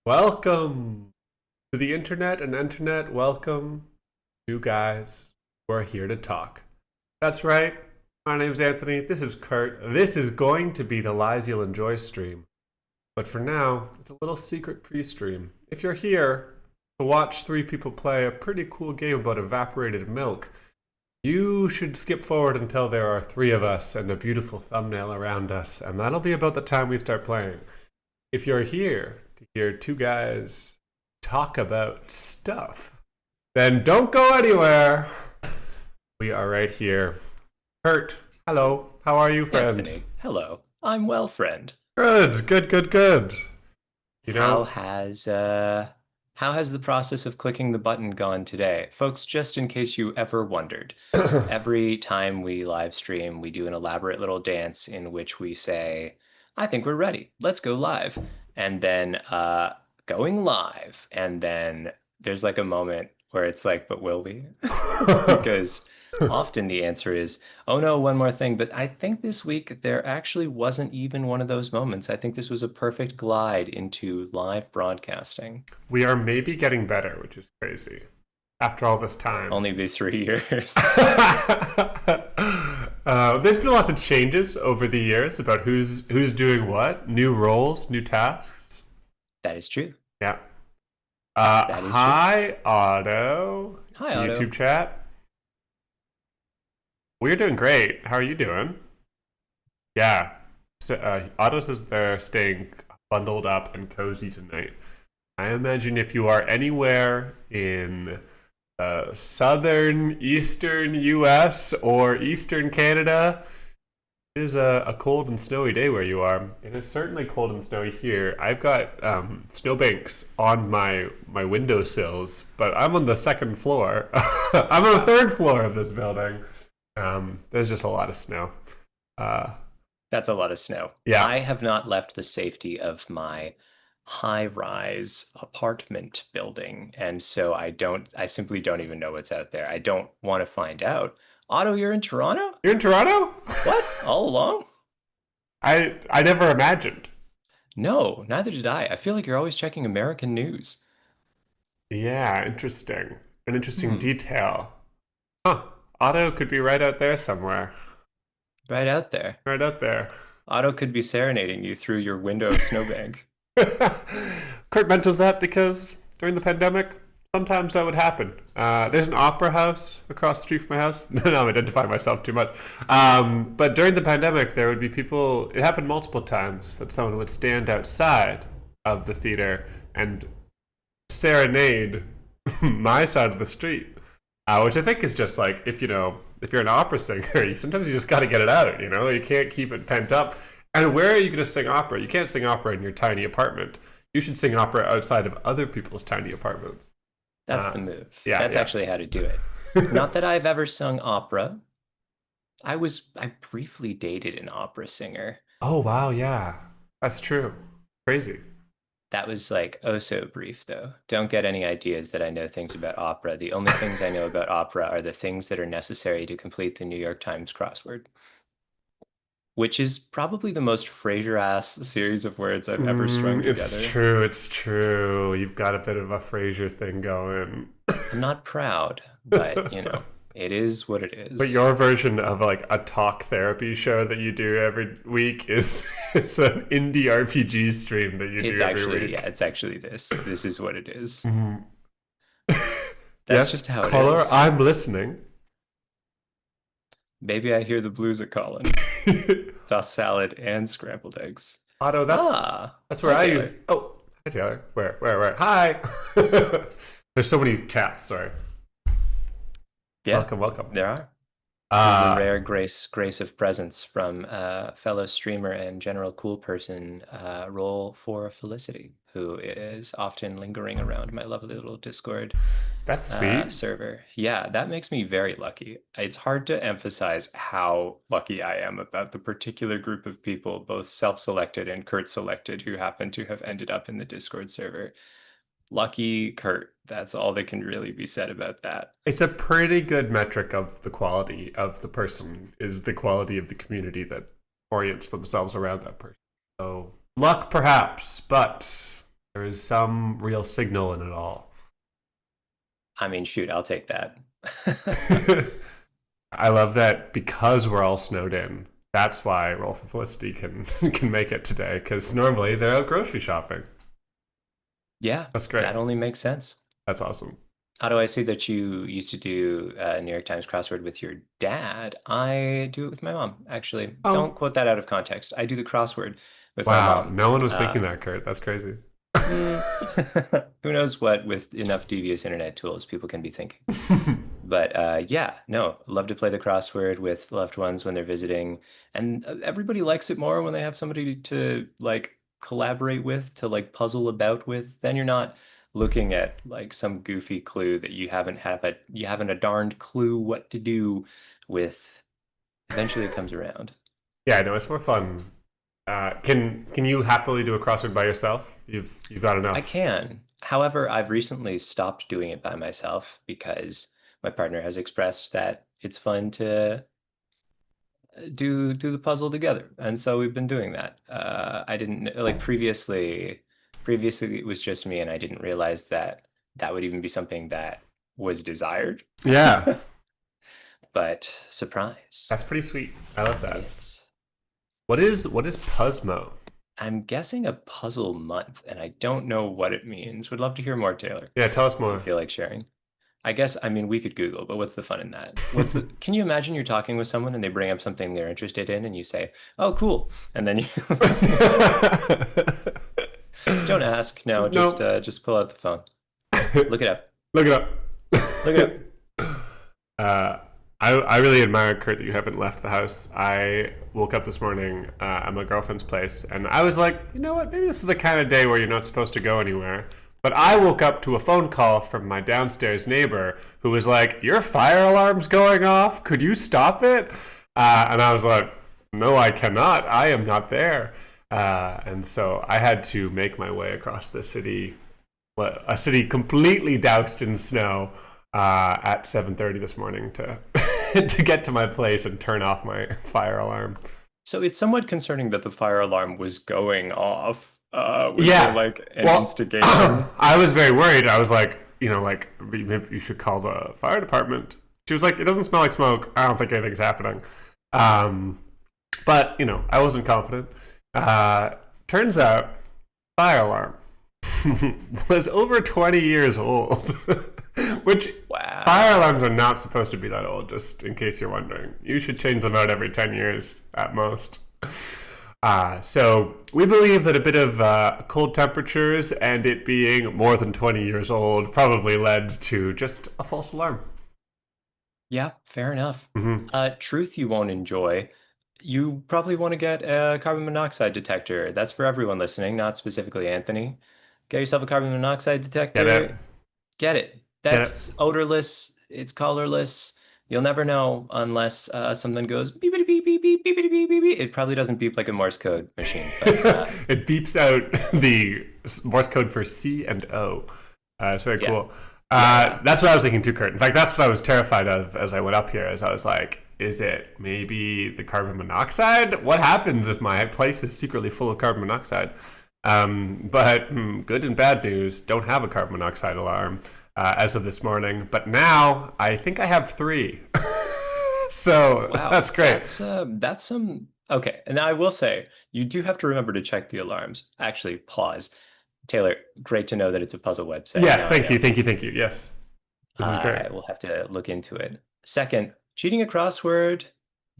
Welcome to the internet, welcome two guys who are here to talk. That's right. My name's Anthony. This is Kurt. This is going to be the Lies You'll Enjoy stream. But for now, it's a little secret pre-stream. If you're here to watch three people play a pretty cool game about evaporated milk, you should skip forward until there are three of us and a beautiful thumbnail around us, and that'll be about the time we start playing. If you're here to hear two guys talk about stuff, then don't go anywhere. We are right here. Kurt, hello. How are you, friend? Anthony, hello. I'm well, friend. Good. You know, How has the process of clicking the button gone today? Folks, just in case you ever wondered, every time we live stream, we do an elaborate little dance in which we say, I think we're ready. Let's go live. And then going live. And then there's like a moment where it's like, but will we? Because often the answer is, oh no, one more thing. But I think this week there actually wasn't even one of those moments. I think this was a perfect glide into live broadcasting. we are maybe getting better, which is crazy. After all this time. Only be 3 years. There's been lots of changes over the years about who's doing what, new roles, new tasks. That is true. Yeah. That is Hi, Otto. Hi, Otto. YouTube chat. We're doing great. How are you doing? Yeah. So, Otto says they're staying bundled up and cozy tonight. I imagine if you are anywhere in southern, eastern U.S. or eastern Canada, it is a cold and snowy day where you are. It is certainly cold and snowy here. I've got snowbanks on my windowsills, but I'm on the second floor. I'm on the third floor of this building. There's just a lot of snow. That's a lot of snow. Yeah. I have not left the safety of my high-rise apartment building, and so I simply don't even know what's out there. I don't want to find out. Otto, you're in Toronto? You're in Toronto? What? All along? I never imagined. No, neither did I. I feel like you're always checking American news. Yeah, interesting. An interesting detail. Huh. Otto could be right out there somewhere. Right out there. Right out there. Otto could be serenading you through your window snowbank. Kurt mentions that because during the pandemic, sometimes that would happen. There's an opera house across the street from my house. No, I'm identifying myself too much. But during the pandemic, there would be people, it happened multiple times, that someone would stand outside of the theater and serenade my side of the street. Which I think is just like, if you're an opera singer, sometimes you just got to get it out, You can't keep it pent up. And where are you going to sing opera? You can't sing opera in your tiny apartment. You should sing opera outside of other people's tiny apartments. That's the move. Yeah, That's yeah. actually how to do it. Not that I've ever sung opera. I briefly dated an opera singer. Oh, wow, yeah. That's true. Crazy. That was like oh so brief, though. Don't get any ideas that I know things about opera. The only things I know about opera are the things that are necessary to complete the New York Times crossword, which is probably the most Frasier-ass series of words I've ever strung together. It's true. You've got a bit of a Frasier thing going. I'm not proud, but it is what it is. But your version of like a talk therapy show that you do every week is an indie RPG stream that you do every week. Yeah, it's actually this. This is what it is. Mm-hmm. That's just how it caller, is. I'm listening. Maybe I hear the blues are calling. Tossed salad and scrambled eggs. Otto, that's where I Taylor. use. Oh, hi Taylor. Where? Hi. There's so many chats. Sorry. Yeah, Welcome. there are. This is a rare grace of presence from fellow streamer and general cool person, Roll for Felicity, who is often lingering around my lovely little Discord That's sweet. server. Yeah, that makes me very lucky. It's hard to emphasize how lucky I am about the particular group of people, both self-selected and Kurt-selected, who happen to have ended up in the Discord server. Lucky Kurt. That's all that can really be said about that. It's a pretty good metric of the quality of the person, is the quality of the community that orients themselves around that person. So luck perhaps, but There is some real signal in it all. I mean, shoot, I'll take that. I love that because we're all snowed in. That's why Roll for Felicity can can make it today. Because normally they're out grocery shopping. Yeah, That's great. that only makes sense. That's awesome. How do I see that you used to do New York Times crossword with your dad? I do it with my mom, actually. Oh, Don't quote that out of context. I do the crossword with my wow. mom. No one was Uh, thinking that, Kurt. That's crazy. mm, who knows what, with enough devious internet tools, people can be thinking. But yeah, no, love to play the crossword with loved ones when they're visiting. And everybody likes it more when they have somebody to like collaborate with, to like puzzle about with. Then you're not looking at like some goofy clue that you haven't a darned clue what to do with. Eventually it comes around. Yeah, no, it's more fun. Can you happily do a crossword by yourself? You've got I enough. can. However, I've recently stopped doing it by myself because my partner has expressed that it's fun to do the puzzle together, and so we've been doing that. I didn't like previously it was just me, and I didn't realize that that would even be something that was desired. Yeah, But surprise, that's pretty sweet. I love it that. is. What is Puzzmo? I'm guessing a puzzle month, and I don't know what it means. Would love to hear more, Taylor, Yeah, tell us if you more. feel like sharing. I guess, I mean, we could Google, but what's the fun in that? Can you imagine you're talking with someone and they bring up something they're interested in and you say, "Oh, cool." And then you don't ask. No, No. just pull out the phone. Look it up. Look it up. Look it up. uh, I really admire, Kurt, that you haven't left the house. I woke up this morning at my girlfriend's place, and I was like, you know what? Maybe this is the kind of day where you're not supposed to go anywhere. But I woke up to a phone call from my downstairs neighbor who was like, "Your fire alarm's going off. Could you stop it?" And I was like, "No, I cannot. I am not there." And so I had to make my way across the city, a city completely doused in snow, at 7:30 this morning to to get to my place and turn off my fire alarm. So it's somewhat concerning that the fire alarm was going off. Was there Yeah. like an Well, instigation? I was very worried. I was like, like maybe you should call the fire department. She was like, "It doesn't smell like smoke. I don't think anything's happening." Um, but I wasn't confident. Turns out, fire alarm was over 20 years old, which fire Wow. alarms are not supposed to be that old, just in case you're wondering. You should change them out every 10 years at most. So we believe that a bit of cold temperatures and it being more than 20 years old probably led to just a false alarm. Yeah, fair enough. Mm-hmm. Truth you won't enjoy. You probably want to get a carbon monoxide detector. That's for everyone listening, not specifically Anthony. Get yourself a carbon monoxide Get it? detector. Get it. Get it? That's odorless. It's colorless. You'll never know unless something goes beep beep beep beep beep beep beep beep beep. It probably doesn't beep like a Morse code machine, but It beeps out the Morse code for C and O. It's very yeah, cool. yeah. That's what I was thinking too, Kurt. In fact, that's what I was terrified of as I went up here. As I was like, is it maybe the carbon monoxide? What happens if my place is secretly full of carbon monoxide? But good and bad news, don't have a carbon monoxide alarm as of this morning. But now I think I have three. So Wow, that's great. that's some okay. And now I will say you do have to remember to check the alarms. Actually, pause. Taylor, great to know that it's a puzzle website. Yes, Now I thank know. you, thank you, thank you. Yes, this is great. I will have to look into it. Second, cheating a crossword,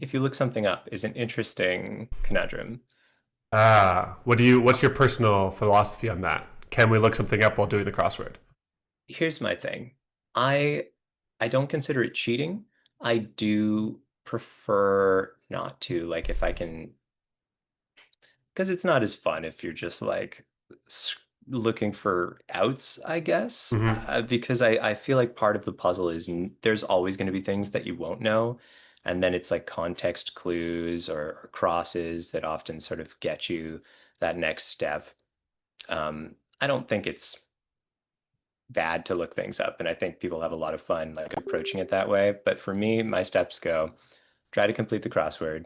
if you look something up, is an interesting conundrum. What's your personal philosophy on that? Can we look something up while doing the crossword? Here's my thing. I I don't consider it cheating. I do prefer not to, like if I can, because it's not as fun if you're just like looking for outs, I guess. Mm-hmm. Because I feel like part of the puzzle is there's always going to be things that you won't know. And then it's like context clues or crosses that often sort of get you that next step. I don't think it's bad to look things up. And I think people have a lot of fun like approaching it that way. But for me, my steps go try to complete the crossword.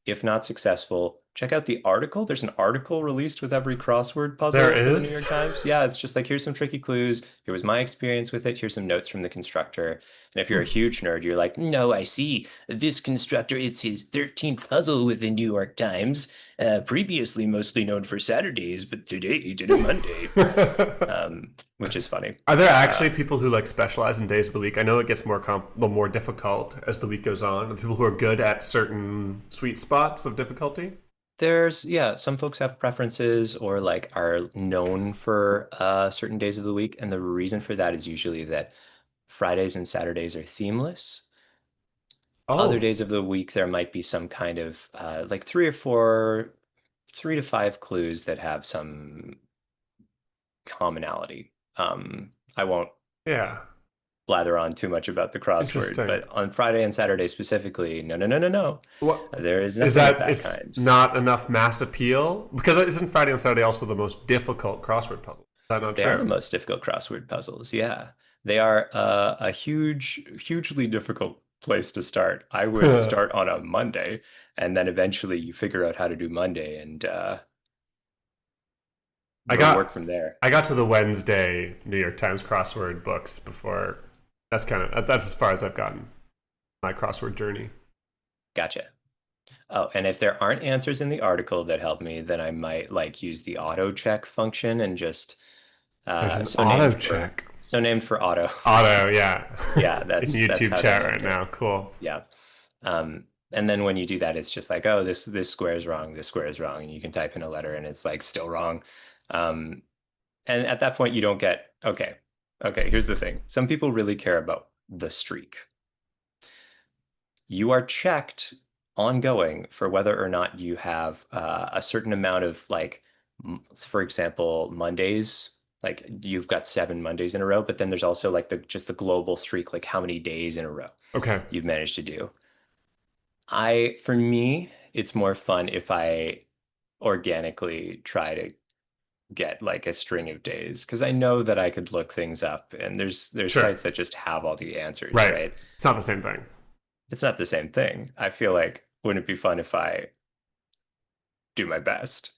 If not successful, check out the article. There's an article released with every crossword There puzzle for the New York is. Times. Yeah, it's just like, here's some tricky clues. Here was my experience with it. Here's some notes from the constructor. And if you're a huge nerd, you're like, no, I see. This constructor, it's his 13th puzzle with the New York Times. Previously mostly known for Saturdays, but today he did it Monday. Which is funny. Are there actually people who like specialize in days of the week? I know it gets more difficult as the week goes on. Are there people who are good at certain sweet spots of difficulty? There's, yeah, some folks have preferences or like are known for certain days of the week. And the reason for that is usually that Fridays and Saturdays are themeless. Other Oh, days of the week, there might be some kind of like three or four, 3 to 5 clues that have some commonality. I won't yeah. blather on too much about the crossword, Interesting. but on Friday and Saturday specifically, no, no, no, no, no. What There is is nothing of that? that It's kind. not enough mass appeal because isn't Friday and Saturday also the most difficult crossword puzzle? Is that not They are the true? most difficult crossword puzzles. Yeah. They are a hugely difficult place to start. I would start on a Monday, and then eventually you figure out how to do Monday and I go to work got from there. I got to the Wednesday New York Times crossword books before. That's as far as I've gotten my crossword journey. Gotcha. Oh, and if there aren't answers in the article that help me, then I might like use the auto check function and just There's an so auto named for check. auto. Auto, yeah. Yeah, In that's YouTube how they chat right named it. now. Cool. Yeah. And then when you do that, it's just like, oh, this square is wrong, this square is wrong, and you can type in a letter and it's like still wrong. Um, and at that point, you don't get, okay, okay, here's the thing. Some people really care about the streak. You are checked ongoing for whether or not you have a certain amount of like, for example, Mondays. Like you've got 7 Mondays in a row, but then there's also like the global streak, like how many days in a row Okay. you've managed to do. For me, it's more fun if I organically try to get like a string of days because I know that I could look things up and there's Sure. sites that just have all the answers, Right. right? It's not the same thing. It's not the same thing. I feel like wouldn't it be fun if I do my best?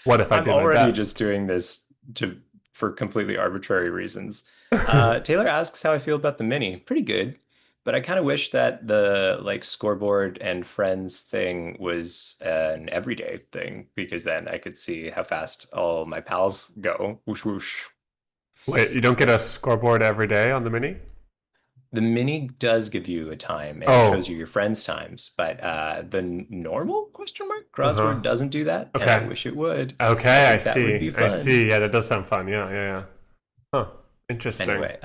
What if I I'm did my already just best? doing this to for completely arbitrary reasons. Taylor asks how I feel about the mini. Pretty good, but I kind of wish that the like scoreboard and friends thing was an everyday thing because then I could see how fast all my pals go. Whoosh whoosh. Wait, you don't get So a scoreboard every day on the mini? the mini does give you a time and it shows Oh, you your friends' times, but the normal question mark uh-huh. crossword doesn't do that, and I Okay. wish it would. I Okay, I think that would see. be I fun. see. Yeah, that does sound fun. Yeah, yeah, yeah. Huh. Interesting. Anyway,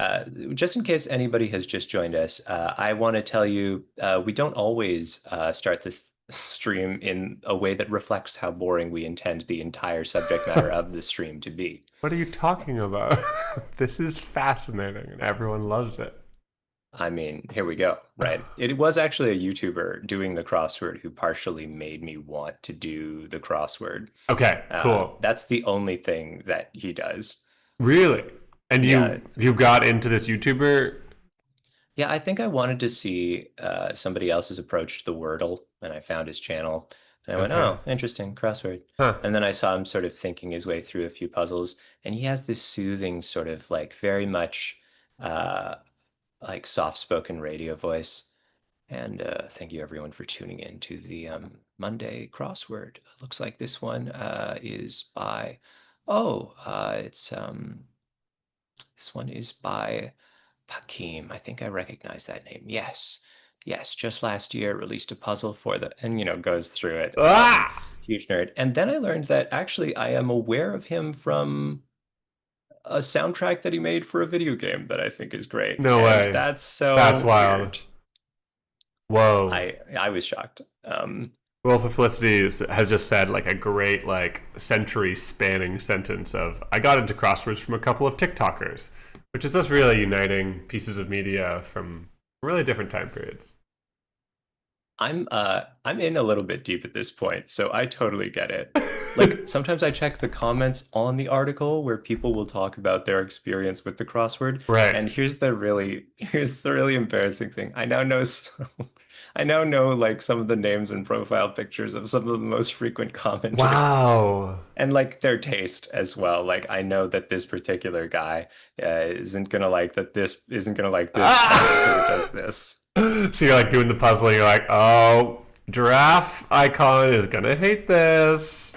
just in case anybody has just joined us, I want to tell you we don't always start the stream in a way that reflects how boring we intend the entire subject matter of the stream to be. What are you talking about? This is fascinating and everyone loves it. I mean, here we go, right? It was actually a YouTuber doing the crossword who partially made me want to do the crossword. Okay, cool. That's the only thing that he does. Really? And Yeah, you got into this YouTuber? yeah, I think I wanted to see somebody else's approach to the Wordle, and I found his channel, and I went, Okay. "Oh, interesting crossword." Huh. And then I saw him sort of thinking his way through a few puzzles, and he has this soothing sort of like very much uh, like soft-spoken radio voice. And thank you everyone for tuning in to the Monday crossword. Looks like this one is by, it's this one is by Hakim. I think I recognize that name. Yes. Yes, just last year released a puzzle for the and goes through it. Ah! Huge nerd. And then I learned that actually I am aware of him from a soundtrack that he made for a video game that I think is great. No And way. that's That's so wild. weird. Whoa. I was shocked. Wolf of Felicity has just said like a great like century spanning sentence of I got into crosswords from a couple of TikTokers, which is just really uniting pieces of media from really different time periods. I'm in a little bit deep at this point, so I totally get it. Like sometimes I check the comments on the article where people will talk about their experience with the crossword, Right. and here's the really embarrassing thing. I now know I now know like some of the names and profile pictures of some of the most frequent commenters Wow. and like their taste as well. Like I know that this particular guy isn't gonna like that. This isn't gonna like this commenter who does Ah! this. So you're like doing the puzzle. You're like, oh, giraffe icon is gonna hate this.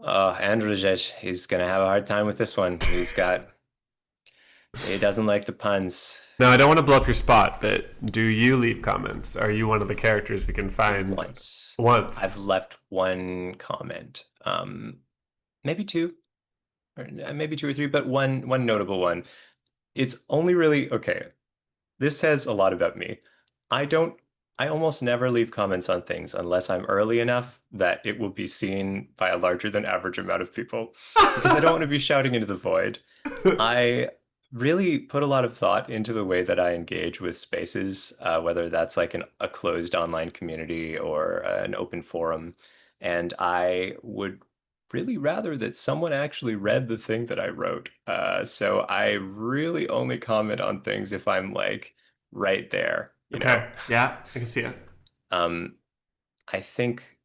Andrzej, he's gonna have a hard time with this one. He doesn't like the puns. Now, I don't want to blow up your spot, but do you leave comments? Are you one of the characters we can find Once I've once? left one comment, maybe two, or maybe two or three, but one notable one. It's only really okay. This says a lot about me. I don't, I almost never leave comments on things unless I'm early enough that it will be seen by a larger than average amount of people because I don't want to be shouting into the void. I really put a lot of thought into the way that I engage with spaces, whether that's like a closed online community or an open forum. And I would really rather that someone actually read the thing that I wrote. So I really only comment on things if I'm like right there, you know? Okay, yeah, I can see it. Um, I think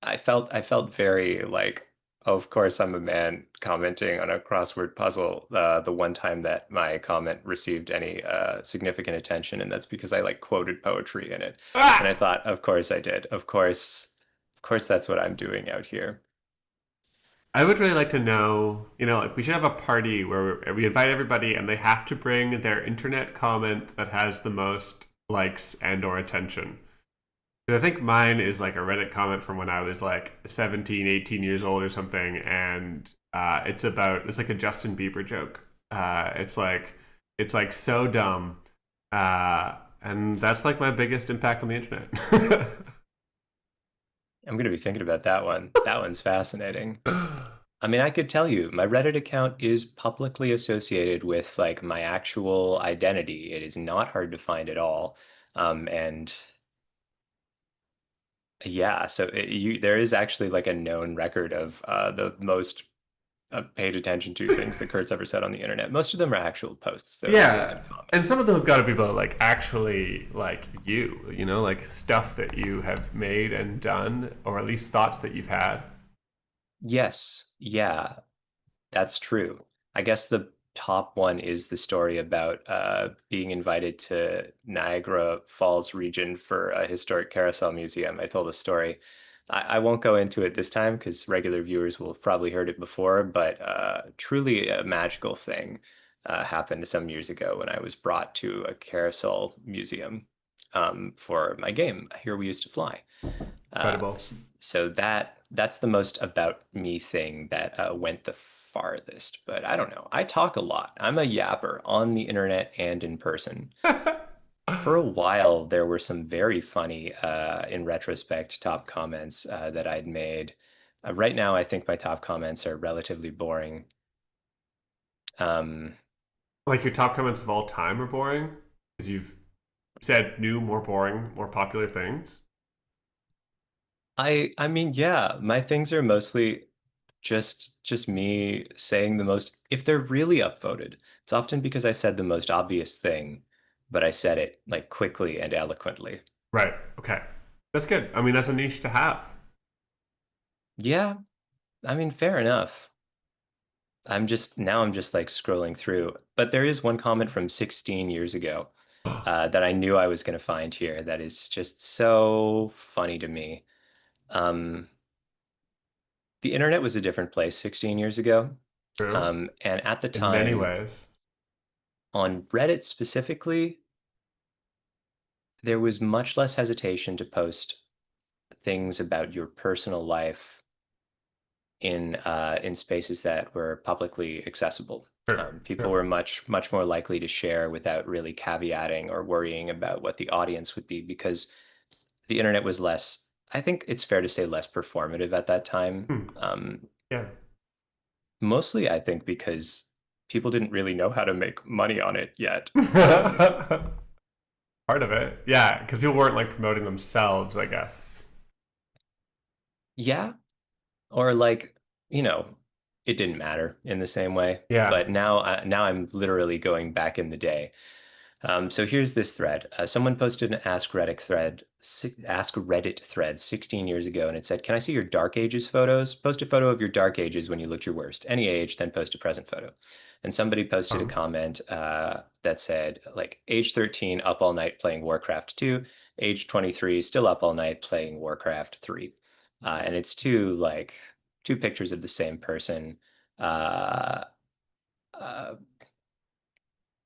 I felt very like, oh, of course I'm a man commenting on a crossword puzzle. The one time that my comment received any significant attention, and that's because I like quoted poetry in it. And I Ah! thought, of course I did. Of course that's what I'm doing out here. I would really like to know, like we should have a party where we invite everybody and they have to bring their internet comment that has the most likes and or attention. 'Cause I think mine is like a Reddit comment from when I was like 17, 18 years old or something, and it's like a Justin Bieber joke. It's like so dumb, and that's like my biggest impact on the internet. I'm gonna be thinking about that one. That one's fascinating. I mean, I could tell you, my Reddit account is publicly associated with like my actual identity. It is not hard to find at all. And yeah, so there is actually like a known record of the most paid attention to things that Kurt's ever said on the internet. Most of them are actual posts, though, rather than Yeah, and comments. some of them have got to be about like actually like like stuff that you have made and done, or at least thoughts that you've had. Yes, yeah, that's true. I guess the top one is the story about being invited to Niagara Falls region for a historic carousel museum. I told a story. I won't go into it this time because regular viewers will have probably heard it before, but truly a magical thing happened some years ago when I was brought to a carousel museum for my game, Here We Used to Fly. Incredible. So that's the most about me thing that went the farthest. But I don't know. I talk a lot. I'm a yapper on the internet and in person. For a while, there were some very funny, in retrospect, top comments that I'd made. Right now, I think my top comments are relatively boring. Um, Like your top comments of all time are boring because you've said new, more boring, more popular things. I mean, yeah, my things are mostly just me saying the most, if they're really upvoted, it's often because I said the most obvious thing, but I said it like quickly and eloquently. Right. Okay. That's good. I mean, that's a niche to have. Yeah, I mean, fair enough. I'm just like scrolling through, but there is one comment from 16 years ago that I knew I was going to find here that is just so funny to me. Um, the internet was a different place 16 years ago. True. And at the In many time, ways. on Reddit specifically, there was much less hesitation to post things about your personal life in spaces that were publicly accessible. Sure. People Sure. were much more likely to share without really caveating or worrying about what the audience would be because the internet was less, I think it's fair to say, less performative at that time. Hmm. Yeah. Mostly, I think, because people didn't really know how to make money on it yet. Part of it. Yeah, because people weren't like promoting themselves, I guess. Yeah, or like, you know, it didn't matter in the same way. Yeah. But now I'm literally going back in the day. So here's this thread. Someone posted an Ask Reddit thread 16 years ago, and it said, "Can I see your Dark Ages photos? Post a photo of your Dark Ages when you looked your worst. Any age, then post a present photo." And somebody posted a Um, comment that said, like, age 13, up all night playing Warcraft 2, age 23, still up all night playing Warcraft 3. And it's two pictures of the same person. Uh, uh,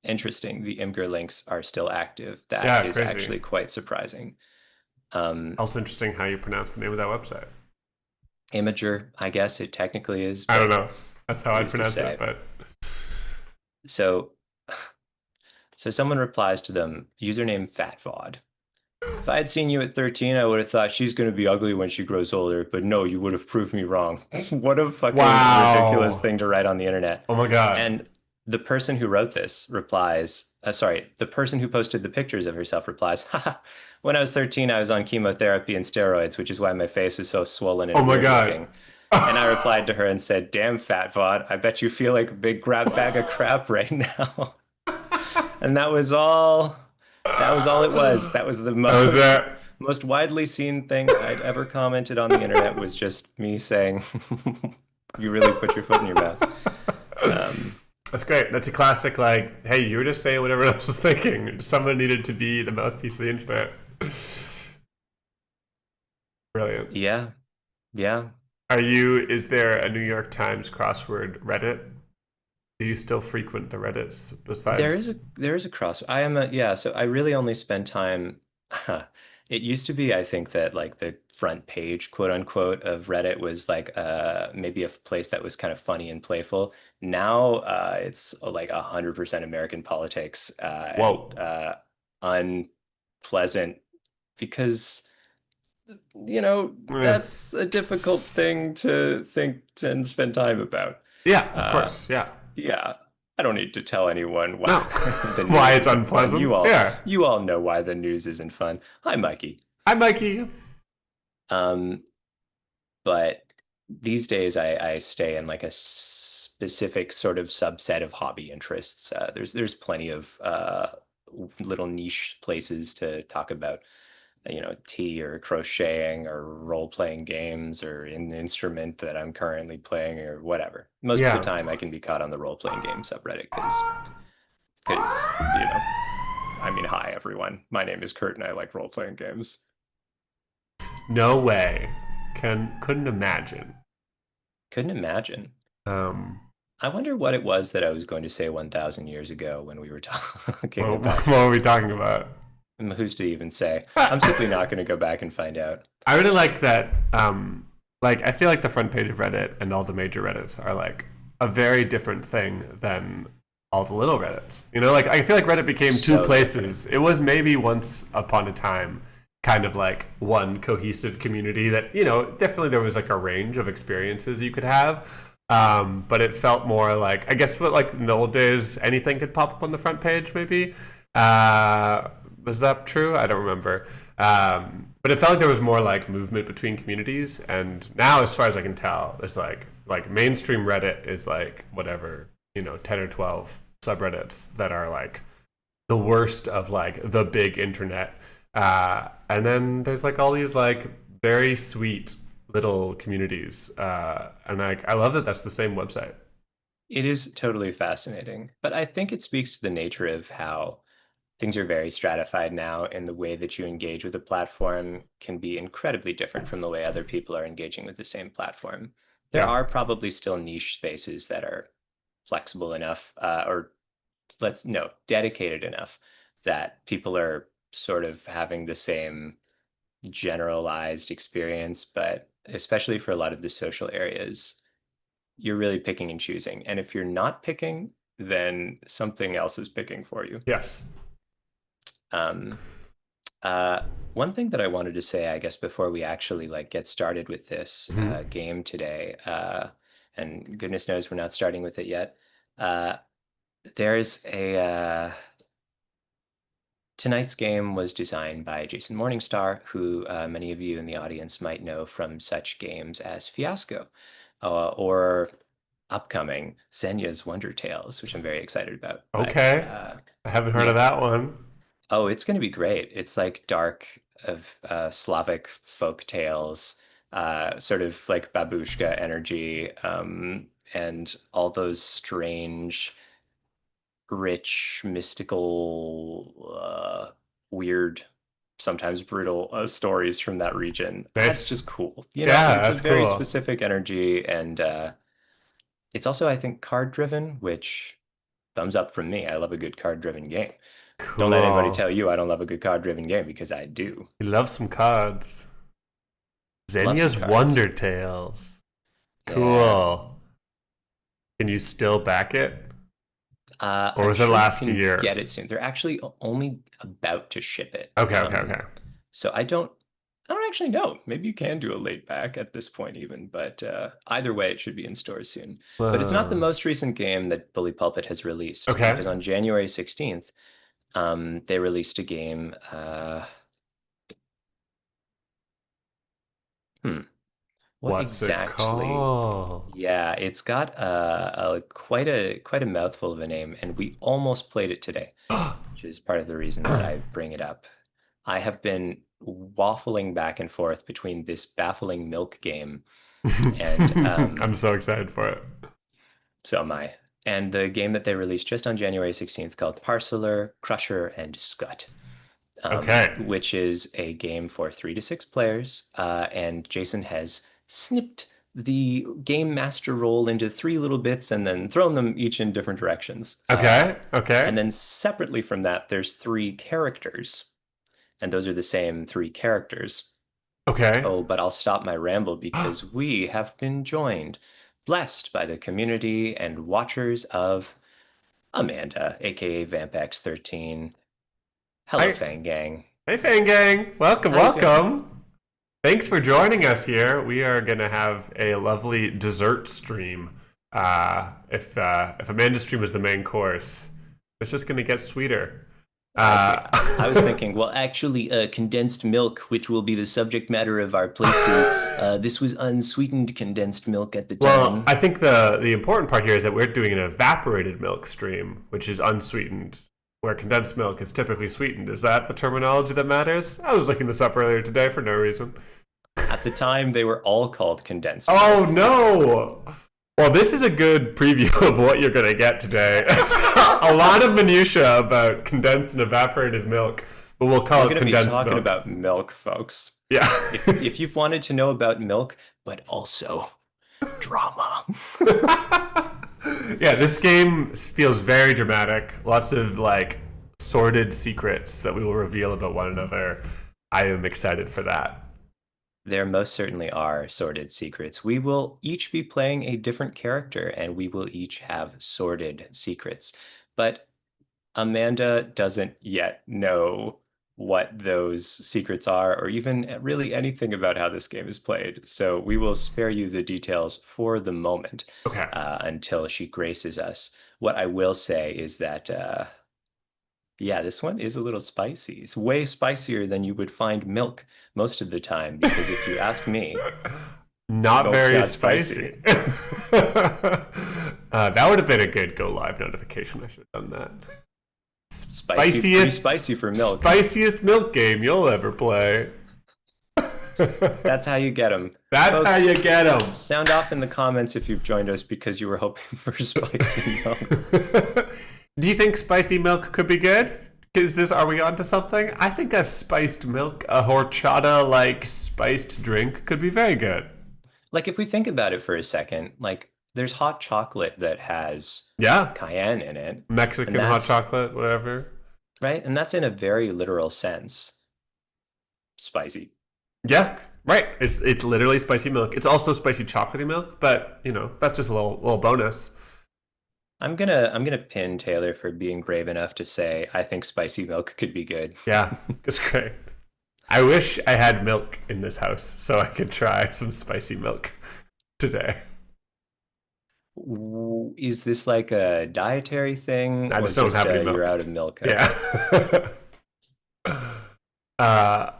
Interesting. The Imgur links are still active. That yeah, is crazy. actually quite surprising. Um, Also interesting how you pronounce the name of that website. Imager, I guess it technically is, I don't but know. That's how I'd who's to pronounce it, say? but So, so someone replies to them, username FatVod. If I had seen you at 13, I would have thought she's going to be ugly when she grows older, but no, you would have proved me wrong. What a fucking ridiculous wow. thing to write on the internet. Oh my god. And the person who wrote this replies, sorry, the person who posted the pictures of herself replies, haha, when I was 13, I was on chemotherapy and steroids, which is why my face is so swollen Oh and my weird god. looking. And I replied to her and said, damn, fat vod, I bet you feel like a big grab bag of crap right now. And that was all. That was all it was. That was the That was most it. most widely seen thing I'd ever commented on the internet was just me saying, "You really put your foot in your mouth." Um, That's great. That's a classic, like, hey, you were just saying what everyone else was thinking. Someone needed to be the mouthpiece of the internet. Brilliant. yeah, yeah. Is there a New York Times crossword Reddit? Do you still frequent the Reddits besides? There is a cross. I am a yeah. So I really only spend time. It used to be, I think that like the front page, quote unquote, of Reddit was like maybe a place that was kind of funny and playful. Now it's like 100% American politics Whoa. and unpleasant because you know Eh. that's a difficult thing to think and spend time about. Yeah, of Uh, course. Yeah. yeah, I don't need to tell anyone why No. the Why news it's isn't fun. unpleasant? Yeah. You all know why the news isn't fun. Hi, Mikey. Hi, Mikey. Um, but these days I stay in like a specific sort of subset of hobby interests. There's plenty of little niche places to talk about, tea or crocheting or role-playing games or an instrument that I'm currently playing or whatever. Most of the Yeah. time I can be caught on the role-playing game subreddit because I mean, hi everyone. My name is Kurt and I like role-playing games. No way. Couldn't imagine. Couldn't imagine. Um, I wonder what it was that I was going to say 1,000 years ago when we were talking what about were we talking about? who's to even say. I'm simply not going to go back and find out. I really like that. Like, I feel like the front page of Reddit and all the major Reddits are like a very different thing than all the little Reddits. You know, like I feel like Reddit became two So places. different. It was maybe once upon a time kind of like one cohesive community that, you know, definitely there was like a range of experiences you could have. But it felt more like, I guess, what like in the old days, anything could pop up on the front page, maybe. Was that true? I don't remember. But it felt like there was more like movement between communities, and now, as far as I can tell, it's like mainstream Reddit is like whatever, you know, 10 or 12 subreddits that are like the worst of like the big internet, and then there's like all these like very sweet little communities, and I love that that's the same website. It is totally fascinating, but I think it speaks to the nature of how things are very stratified now, and the way that you engage with a platform can be incredibly different from the way other people are engaging with the same platform. There Yeah, are probably still niche spaces that are flexible enough, or let's no, dedicated enough that people are sort of having the same generalized experience, but especially for a lot of the social areas, you're really picking and choosing. And if you're not picking, then something else is picking for you. yes. Um, uh, One thing that I wanted to say, I guess, before we actually like get started with this Mhm. game today, and goodness knows we're not starting with it yet. Uh, there's a Tonight's game was designed by Jason Morningstar, who many of you in the audience might know from such games as Fiasco, or upcoming Senya's Wonder Tales, which I'm very excited about. But Okay. I haven't heard of yeah, that one. oh, it's going to be great. It's like dark of Slavic folk tales, sort of like babushka energy, and all those strange, rich, mystical, weird, sometimes brutal stories from that region. That's Nice. just cool. Yeah, It's a that's very cool. specific energy, and it's also, I think, card driven, which thumbs up from me. I love a good card driven game. Don't let anybody Cool. tell you I don't love a good card driven game because I do. You love some cards. Love some Zenya's cards. Wonder Tales. Yeah. Cool. Can you still back it? Or I'm was it sure you last can get year? it soon. They're actually only about to ship it. Okay, okay, okay. So I don't actually know. Maybe you can do a late back at this point even, but either way, it should be in stores soon. But it's not the Uh, most recent game that Bully Pulpit has released okay. because on January 16th, they released a game. Hmm, what What's it exactly? called? Yeah, it's got quite a mouthful of a name, and we almost played it today, which is part of the reason that I bring it up. I have been waffling back and forth between this baffling milk game and I'm so excited for it. so am I. And the game that they released just on January 16th called Parceler, Crusher, and Scut, Okay. which is a game for 3 to 6 players. And Jason has snipped the game master role into 3 little bits and then thrown them each in different directions. Okay. Okay. And then separately from that, there's 3 characters, and those are the same 3 characters. Okay. Oh, but I'll stop my ramble because we have been joined, blessed by the community and watchers of Amanda, aka VampX13. Hello, Hi. Fang Gang. Hey, Fan Gang. Welcome, How you doing? welcome. Thanks for joining us here. We are going to have a lovely dessert stream. If Amanda's stream is the main course, it's just going to get sweeter. I see. Uh, I was thinking, well, actually, condensed milk, which will be the subject matter of our playthrough, this was unsweetened condensed milk at the well, time. I think the important part here is that we're doing an evaporated milk stream, which is unsweetened, where condensed milk is typically sweetened. Is that the terminology that matters? I was looking this up earlier today for no reason. At the time, they were all called condensed Oh milk. no! Well, this is a good preview of what you're going to get today. A lot of minutia about condensed and evaporated milk, but we'll call We're it going to be condensed talking milk. about milk, folks. Yeah. If you've wanted to know about milk, but also drama. Yeah, this game feels very dramatic. Lots of like sordid secrets that we will reveal about one another. I am excited for that. There most certainly are sordid secrets. We will each be playing a different character and we will each have sordid secrets. But Amanda doesn't yet know what those secrets are or even really anything about how this game is played. So we will spare you the details for the moment Okay. until she graces us. What I will say is that yeah, this one is a little spicy. It's way spicier than you would find milk most of the time, because if you ask me, Not milk's very not spicy. spicy. That would have been a good go live notification. I should have done that. Spicy, pretty Spiciest, spicy for milk. spiciest milk game you'll ever play. That's how you get them. That's Folks, how you get them. sound off in the comments if you've joined us because you were hoping for spicy milk. Do you think spicy milk could be good? Are we onto something? I think a spiced milk, a horchata like spiced drink could be very good. Like, if we think about it for a second, like, there's hot chocolate that has Yeah. cayenne in it, and Mexican hot that's chocolate, whatever. right, and that's in a very literal sense spicy. Yeah, right. It's literally spicy milk. It's also spicy chocolatey milk, but that's just a little bonus. I'm gonna pin Taylor for being brave enough to say I think spicy milk could be good. Yeah, it's great. I wish I had milk in this house so I could try some spicy milk today. Is this like a dietary thing I or just don't just have any milk. you're out of milk? Yeah. Okay. uh,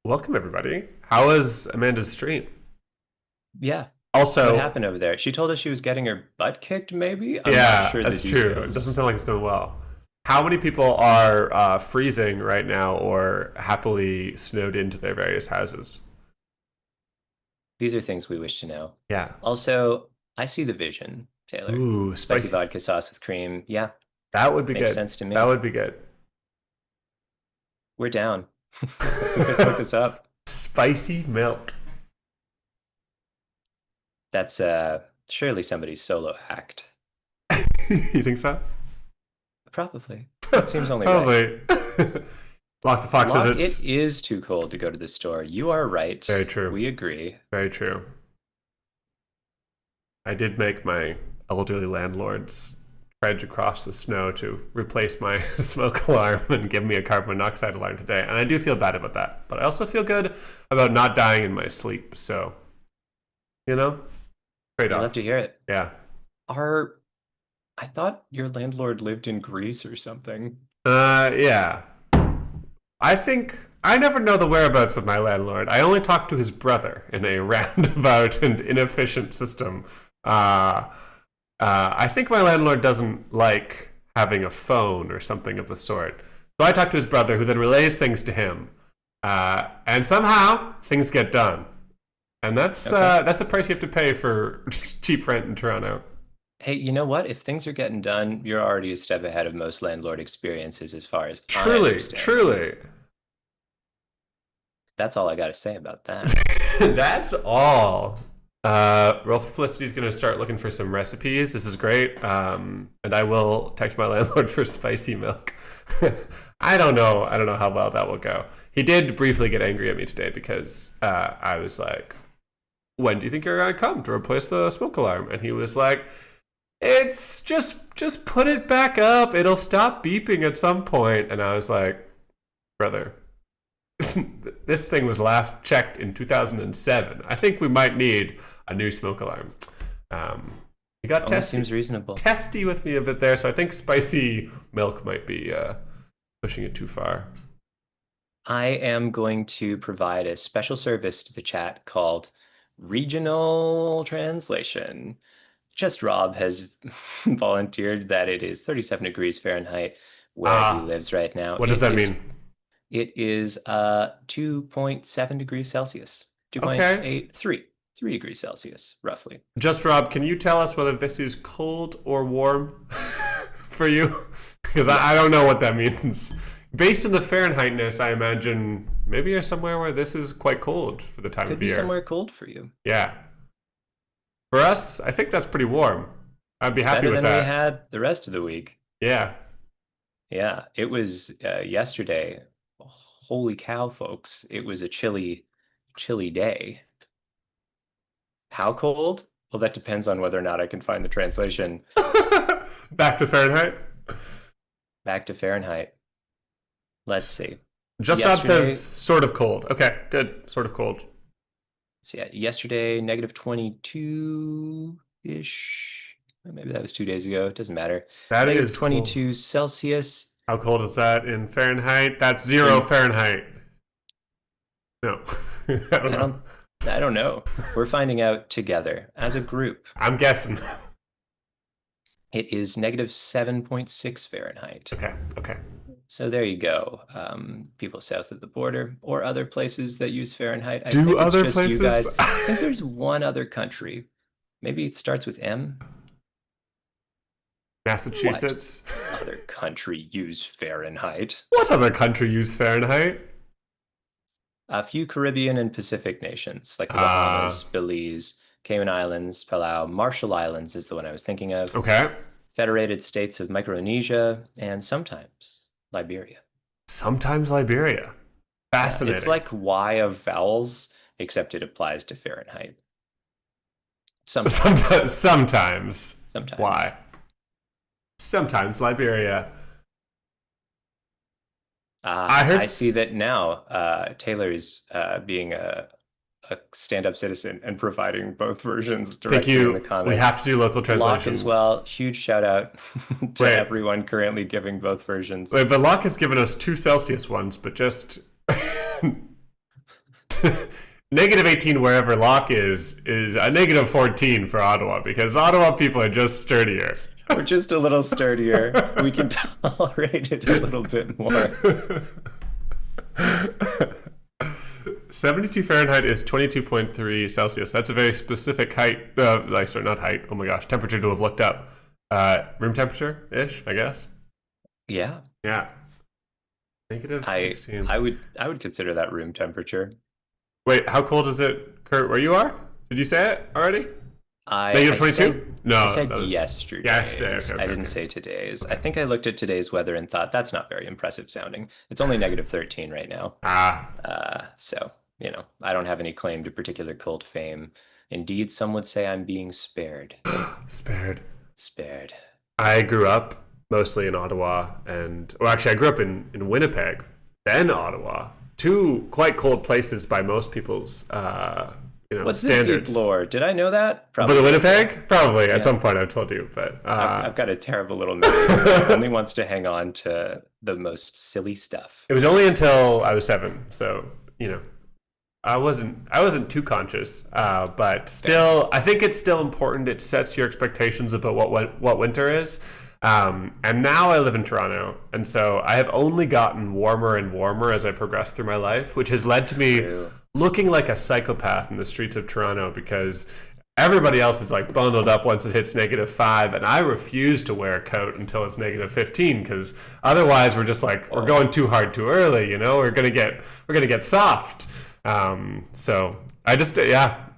welcome everybody. How was Amanda's stream? Yeah. Also, What happened over there? She told us she was getting her butt kicked, maybe? I'm not yeah, sure the that's true. It details. doesn't sound like it's going well. How many people are freezing right now or happily snowed into their various houses? These are things we wish to know. Yeah. Also, I see the vision, Taylor. Ooh, Spicy spicy. vodka sauce with cream. Yeah, That would be makes good. sense to That me. would be good. We're down. We could look this up. Spicy milk. That's surely somebody's solo act. You think so? Probably. That seems only right. Probably. Lock the Fox says Locke, it's it is too cold to go to the store. You are right. very true. We agree. Very true. I did make my elderly landlords trudge across the snow to replace my smoke alarm and give me a carbon monoxide alarm today. And I do feel bad about that. But I also feel good about not dying in my sleep. So, trade I off. love to hear it. Yeah. I thought your landlord lived in Greece or something. Yeah. I think I never know the whereabouts of my landlord. I only talk to his brother in a roundabout and inefficient system. I think my landlord doesn't like having a phone or something of the sort. So I talk to his brother, who then relays things to him, and somehow things get done. And that's the price you have to pay for cheap rent in Toronto. Hey, you know what? If things are getting done, you're already a step ahead of most landlord experiences as far as I understand. Truly. That's all I got to say about that. That's all. Rolf Felicity's going to start looking for some recipes. This is great. And I will text my landlord for spicy milk. I don't know how well that will go. He did briefly get angry at me today because I was like, when do you think you're going to come to replace the smoke alarm? And he was like, it's just put it back up. It'll stop beeping at some point. And I was like, brother, this thing was last checked in 2007. I think we might need a new smoke alarm. He got Seems reasonable. testy with me a bit there, so I think spicy milk might be pushing it too far. I am going to provide a special service to the chat called Regional Translation. Just Rob has volunteered that it is 37 degrees Fahrenheit where he lives right now. What does that mean? It is 2.7 degrees Celsius. 2.83. 3 degrees Celsius, roughly. Just Rob, can you tell us whether this is cold or warm for you? Because I don't know what that means. Based on the Fahrenheitness, I imagine maybe you're somewhere where this is quite cold for the time of year. Could be somewhere cold for you. Yeah. For us, I think that's pretty warm. I'd be happy with that. Better than we had the rest of the week. Yeah. Yeah, it was yesterday. Holy cow, folks. It was a chilly day. How cold? Well, that depends on whether or not I can find the translation. Back to Fahrenheit? Back to Fahrenheit. Let's see. Just Rob says sort of cold. Okay, good. Sort of cold. So yeah, yesterday, negative 22-ish. Maybe that was 2 days ago. It doesn't matter. That negative is 22 cold. Celsius. How cold is that in Fahrenheit? That's 0 Fahrenheit. No. I don't know. We're finding out together as a group. I'm guessing. It is negative 7.6 Fahrenheit. Okay. So there you go. People south of the border or other places that use Fahrenheit. I think it's other just places? You guys. I think there's one other country. Maybe it starts with M. Massachusetts. What other country use Fahrenheit? What other country use Fahrenheit? A few Caribbean and Pacific nations, like the Bahamas, Belize, Cayman Islands, Palau, Marshall Islands is the one I was thinking of. Okay. Federated States of Micronesia, and sometimes Liberia. Sometimes Liberia. Fascinating. It's like Y of vowels, except it applies to Fahrenheit. Sometimes. Why? Sometimes Liberia. I see that now. Taylor is being a stand-up citizen and providing both versions directly in the comments. We have to do local translations. Locke as well. Huge shout out to everyone currently giving both versions. Wait, but Locke has given us 2 Celsius ones, but just negative 18 wherever Locke is a negative 14 for Ottawa because Ottawa people are just sturdier. We're just a little sturdier. We can tolerate it a little bit more. 72 Fahrenheit is 22.3 Celsius. That's a very specific height, not height, oh my gosh, temperature to have looked up. Room temperature-ish, I guess. Yeah. Yeah. Negative 16. I would consider that room temperature. Wait, how cold is it, Kurt, where you are? Did you say it already? Negative 22? No, I said that yesterday. Okay, I didn't say today's. I think I looked at today's weather and thought that's not very impressive sounding. It's only negative 13 right now. So, I don't have any claim to particular cold fame. Indeed, some would say I'm being spared. Spared. I grew up mostly in Ottawa I grew up in Winnipeg, then Ottawa. Two quite cold places by most people's What's standards. This deep lore? Did I know that? Probably. For the Winnipeg? Probably. At some point I've told you, but I've got a terrible little memory that only wants to hang on to the most silly stuff. It was only until I was 7, so I wasn't too conscious, but still, I think it's still important. It sets your expectations about what winter is. And now I live in Toronto, and so I have only gotten warmer and warmer as I progress through my life, which has led to me looking like a psychopath in the streets of Toronto because everybody else is like bundled up once it hits -5, and I refuse to wear a coat until it's -15 because otherwise we're just like we're going too hard too early. We're gonna get soft. So I just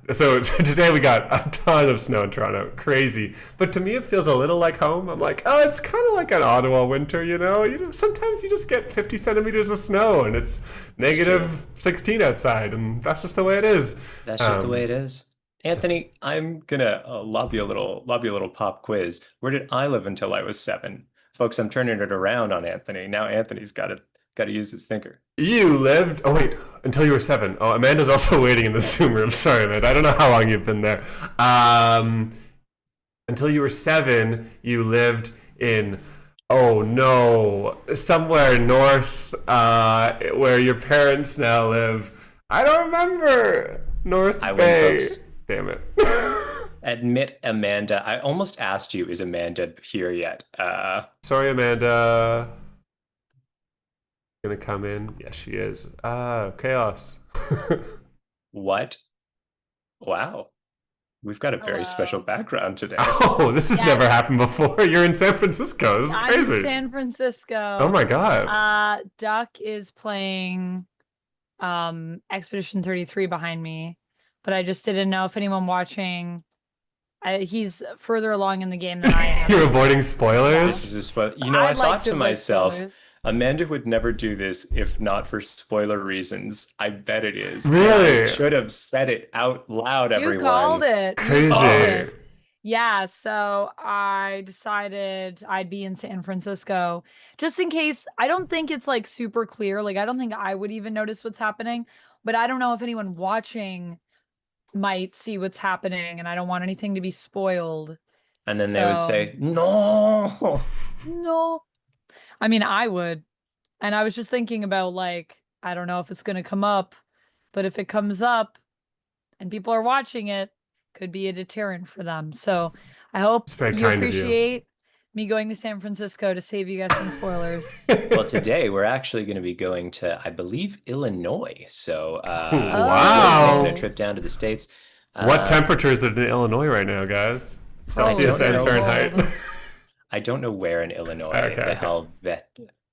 So today we got a ton of snow in Toronto, crazy. But to me, it feels a little like home. I'm like, oh, it's kind of like an Ottawa winter, Sometimes you just get 50 centimeters of snow and it's negative 16 outside, and that's just the way it is. That's just the way it is. Anthony, I'm gonna lob you a little pop quiz. Where did I live until I was 7? Folks, I'm turning it around on Anthony. Now Anthony's got to use his thinker. You lived... Oh, wait. Until you were 7. Oh, Amanda's also waiting in the Zoom room. Sorry, Amanda. I don't know how long you've been there. Until you were 7, you lived in... Oh, no. Somewhere north where your parents now live. I don't remember. North Bay. Win, folks. Damn it. Admit, Amanda. I almost asked you, is Amanda here yet? Sorry, Amanda. Gonna come in? Yes, she is. Chaos. What? Wow. We've got a very special background today. Oh, this has never happened before. You're in San Francisco. This is crazy. I'm in San Francisco. Oh my god. Duck is playing Expedition 33 behind me, but I just didn't know if anyone watching. He's further along in the game than I am. You're avoiding spoilers? This is I thought to myself, Amanda would never do this if not for spoiler reasons. I bet it is. Really? I should have said it out loud, everyone. You called it. Crazy. Yeah, so I decided I'd be in San Francisco just in case. I don't think it's like super clear. Like, I don't think I would even notice what's happening, but I don't know if anyone watching might see what's happening, and I don't want anything to be spoiled. And then they would say, no. No. I mean, I would. And I was just thinking about, like, I don't know if it's going to come up, but if it comes up and people are watching it, could be a deterrent for them. So I hope you appreciate me going to San Francisco to save you guys some spoilers. Well, today we're actually going to be going to, I believe, Illinois. So wow, making a trip down to the States. What temperature is it in Illinois right now, guys? Celsius and Fahrenheit. I don't know where in Illinois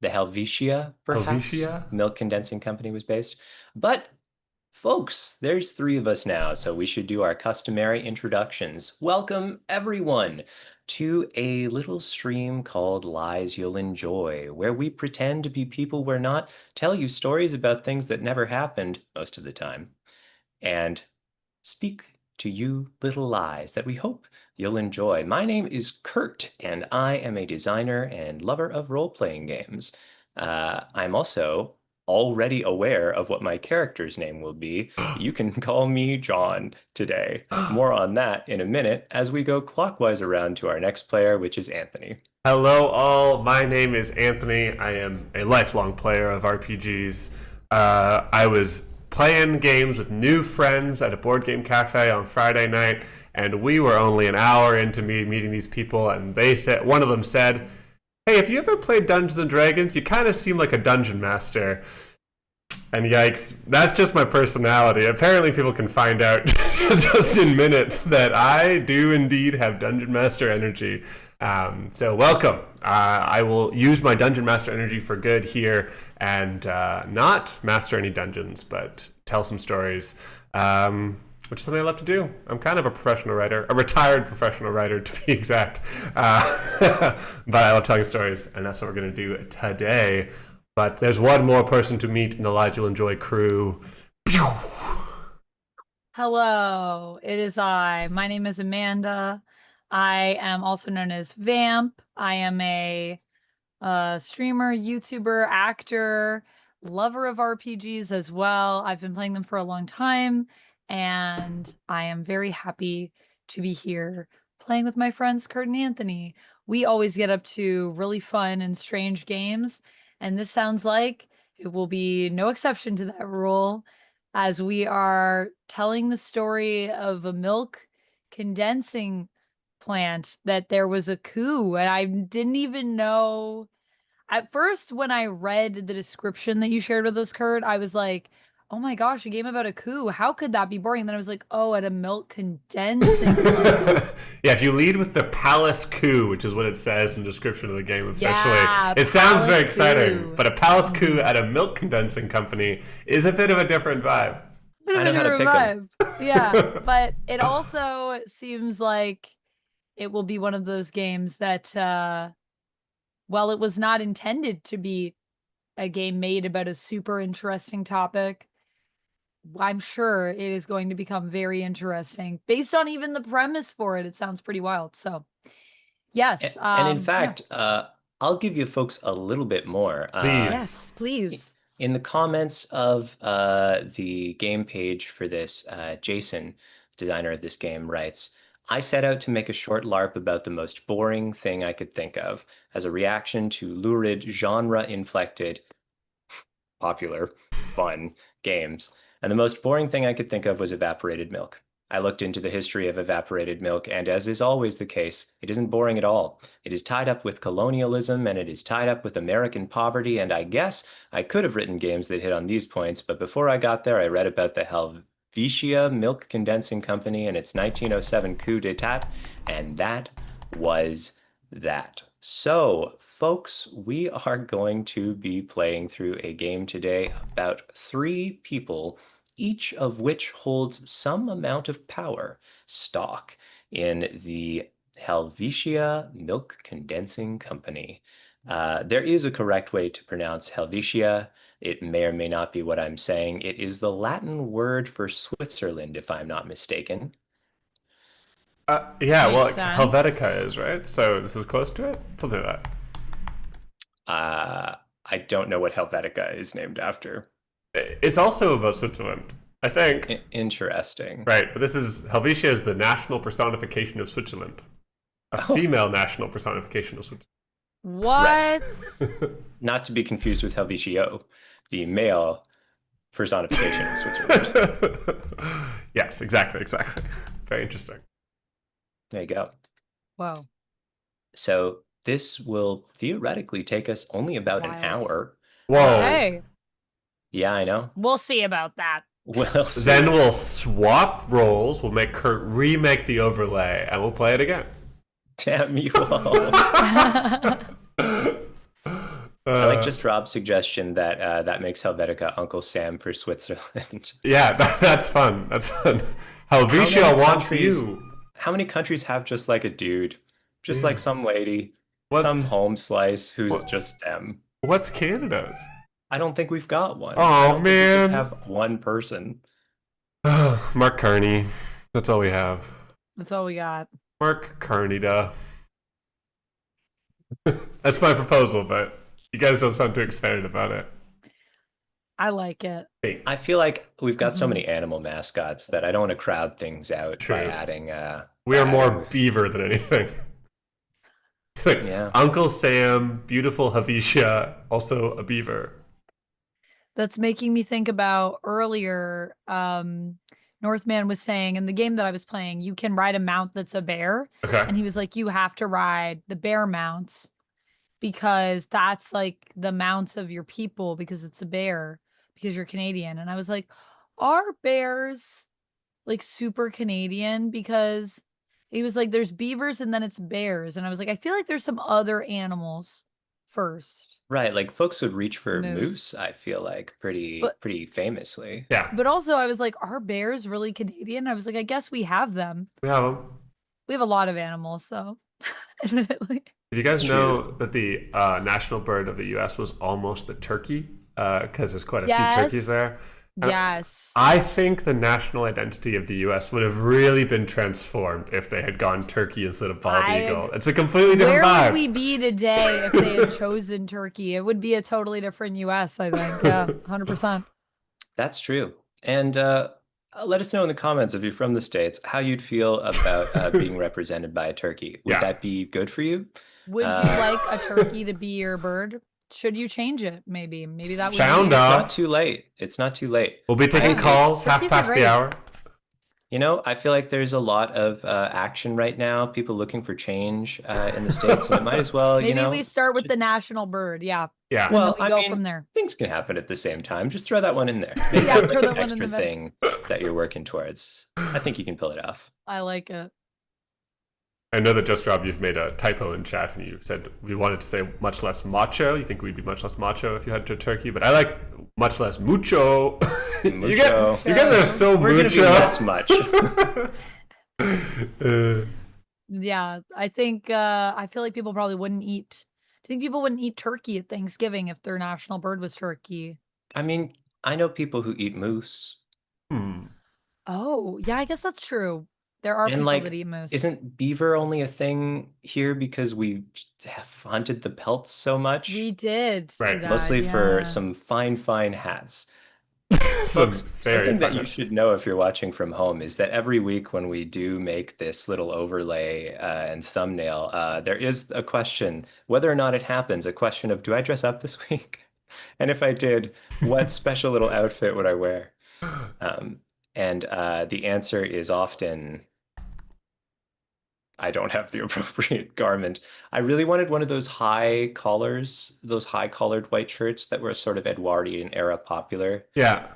the Helvetia, perhaps, Helvetia? Milk Condensing Company was based. But folks, there's 3 of us now, so we should do our customary introductions. Welcome, everyone, to a little stream called Lies You'll Enjoy, where we pretend to be people we're not, tell you stories about things that never happened most of the time, and speak to you little lies that we hope you'll enjoy. My name is Kurt, and I am a designer and lover of role-playing games. I'm also already aware of what my character's name will be. You can call me John today. More on that in a minute as we go clockwise around to our next player, which is Anthony. Hello all, my name is Anthony. I am a lifelong player of RPGs. I was playing games with new friends at a board game cafe on Friday night, and we were only an hour into me meeting these people, and one of them said, "Hey, have you ever played Dungeons and Dragons? You kind of seem like a dungeon master." And yikes, that's just my personality. Apparently people can find out just in minutes that I do indeed have Dungeon Master energy. So welcome. I will use my Dungeon Master energy for good here and not master any dungeons, but tell some stories, which is something I love to do. I'm kind of a professional writer, a retired professional writer to be exact. But I love telling stories, and that's what we're going to do today. But there's one more person to meet in the Lies You'll Enjoy crew. Hello, it is I. My name is Amanda. I am also known as Vamp. I am a streamer, YouTuber, actor, lover of RPGs as well. I've been playing them for a long time, and I am very happy to be here playing with my friends Kurt and Anthony. We always get up to really fun and strange games, and this sounds like it will be no exception to that rule, as we are telling the story of a milk condensing plant that there was a coup, and I didn't even know. At first, when I read the description that you shared with us, Kurt, I was like, oh my gosh, a game about a coup. How could that be boring? And then I was like, oh, at a milk condensing plant. Yeah, if you lead with the palace coup, which is what it says in the description of the game officially, Yeah, it sounds very palace exciting. coup. But a palace coup at a milk condensing company is a bit of a different vibe. Bit of I know a how to different pick 'em. vibe. Yeah, but it also seems like it will be one of those games that, well, it was not intended to be a game made about a super interesting topic. I'm sure it is going to become very interesting based on even the premise for it. It sounds pretty wild. So, yes. And in Yeah. fact, I'll give you folks a little bit more. Please. Yes, please. In the comments of the game page for this, Jason, designer of this game, writes, I set out to make a short LARP about the most boring thing I could think of as a reaction to lurid, genre-inflected, popular, fun games. And the most boring thing I could think of was evaporated milk. I looked into the history of evaporated milk, and as is always the case, it isn't boring at all. It is tied up with colonialism, and it is tied up with American poverty, and I guess I could have written games that hit on these points, but before I got there, I read about the Helvetia Milk Condensing Company and its 1907 coup d'etat, and that was that. So, folks, we are going to be playing through a game today about 3 people, each of which holds some amount of power stock in the Helvetia Milk Condensing Company. There is a correct way to pronounce Helvetia. It may or may not be what I'm saying. It is the Latin word for Switzerland, if I'm not mistaken. Yeah, well, Makes sense. Helvetica is, right? So this is close to it? Something like that. I don't know what Helvetica is named after. It's also about Switzerland, I think. Interesting. Right, but this is Helvetia is the national personification of Switzerland. A female national personification of Switzerland. What? Not to be confused with Helvetio, the male personification of Switzerland. Yes, exactly. Very interesting. There you go. Whoa. So this will theoretically take us only about an Wild. hour. Whoa. Hey, Yeah, I know. we'll see about that. We'll see. Then we'll swap roles. We'll make Kurt remake the overlay, and we'll play it again. Damn you all. I like just Rob's suggestion that that makes Helvetica Uncle Sam for Switzerland. Yeah, that's fun. Helvetia wants you. How many countries have just like a dude? Just like some lady, What's- some home slice who's what- just them. What's Canada's? I don't think we've got one. Oh, I don't think we man. just have one person. Mark Carney. That's all we have. That's all we got. Mark Carney, duh. That's my proposal, but you guys don't sound too excited about it. I like it. Thanks. I feel like we've got so Mhm. many animal mascots that I don't want to crowd things out True. by adding. We are more adding- beaver than anything. It's like Yeah. Uncle Sam, beautiful Helvetia, also a beaver. that's making me think about earlier. Northman was saying in the game that I was playing, you can ride a mount that's a bear. Okay. And he was like, you have to ride the bear mounts because that's like the mounts of your people because it's a bear because you're Canadian. And I was like, are bears like super Canadian? Because he was like, there's beavers and then it's bears. And I was like, I feel like there's some other animals first. Right, like folks would reach for moose, Moose. I feel like, But pretty famously. Yeah. but also I was like, are bears really Canadian? I was like, I guess we have them. We have them. We have a lot of animals though, admittedly. Did you guys It's know true. that the national bird of the U.S. was almost the turkey? Because there's quite a few turkeys Yes. there. And Yes. I think the national identity of the U.S. would have really been transformed if they had gone turkey instead of bald I eagle. It's a completely different Where vibe. would we be today if they had chosen Turkey? It would be a totally different US, I think. Yeah, 100%. That's true. And let us know in the comments if you're from the States how you'd feel about being represented by a turkey. Would Yeah. that be good for you? Would you like a turkey to be your bird? Should you change it? Maybe that would Sound be. It's off. not too late. It's not too late. We'll be taking Yeah. calls Turkeys are 1/2 past the great. hour. You know, I feel like there's a lot of action right now, people looking for change in the States, and it might as well, Maybe you know. we start with the national bird. Yeah. Yeah. And Well, then we I go mean, from there. things can happen at the same time. Just throw that one in there. Make Yeah, that throw like that an one in extra the mix. thing that you're working towards. I think you can pull it off. I like it. I know that Just Rob, you've made a typo in chat and you said we wanted to say much less macho. You think we'd be much less macho if you had to turkey, but I like much less mucho. You guys are so We're gonna be mucho. less much. Yeah, I think I feel like people probably wouldn't eat. I think people wouldn't eat turkey at Thanksgiving if their national bird was turkey. I mean, I know people who eat moose. Oh, yeah, I guess that's true. There are And people like, that eat moose. isn't beaver only a thing here because we have hunted the pelts so much? We did see Right. that, Mostly for yeah. some fine hats. Some Folks, very something that fun you should know if you're watching from home is that every week when we do make this little overlay and thumbnail, there is a question, whether or not it happens, a question of, do I dress up this week? And if I did, what special little outfit would I wear? And the answer is often, I don't have the appropriate garment. I really wanted one of those high collars, those high collared white shirts that were sort of Edwardian era popular. Yeah.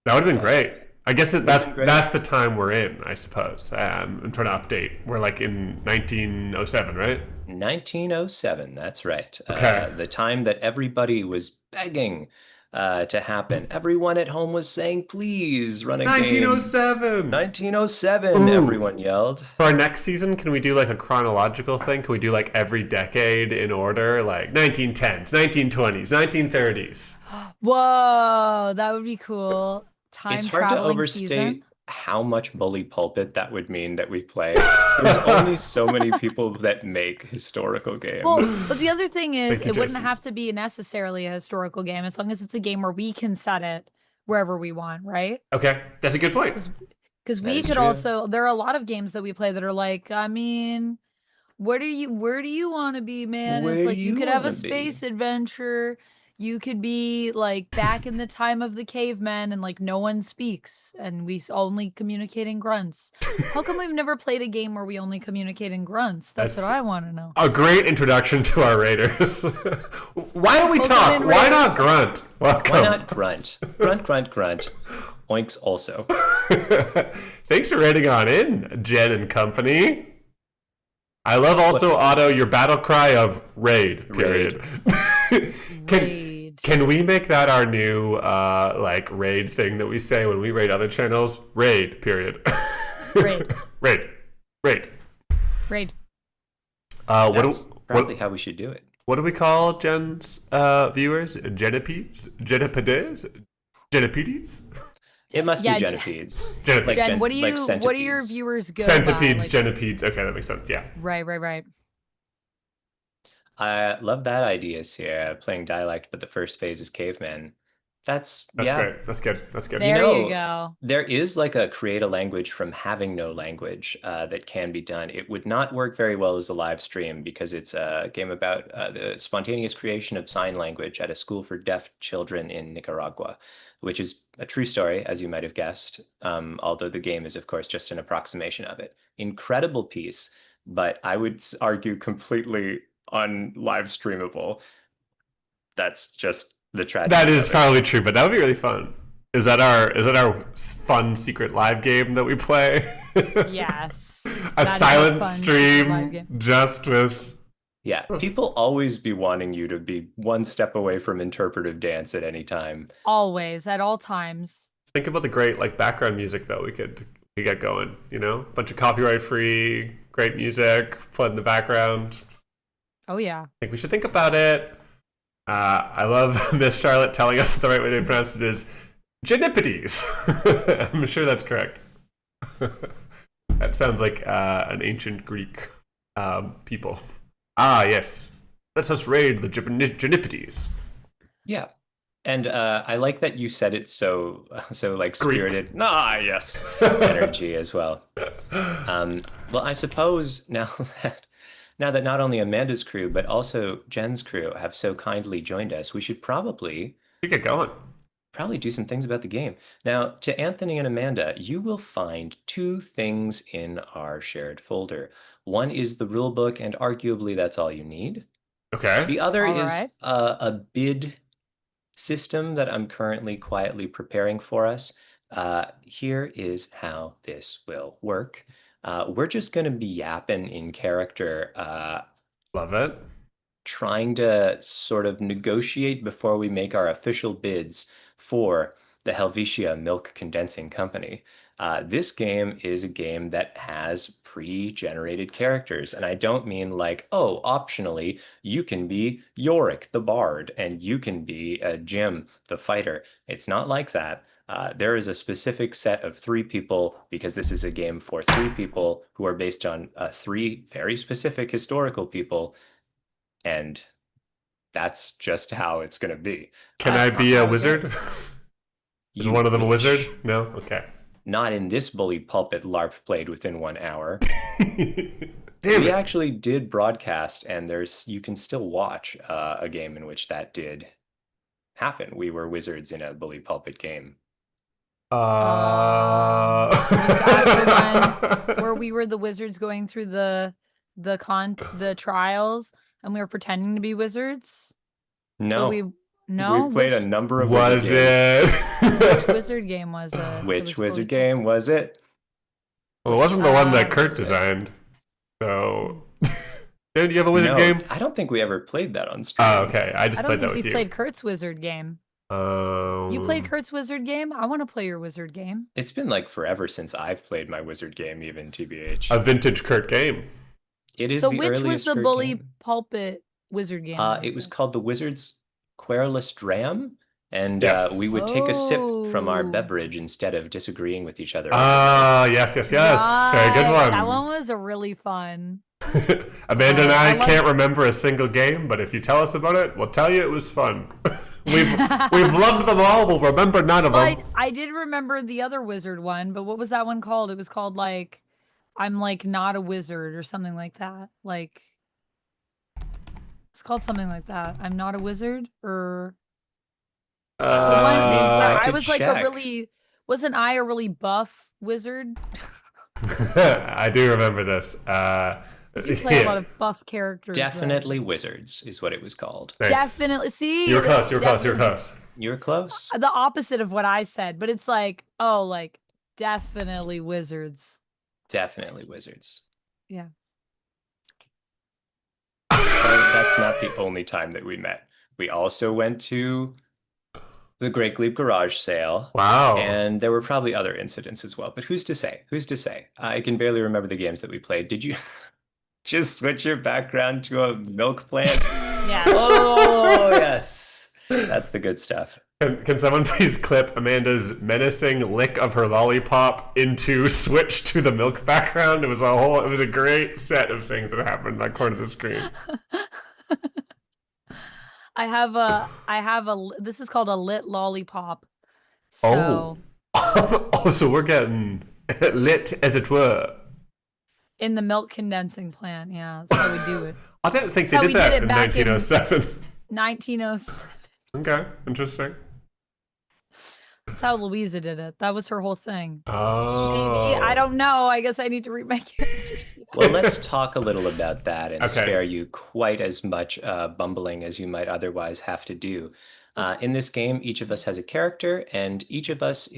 That would have been great. I guess that's been great. that's the time we're in, I suppose. I'm trying to update. We're like in 1907, right? 1907, that's right. Okay. The time that everybody was begging to happen. Everyone at home was saying, please run a game. 1907. 1907, Ooh. everyone yelled. For our next season, can we do like a chronological thing? Can we do like every decade in order? Like 1910s, 1920s, 1930s. Whoa, that would be cool. Time It's hard to traveling overstate season. how much bully pulpit that would mean that we play. There's only so many people that make historical games. Well, but the other thing is, Thank you, it wouldn't Jason. have to be necessarily a historical game as long as it's a game where we can set it wherever we want, right? Okay, that's a good point. Because That we is could true. also, there are a lot of games that we play that are like, I mean, where do you want to be, man? Where It's do like you you could have a wanna be? space adventure. You could be like back in the time of the cavemen and like no one speaks and we only communicate in grunts. How come we've never played a game where we only communicate in grunts? That's what I want to know. A great introduction to our raiders. Why don't we Welcome talk? in, Why raiders. not grunt? Welcome. Why not grunt? Grunt, grunt, grunt. Oinks also. Thanks for raiding on in, Jen and company. I love also, Otto, your battle cry of raid, period. Raid. Can we make that our new like raid thing that we say when we raid other channels? Raid, period. Raid. Raid. Raid. Raid. That's probably how we should do it. What do we call Jen's viewers? Genipedes? Genipedes? Genipedes? It must Yeah, be Jen- genipedes. Genipedes. Like Jen, what do like your centipedes. viewers go Centipedes, by? genipedes. Okay, that makes sense. Yeah. Right. I love that idea, Sierra, playing dialect, but the first phase is caveman. That's That's yeah. great. That's good. That's good. There you know, go. there is like a create a language from having no language that can be done. It would not work very well as a live stream because it's a game about the spontaneous creation of sign language at a school for deaf children in Nicaragua, which is a true story, as you might have guessed, although the game is, of course, just an approximation of it. Incredible piece, but I would argue completely unlive streamable. That's just the tragedy That is of it. probably true, but that would be really fun. Is that our fun secret live game that we play? Yes. A That is silent fun secret live stream game. just with. Yeah, people always be wanting you to be one step away from interpretive dance at any time. Always, at all times. Think about the great like background music that we get going. You know, a bunch of copyright free, great music played in the background. Oh yeah. I think we should think about it. I love Miss Charlotte telling us the right way to pronounce it is Genipides. I'm sure that's correct. That sounds like an ancient Greek people. Ah, yes. Let us raid the Genipides. Yeah. And I like that you said it so like Greek. spirited. Ah, yes, energy as well. Well, I suppose now that not only Amanda's crew but also Jen's crew have so kindly joined us, we should probably Get going. do some things about the game. Now, to Anthony and Amanda, you will find two things in our shared folder. One is the rule book, and arguably that's all you need. Okay. The other All is right. a bid system that I'm currently quietly preparing for us. Here is how this will work. We're just going to be yapping in character, Love it. trying to sort of negotiate before we make our official bids for the Helvetia Milk Condensing Company. This game is a game that has pre-generated characters, and I don't mean like, oh, optionally, you can be Yorick the Bard, and you can be Jim the Fighter. It's not like that. There is a specific set of 3 people, because this is a game for 3 people who are based on 3 very specific historical people, and that's just how it's going to be. Can I That's be a how it wizard? Is You one of them a wish. wizard? No? Okay. Not in this bully pulpit LARP played within 1 hour. Damn We it. actually did broadcast, and you can still watch a game in which that did happen. We were wizards in a bully pulpit game. Was that the one where we were the wizards going through the trials and we were pretending to be wizards? No, But we've played a number of Was wizard games. it? which wizard game was it? It Which was wizard really- game was it? Well, it wasn't the one that Kurt was it? designed. So, did you have a wizard No, game? I don't think we ever played that on stream. Oh, okay. I just I don't played that think with we you. played Kurt's wizard game. You played Kurt's wizard game? I want to play your wizard game. It's been like forever since I've played my wizard game, even TBH. a vintage Kurt game. It is So the which was earliest the Kurt bully game. pulpit wizard game? It was called the Wizard's Querulous Dram, and Yes. we would take a sip from our Oh. beverage instead of disagreeing with each other. Ah, yes. Very good Right, one. That one was a really fun. Amanda and I I love- can't remember a single game, but if you tell us about it, we'll tell you it was fun. we've loved them all. We'll remember none of them. But I did remember the other wizard one, but what was that one called? It was called like I'm like not a wizard or something like that. Like it's called something like that. I'm not a wizard or the one I where I could was like check. wasn't I a really buff wizard? I do remember this. You play a lot of buff characters. though. Definitely Wizards is what it was called. Nice. Definitely. See, You were close. You were definitely- close. You were close. The opposite of what I said, but it's like, oh, like definitely wizards. Definitely Wizards. Yeah. But that's not the only time that we met. We also went to the Great Glebe garage sale. Wow. And there were probably other incidents as well, but who's to say? Who's to say? I can barely remember the games that we played. Did you just switch your background to a milk plant? Yeah. Oh, yes. That's the good stuff. Can someone please clip Amanda's menacing lick of her lollipop into switch to the milk background? It was a great set of things that happened in that corner of the screen. This is called a lit lollipop. Oh. So Oh, so we're getting lit, as it were. in the milk condensing plant, yeah, that's how we do it. I didn't think That's they how did we did that it in back in 1907. 1907. Okay, interesting. That's how Louisa did it. That was her whole thing. Maybe, I Oh. don't know. I guess I need to read my character sheet. Well, let's talk a little about that and Okay. spare you quite as much bumbling as you might otherwise have to do. In this game, each of us has a character, and each of us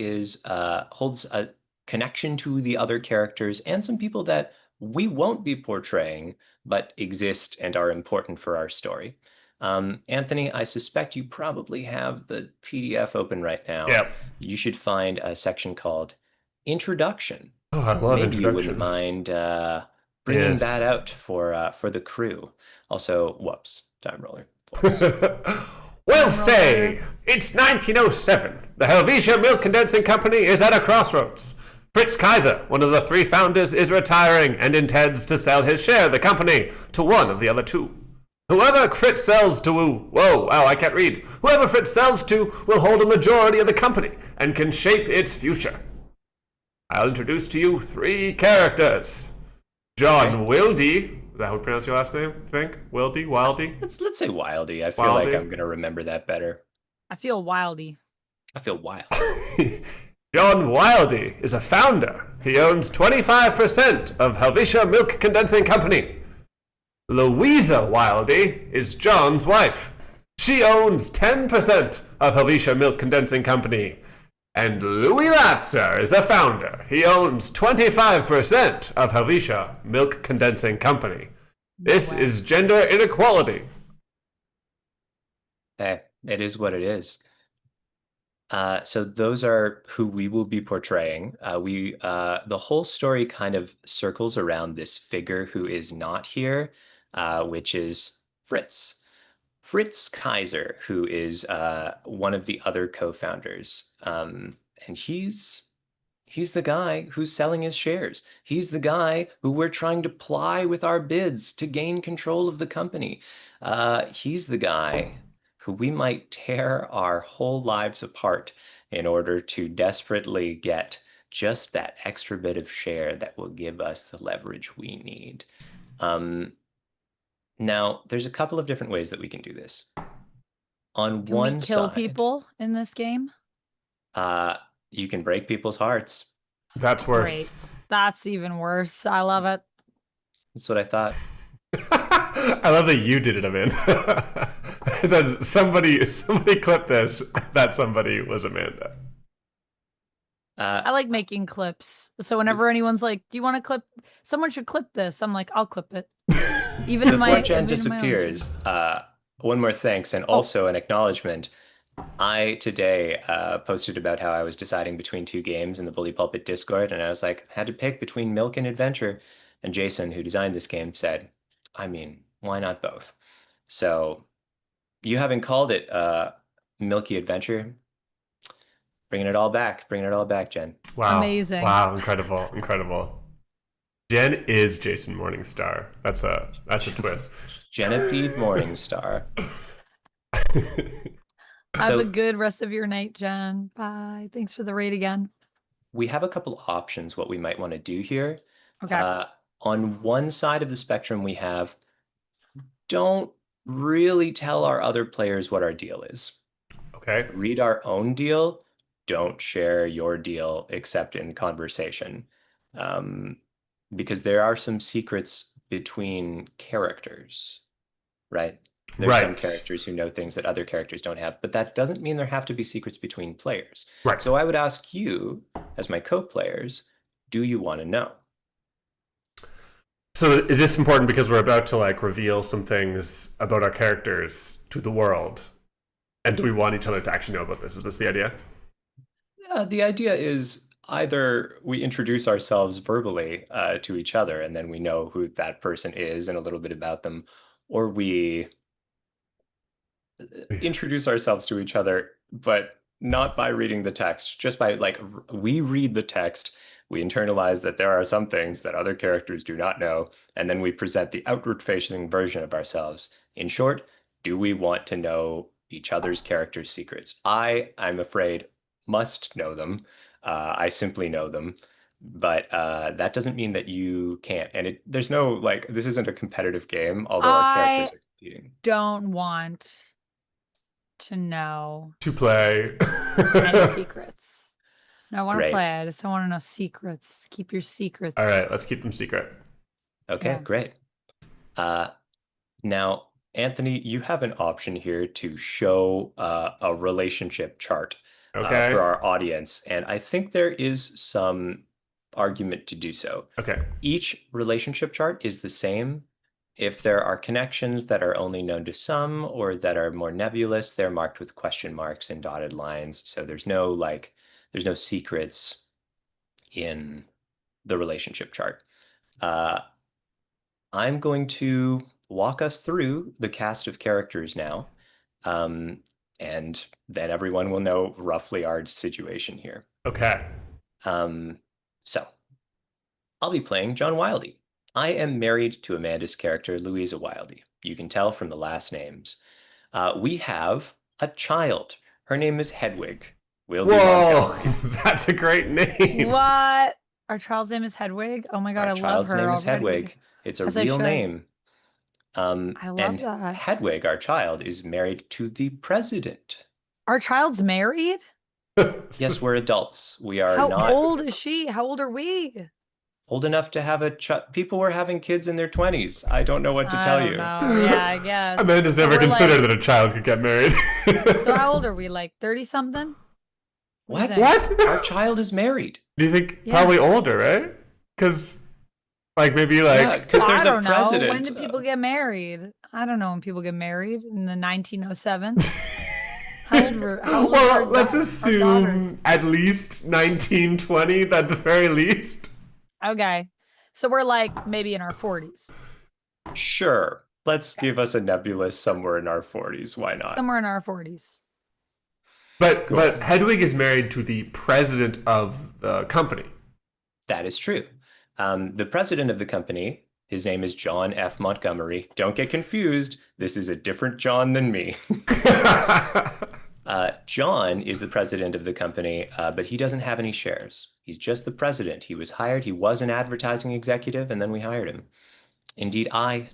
holds a connection to the other characters and some people that we won't be portraying, but exist and are important for our story. Anthony, I suspect you probably have the PDF open right now. Yep. You should find a section called Introduction. Oh, I love Maybe you wouldn't introduction. mind bringing that Yes. out for the crew. Also, whoops, time roller. Whoops. Well, say, it's 1907. The Helvetia Milk Condensing Company is at a crossroads. Fritz Kaiser, one of the three founders, is retiring and intends to sell his share of the company to one of the other two. Whoever Fritz sells to, whoa, wow, I can't read. Whoever Fritz sells to will hold a majority of the company and can shape its future. I'll introduce to you three characters. John Wildy. Is that how we pronounce your last name? I think Wildy. Let's say Wildy. I feel like Wildy. I'm gonna remember that better. I feel wildy. I feel wild. John Wildy is a founder. He owns 25% of Helvetia Milk Condensing Company. Louisa Wildy is John's wife. She owns 10% of Helvetia Milk Condensing Company. And Louis Latzer is the founder. He owns 25% of Helvetia Milk Condensing Company. This is gender inequality. Hey, it is what it is. So those are who we will be portraying. The whole story kind of circles around this figure who is not here, which is Fritz. Fritz Kaiser, who is one of the other co-founders. And he's the guy who's selling his shares. He's the guy who we're trying to ply with our bids to gain control of the company. He's the guy who we might tear our whole lives apart in order to desperately get just that extra bit of share that will give us the leverage we need. Now, there's a couple of different ways that we can do this. On Can one we kill side, people in this game? you can break people's hearts. That's worse. Great. That's even worse. I love it. That's what I thought. I love that you did it, Amanda. I said somebody clip this. That somebody was Amanda. I like making clips. So whenever anyone's like, "Do you want to clip? Someone should clip this." I'm like, "I'll clip it." Even in my Before Jen even in my own disappears, show. one more thanks and also an acknowledgement. I today posted about how I was deciding between two games in the Bully Pulpit Discord, and I was like, had to pick between Milk and Adventure. And Jason, who designed this game, said, I mean, why not both? So you haven't called it Milky Adventure. Bringing it all back, Jen. Wow. Amazing. Wow, incredible. Jen is Jason Morningstar. That's a twist. Genevieve Morningstar. Have a good rest of your night, Jen. Bye. Thanks for the raid again. We have a couple options what we might want to do here. Okay. On one side of the spectrum, we have don't really tell our other players what our deal is. Okay. Read our own deal. Don't share your deal except in conversation. Because there are some secrets between characters, right? There's some characters who know things that other characters don't have, but that doesn't mean there have to be secrets between players. Right. So I would ask you, as my co-players, do you want to know? So is this important because we're about to like reveal some things about our characters to the world? And do we want each other to actually know about this? Is this the idea? Yeah, the idea is either we introduce ourselves verbally to each other and then we know who that person is and a little bit about them, or we introduce ourselves to each other, but not by reading the text, just by like, we read the text, we internalize that there are some things that other characters do not know, and then we present the outward facing version of ourselves. In short, do we want to know each other's characters' secrets? I'm afraid, must know them. I simply know them. But that doesn't mean that you can't. And there's no, like, this isn't a competitive game, although our characters I are competing. don't want to know To play. any secrets. No, I want to Great. play. I just don't want to know secrets. Keep your secrets. All right, let's keep them secret. Okay, Yeah. great. Now, Anthony, you have an option here to show a relationship chart Okay. for our audience, and I think there is some argument to do so. Okay. Each relationship chart is the same. If there are connections that are only known to some or that are more nebulous, they're marked with question marks and dotted lines. So there's no secrets in the relationship chart. I'm going to walk us through the cast of characters now, and then everyone will know roughly our situation here. Okay. So I'll be playing John Wildey. I am married to Amanda's character, Louisa Wildey. You can tell from the last names. We have a child. Her name is Hedwig. Whoa, that's a great name. What? Our child's name is Hedwig? Oh my god, Our I love child's her name is already. Hedwig. It's a As I real should. name. I love and that. Hedwig, our child, is married to the president. Our child's married? Yes, we're adults. We are How not old is she? How old are we? old enough to have a child. People were having kids in their 20s. I don't know what to I tell don't you. know. Yeah, I guess. Amanda's So never we're considered like- that a child could get married. So how old are we? Like 30 something? What? What? Our child is married. Do you think Yeah. probably older, right? Because, like, maybe like. Yeah, because Well, there's I a don't president. know. When do people get married? I don't know when people get married in the 1907. How old were Well, our let's daughter? assume at least 1920 at the very least. Okay. So we're like maybe in our 40s. Sure. Let's give us a nebulous somewhere in our 40s. Why not? Somewhere in our 40s. But Hedwig is married to the president of the company. That is true. The president of the company, his name is John F. Montgomery. Don't get confused. This is a different John than me. John is the president of the company, but he doesn't have any shares. He's just the president. He was hired. He was an advertising executive, and then we hired him. Indeed, I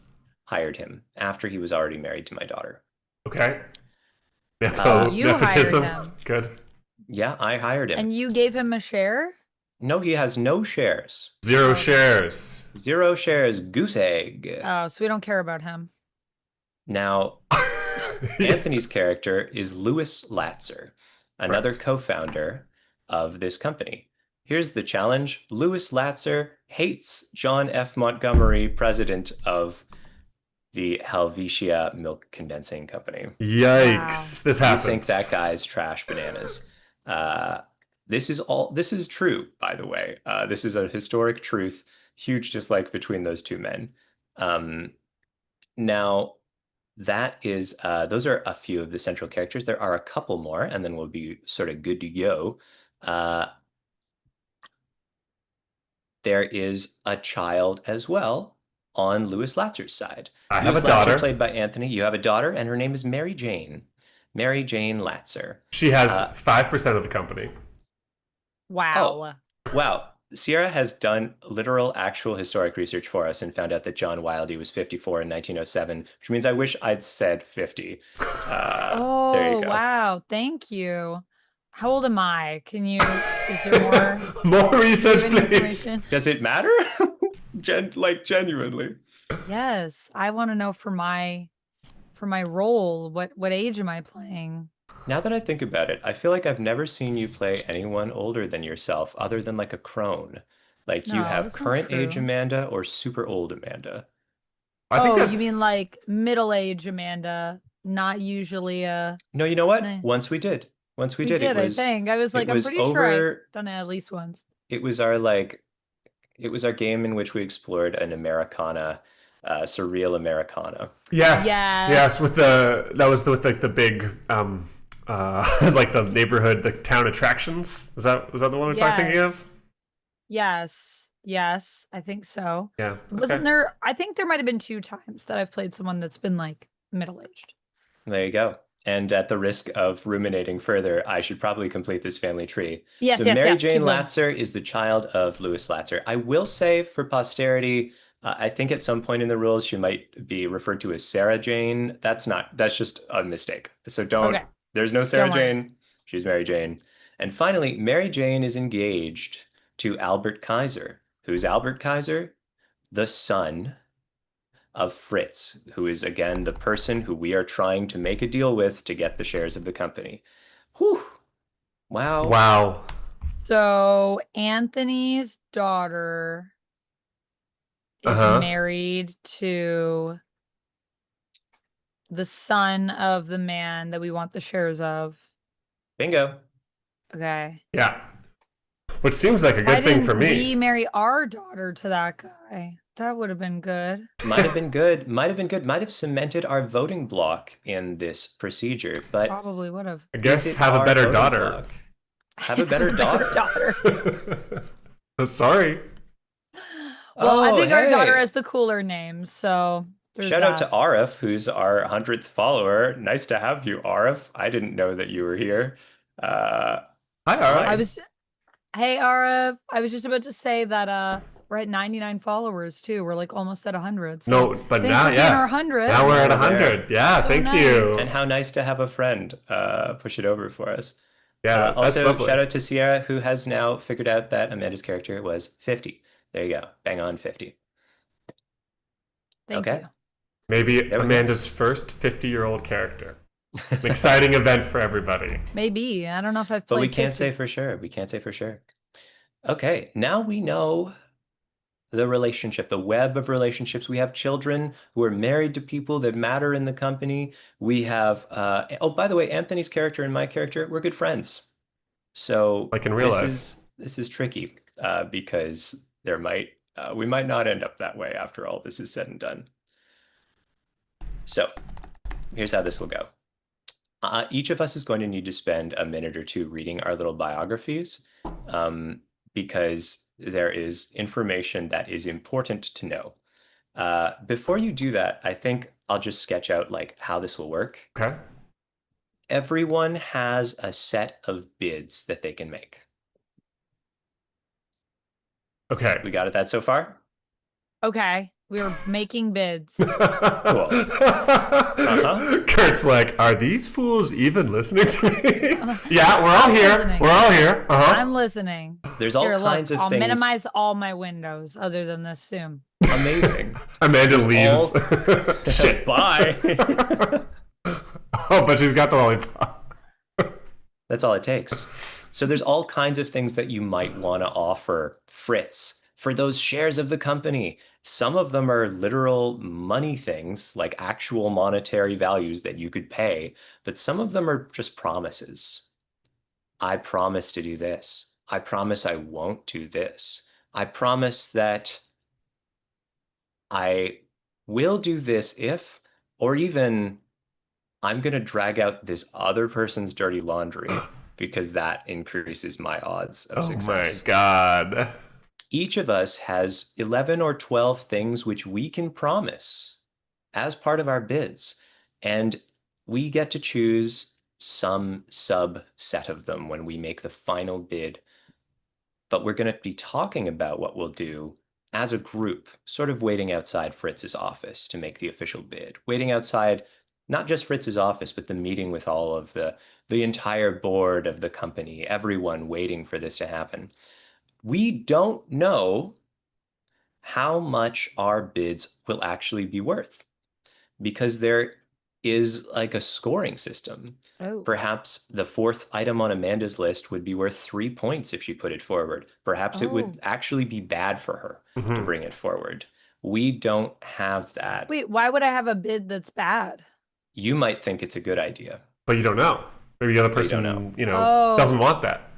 hired him after he was already married to my daughter. Okay. You Nepotism. hired him. Good. Yeah, I hired him. And you gave him a share? No, he has no shares. Zero shares. 0 shares, goose egg. Oh, so we don't care about him. Now, Anthony's character is Louis Latzer, another co-founder of this company. Here's the challenge. Louis Latzer hates John F. Montgomery, president of the Helvetia Milk Condensing Company. Yikes. Wow. This You happens. think that guy's trash bananas. This is true, by the way. This is a historic truth, huge dislike between those two men. Now, that is, those are a few of the central characters. There are a couple more, and then we'll be sort of good to go. There is a child as well on Louis Latzer's side. I have Louis a daughter. Latzer, played by Anthony. You have a daughter, and her name is Mary Jane. Mary Jane Latzer. She has 5% of the company. Wow. Wow. Sierra has done literal, actual historic research for us and found out that John Wildey was 54 in 1907, which means I wish I'd said 50. Oh, there you go. wow. Thank you. How old am I? Is there more? More research, given please. information? Does it matter? Genuinely. Yes. I want to know for my role, what age am I playing? Now that I think about it, I feel like I've never seen you play anyone older than yourself other than like a crone. Like you No, have that's not current age true. Amanda or super old Amanda. I think Oh, that's... you mean like middle age Amanda, not usually a No, you know what? Nah. Once we did. Once we we did. did, It was, I think. I was like, it I'm was pretty sure I've over. done it at least once. It was our game in which we explored an Americana, surreal Americana. Yes, Yes. yes. With the big like the neighborhood, the town attractions. Was that the one we're thinking of? Yes, I think so. Yeah. Wasn't there? I think there might have been 2 times that I've played someone that's been like middle aged. There you go. And at the risk of ruminating further, I should probably complete this family tree. Yes, So yes, Mary yes. Jane Keep going. Latzer is the child of Louis Latzer. I will say for posterity, I think at some point in the rules she might be referred to as Sarah Jane. That's just a mistake. So don't, Okay. there's no Sarah Don't worry. Jane. She's Mary Jane. And finally, Mary Jane is engaged to Albert Kaiser. Who's Albert Kaiser? The son of Fritz, who is again the person who we are trying to make a deal with to get the shares of the company. Whew. Wow. Wow. So Anthony's daughter is married to the son of the man that we want the shares of. Bingo. Okay. Yeah. Which seems like a Why good thing didn't for me. we marry our daughter to that guy? That would have been good. Might have been good. Might have been good. Might have cemented our voting block in this procedure. But Probably would have. I guess is it have a our better voting daughter. block? Have a better daughter. Sorry. Well, I Oh, think our daughter hey. has the cooler name, so there's Shout out that. to Arif, who's our 100th follower. Nice to have you, Arif. I didn't know that you were here. Hi, Arif. Hey, Ara, I was just about to say that we're at 99 followers too. We're like almost at 100. So No, but thanks now, for being our 100. now we're at Now we're 100. Yeah, So thank nice. you. And how nice to have a friend push it over for us. Yeah, that's also, lovely. shout out to Sierra, who has now figured out that Amanda's character was 50. There you go. Bang on 50. Thank you. Maybe There we go. Amanda's first 50-year-old character. An exciting event for everybody. Maybe. I don't know if I've played But we can't 50. say for sure. We can't say for sure. Okay, now we know the relationship, the web of relationships. We have children who are married to people that matter in the company. We have, oh, by the way, Anthony's character and my character, we're good friends. So Like in real life. This is tricky because we might not end up that way after all this is said and done. So here's how this will go. Each of us is going to need to spend a minute or two reading our little biographies because there is information that is important to know. Before you do that, I think I'll just sketch out like how this will work. Okay. Everyone has a set of bids that they can make. Okay. We got it that so far? Okay. We're making bids. Cool. Kurt's like, are these fools even listening to me? Yeah, we're all here. Listening. We're all here. I'm listening. There's all Here, kinds look, of I'll things. minimize all my windows other than this Zoom. Amazing. Amanda leaves. Shit. Bye. Oh, but she's got the lollipop. That's all it takes. So there's all kinds of things that you might want to offer Fritz for those shares of the company. Some of them are literal money things, like actual monetary values that you could pay, but some of them are just promises. I promise to do this. I promise I won't do this. I promise that I will do this if, or even I'm going to drag out this other person's dirty laundry because that increases my odds of success. Oh my God. Each of us has 11 or 12 things which we can promise as part of our bids. And we get to choose some subset of them when we make the final bid. But we're going to be talking about what we'll do as a group, sort of waiting outside Fritz's office to make the official bid. Waiting outside not just Fritz's office, but the meeting with all of the entire board of the company, everyone waiting for this to happen. We don't know how much our bids will actually be worth because there is like a scoring system. Oh. Perhaps the fourth item on Amanda's list would be worth 3 points if she put it forward. Perhaps it would actually be bad for her to bring it forward. We don't have that. Wait, why would I have a bid that's bad? You might think it's a good idea. But you don't know. Maybe the other person, doesn't want that.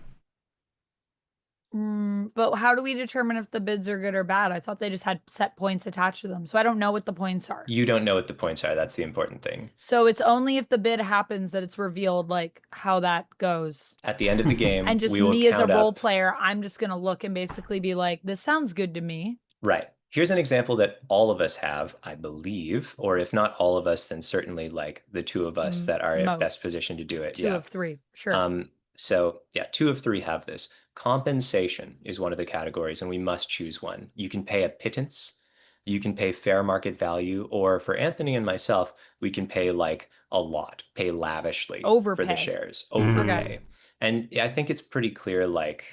But how do we determine if the bids are good or bad? I thought they just had set points attached to them. So I don't know what the points are. You don't know what the points are. That's the important thing. So it's only if the bid happens that it's revealed like how that goes. At the end of the game, and just we will me as a count role up. player, I'm just going to look and basically be like, this sounds good to me. Right. Here's an example that all of us have, I believe, or if not all of us, then certainly like the two of us that are at best Most. position to do it. Two Yeah. of three. Sure. So yeah, 2 of 3 have this. Compensation is one of the categories, and we must choose one. You can pay a pittance, you can pay fair market value, or for Anthony and myself, we can pay like a lot, pay lavishly for the Overpay. shares, Mhm. overpay. And I think it's pretty clear, like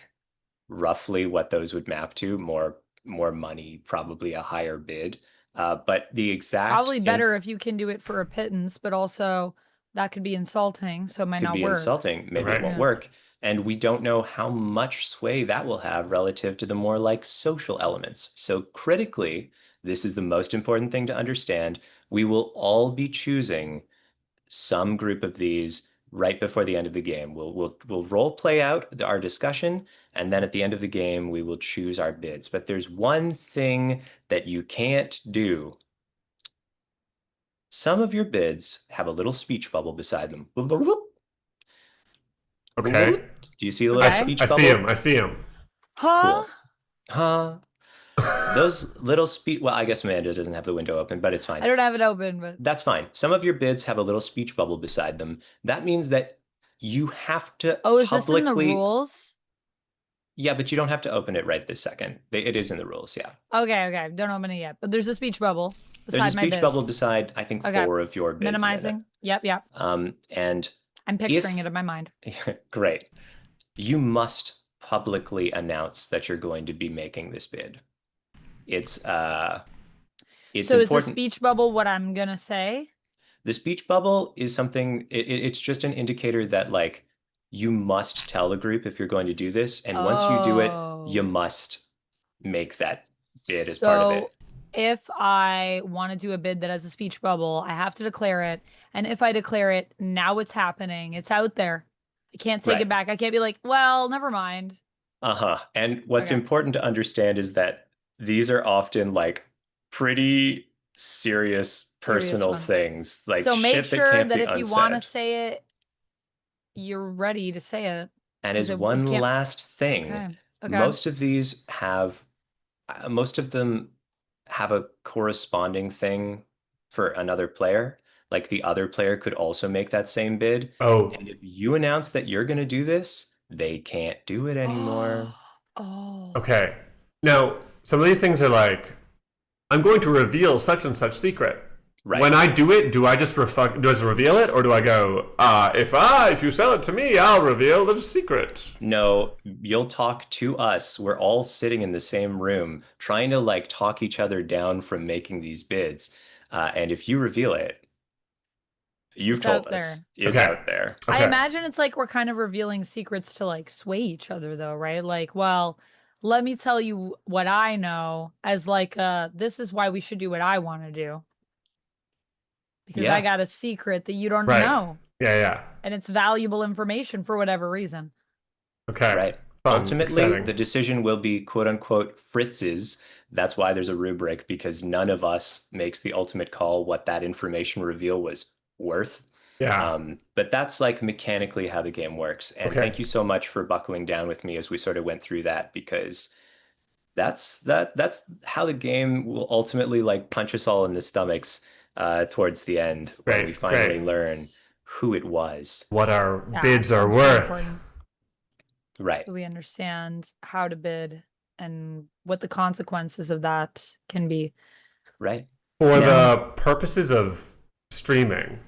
roughly what those would map to. More money, probably a higher bid. But the exact Probably better if you can do it for a pittance, but also that could be insulting, so it might could not be work. insulting. Maybe Right. it won't Yeah. work. And we don't know how much sway that will have relative to the more like social elements. So critically, this is the most important thing to understand. We will all be choosing some group of these right before the end of the game. We'll role play out our discussion, and then at the end of the game, we will choose our bids. But there's one thing that you can't do. Some of your bids have a little speech bubble beside them. Okay. Do you see the I, little Okay. speech I bubble? see him. I see him. Huh? Cool. Huh? Those little speech. Well, I guess Amanda doesn't have the window open, but it's fine. I don't have it open, but That's fine. Some of your bids have a little speech bubble beside them. That means that you have to oh, is this in the publicly. rules? Yeah, but you don't have to open it right this second. It is in the rules. Yeah. Okay. Don't open it yet, but there's a speech bubble beside There's a my speech bids. bubble beside, I think, Okay. 4 of your bids. Minimizing. Yep. Amanda. And I'm picturing it in my mind. great. You must publicly announce that you're going to be making this bid. It's So is important. the speech bubble what I'm gonna say? The speech bubble is something, it's just an indicator that like you must tell the group if you're going to do this. And once you do it, you Oh. must make that bid as part of So it. if I want to do a bid that has a speech bubble, I have to declare it. And if I declare it, now it's happening. It's out there. I can't take Right. it back. I can't be like, well, never mind. And what's Okay. important to understand is that these are often like pretty serious personal one. things, like So make shit that sure can't that be if you want to unsaid. say it, you're ready to say it. And 'Cause as you one can't- last thing, Okay. most of these have, most of them have a corresponding thing for another player. Like the other player could also make that same bid. Oh, And if you announce that you're going to do this, they can't do it anymore. Oh. okay. Now, some of these things are like, I'm going to reveal such and such secret. Right. When I do it, do I just reveal it, or do I go, if you sell it to me, I'll reveal the secret? No, you'll talk to us. We're all sitting in the same room trying to like talk each other down from making these bids. And if you reveal it, you've It's told out us. there. It's Okay. out there. I Okay. imagine it's like we're kind of revealing secrets to like sway each other though, right? Like, well, let me tell you what I know as like this is why we should do what I want to do. Because I Yeah. got a secret that you don't Right. know. Yeah. And it's valuable information for whatever reason. Okay. Right. Fun, Ultimately, exciting. the decision will be quote unquote Fritz's. That's why there's a rubric, because none of us makes the ultimate call what that information reveal was worth. Yeah. But that's like mechanically how the game works. And Okay. thank you so much for buckling down with me as we sort of went through that, because that's how the game will ultimately like punch us all in the stomachs towards the end when Great, we finally great. learn who it was. What our Yeah, bids are sounds very worth. important. Right. So we understand how to bid and what the consequences of that can be. Right. For Now- the purposes of streaming,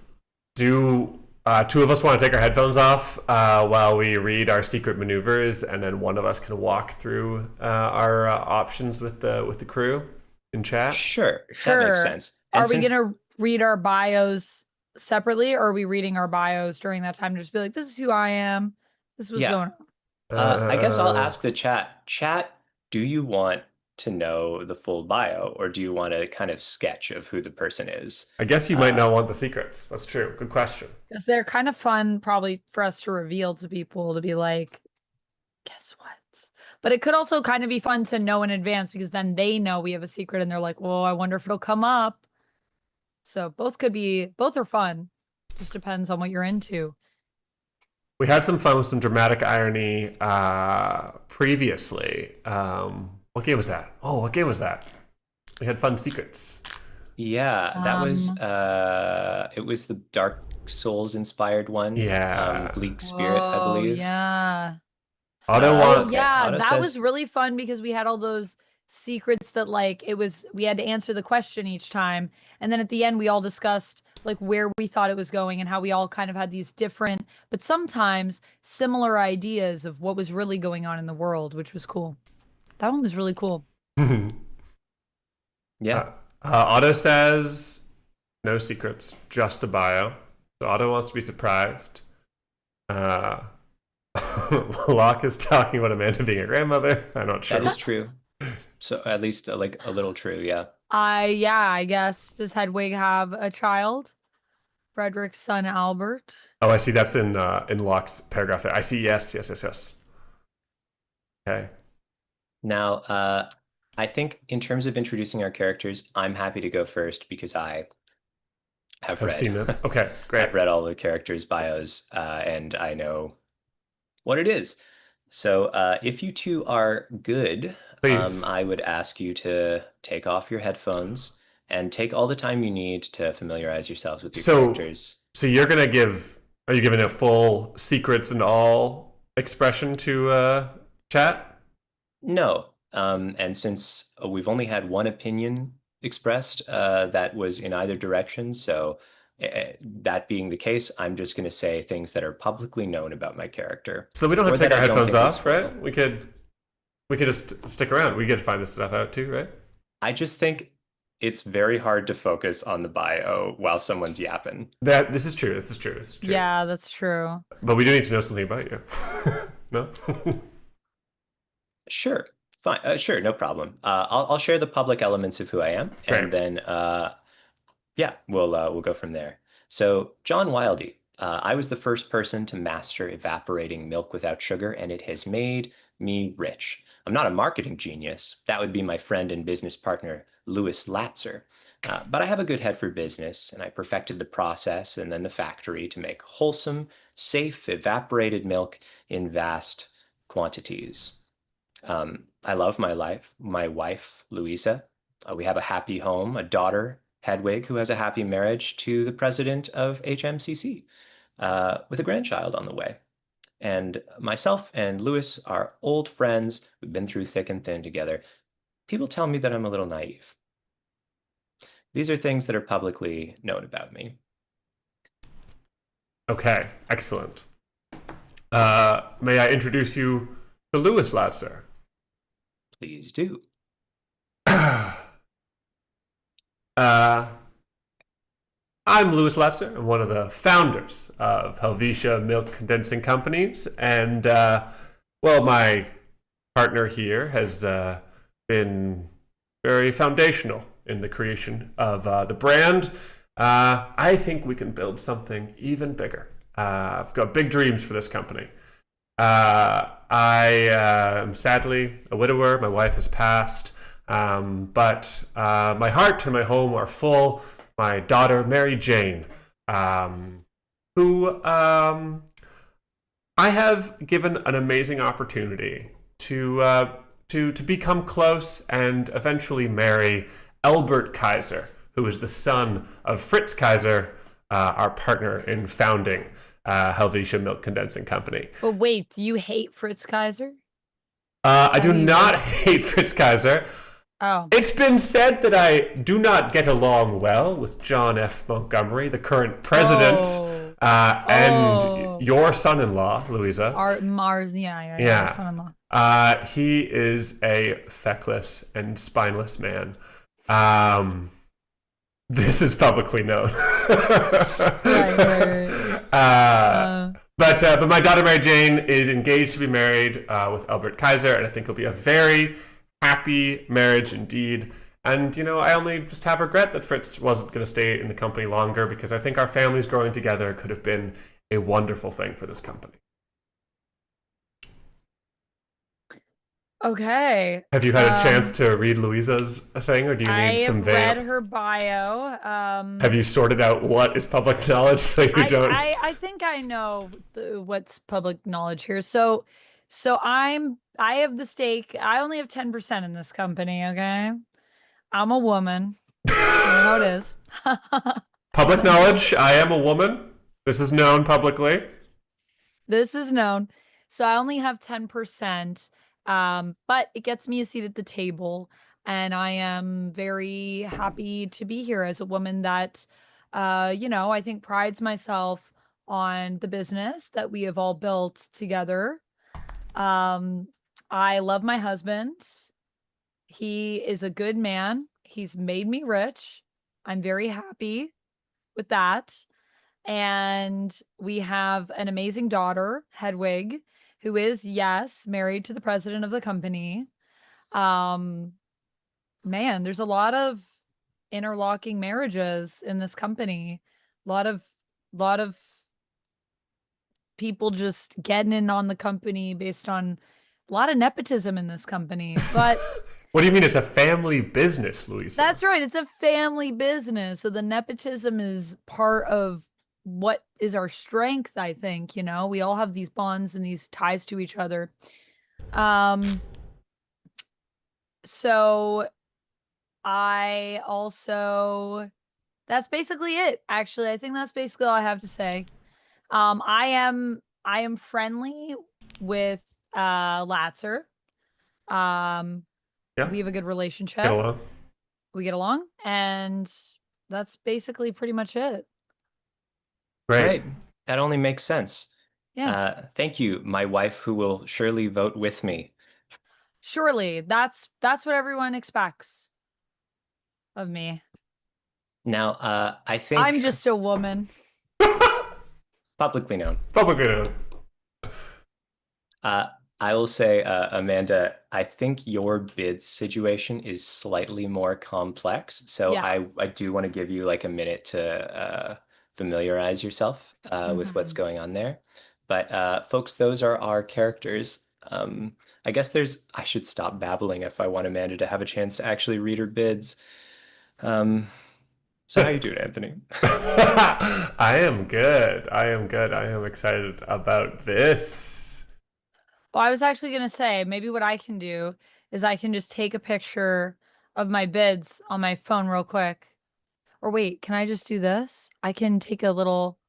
do 2 of us want to take our headphones off while we read our secret maneuvers, and then one of us can walk through our options with the crew in chat? Sure. That Sure. makes sense. And Are we since- going to read our bios separately, or are we reading our bios during that time to just be like, this is who I am, this was Yeah. going on? I guess I'll ask the chat. Chat, do you want to know the full bio, or do you want a kind of sketch of who the person is? I guess you might not want the secrets. That's true. Good question. Because they're kind of fun, probably, for us to reveal to people to be like, guess what? But it could also kind of be fun to know in advance, because then they know we have a secret and they're like, well, I wonder if it'll come up. So both are fun. Just depends on what you're into. We had some fun with some dramatic irony previously. What game was that? Oh, what game was that? We had fun secrets. Yeah, that was it was the Dark Souls inspired one. Yeah. Bleak Spirit, I Oh, believe. yeah. Otto Oh, want Okay. yeah, Otto that was says really fun because we had all those secrets that like we had to answer the question each time. And then at the end we all discussed like where we thought it was going and how we all kind of had these different but sometimes similar ideas of what was really going on in the world, which was cool. That one was really cool. yeah. Otto says no secrets, just a bio. So Otto wants to be surprised. Locke is talking about Amanda being a grandmother. I'm not sure. That is true. So at least like a little true, yeah. Yeah, I guess. Does Hedwig have a child? Frederick's son Albert. Oh, I see. That's in Locke's paragraph there. I see. Yes. Okay. Now, I think in terms of introducing our characters, I'm happy to go first because I have I've read. seen it. Okay, great. I've read all the characters' bios, and I know what it is. So, if you two are good, Please. I would ask you to take off your headphones and take all the time you need to familiarize yourselves with your characters. So you're gonna give? Are you giving a full secrets and all expression to chat? No. And since we've only had one opinion expressed that was in either direction, so that being the case, I'm just going to say things that are publicly known about my character. So we don't have or to take that our I don't headphones think would off, right? spoil. We could just stick around. We get to find this stuff out too, right? I just think it's very hard to focus on the bio while someone's yapping. This is true. This is true. Yeah, that's true. But we do need to know something about you. No? Sure. Fine. Sure. No problem. I'll share the public elements of who I am, and Great. then yeah, we'll go from there. So John Wildey, I was the first person to master evaporating milk without sugar, and it has made me rich. I'm not a marketing genius. That would be my friend and business partner, Louis Latzer. But I have a good head for business, and I perfected the process and then the factory to make wholesome, safe, evaporated milk in vast quantities. I love my wife, Louisa. We have a happy home, a daughter, Hedwig, who has a happy marriage to the president of HMCC, with a grandchild on the way. And myself and Louis are old friends. We've been through thick and thin together. People tell me that I'm a little naive. These are things that are publicly known about me. Okay, excellent. May I introduce you to Louis Latzer? Please do. I'm Louis Latzer. I'm one of the founders of Helvetia Milk Condensing Companies, and well, my partner here has been very foundational in the creation of the brand. I think we can build something even bigger. I've got big dreams for this company. I am sadly a widower. My wife has passed, but my heart and my home are full. My daughter, Mary Jane, who I have given an amazing opportunity to become close and eventually marry Albert Kaiser, who is the son of Fritz Kaiser, our partner in founding Helvetia Milk Condensing Company. But wait, do you hate Fritz Kaiser? I do not hate Fritz Kaiser. Oh. It's been said that I do not get along well with John F. Montgomery, the current president, and your son-in-law, Louisa. Mars, yeah. Our son-in-law. He is a feckless and spineless man. This is publicly known. Right. But my daughter Mary Jane is engaged to be married with Albert Kaiser, and I think it'll be a very happy marriage indeed. And, I only just have regret that Fritz wasn't going to stay in the company longer, because I think our families growing together could have been a wonderful thing for this company. Okay. Have you had a chance to read Louisa's thing, or do you need some vamp? I have read her bio. Have you sorted out what is public knowledge so you don't? I think I know what's public knowledge here. So I have the stake. I only have 10% in this company, okay? I'm a woman. You know how it is. Public knowledge, I am a woman. This is known publicly. This is known. So I only have 10%, but it gets me a seat at the table. And I am very happy to be here as a woman that, I think prides myself on the business that we have all built together. I love my husband. He is a good man. He's made me rich. I'm very happy with that. And we have an amazing daughter, Hedwig, who is, yes, married to the president of the company. Man, there's a lot of interlocking marriages in this company. A lot of people just getting in on the company based on a lot of nepotism in this company. But What do you mean it's a family business, Louisa? that's right. It's a family business. So the nepotism is part of what is our strength, I think. We all have these bonds and these ties to each other. So I also, that's basically it. Actually, I think that's basically all I have to say. I am friendly with Latzer. Yeah. We have a good relationship. Get along. We get along, and that's basically pretty much it. Great. That only makes sense. Yeah. Thank you, my wife, who will surely vote with me. Surely that's what everyone expects of me. Now, I think I'm just a woman. publicly known. Publicly known. I will say, Amanda, I think your bid situation is slightly more complex. So Yeah. I do want to give you like a minute to familiarize yourself with what's Mhm. going on there. But folks, those are our characters. I guess I should stop babbling if I want Amanda to have a chance to actually read her bids. So how you doing, Anthony? I am good. I am good. I am excited about this. Well, I was actually gonna say maybe what I can do is I can just take a picture of my bids on my phone real quick. Or wait, can I just do this? I can take a little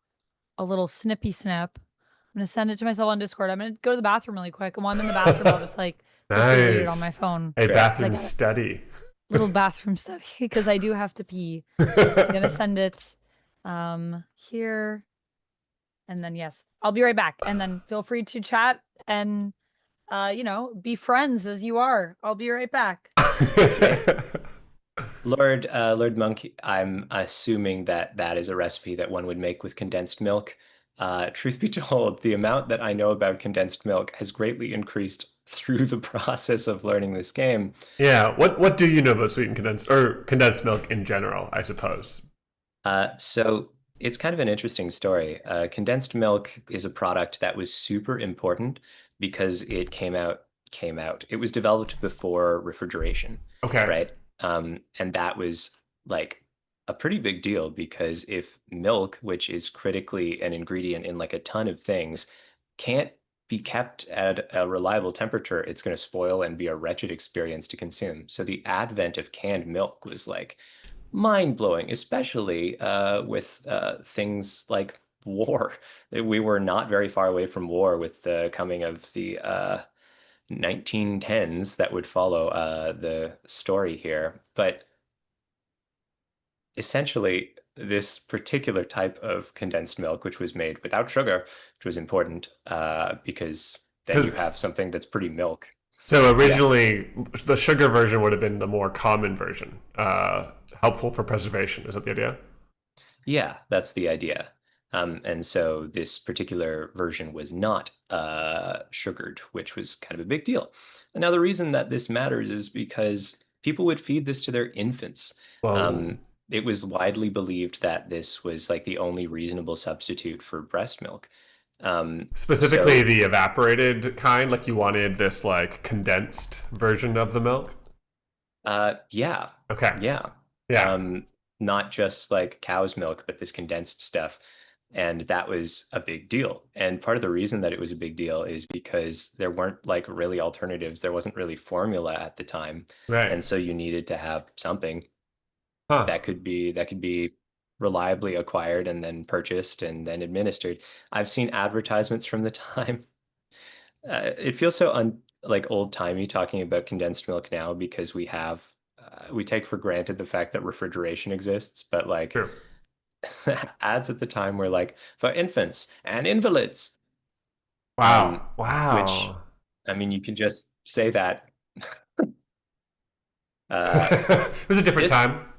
snippy snip. I'm gonna send it to myself on Discord. I'm gonna go to the bathroom really quick, and while I'm in the bathroom, I'll just like quickly read it on my Nice. phone. A Great. bathroom Like a study. little bathroom study because I do have to pee. I'm gonna send it here, and then yes, I'll be right back. And then feel free to chat and be friends as you are. I'll be right back. Lord Monk, I'm assuming that that is a recipe that one would make with condensed milk. Truth be told, the amount that I know about condensed milk has greatly increased through the process of learning this game. Yeah. What do you know about sweetened condensed milk in general, I suppose? So it's kind of an interesting story. Condensed milk is a product that was super important because it came out. It was developed before refrigeration, Okay. right? And that was like a pretty big deal because if milk, which is critically an ingredient in like a ton of things, can't be kept at a reliable temperature, it's going to spoil and be a wretched experience to consume. So the advent of canned milk was like mind-blowing, especially with things like war. We were not very far away from war with the coming of the 1910s that would follow the story here. But essentially, this particular type of condensed milk, which was made without sugar, which was important because then you 'Cause- have something that's pretty milk. So originally, the sugar version would have been the more common version, helpful for preservation. Is that the idea? Yeah, that's the idea. And so this particular version was not sugared, which was kind of a big deal. And now the reason that this matters is because people would feed this to their infants. Whoa. It was widely believed that this was like the only reasonable substitute for breast milk. Specifically, So, the evaporated kind, like you wanted this like condensed version of the milk. yeah, Okay. yeah. Yeah. Not just like cow's milk, but this condensed stuff. And that was a big deal. And part of the reason that it was a big deal is because there weren't like really alternatives. There wasn't really formula at the time. Right. And so you needed to have something Huh. that could be reliably acquired and then purchased and then administered. I've seen advertisements from the time. It feels so like old-timey talking about condensed milk now because we take for granted the fact that refrigeration exists, but like True. ads at the time were like for infants and invalids, Wow. which Wow. I mean you can just say that. Uh, It was a different this time.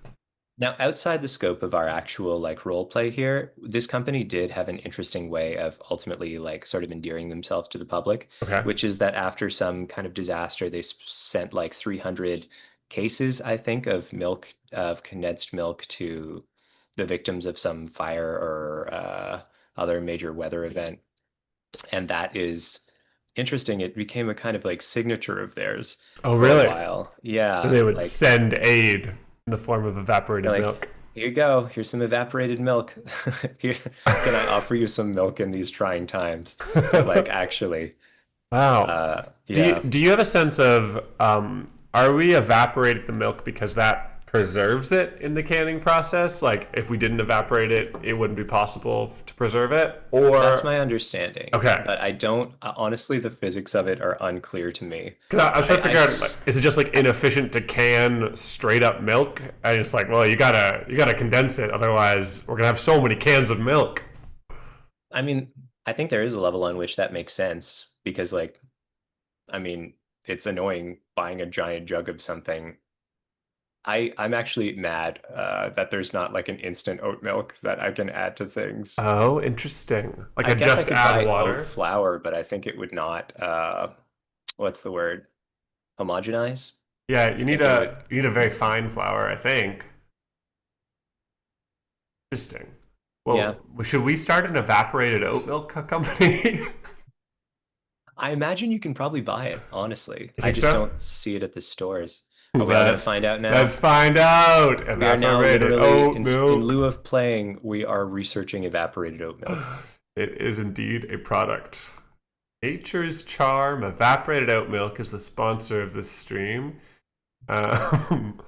Now, outside the scope of our actual like role play here, this company did have an interesting way of ultimately like sort of endearing themselves to the public, Okay. which is that after some kind of disaster, they sent like 300 cases, I think, of condensed milk to the victims of some fire or other major weather event. And that is interesting. It became a kind of like signature of theirs Oh, for a really? while. And Yeah, they would like send aid in the form of they're evaporated like, milk. here you go. Here's some evaporated milk. Here, can I offer you some milk in these trying times? But like, actually, Wow. yeah. Do you have a sense of are we evaporating the milk because that preserves it in the canning process? Like if we didn't evaporate it, it wouldn't be possible to preserve it? That's Or my understanding. okay. But I don't, honestly, the physics of it are unclear to me. 'Cause I was trying to I figure out, like, is it just like inefficient to can straight up milk? And it's like, well, you gotta condense it, otherwise we're gonna have so many cans of milk. I mean, I think there is a level on which that makes sense because, like, I mean, it's annoying buying a giant jug of something. I'm actually mad that there's not like an instant oat milk that I can add to things. Oh, interesting. Like I I guess I just could add buy oat water. flour, but I think it would not, what's the word? Homogenize? Yeah, I think it would. you need a very fine flour, I think. Interesting. Yeah. Well, should we start an evaporated oat milk company? I imagine you can probably buy it, honestly. You I think just so? don't see it at the stores. Are we all going to let's find out let's now? find out. We are now Evaporated literally, oat in milk. lieu of playing, we are researching evaporated oat milk. It is indeed a product. Nature's Charm Evaporated Oat Milk is the sponsor of this stream. Um,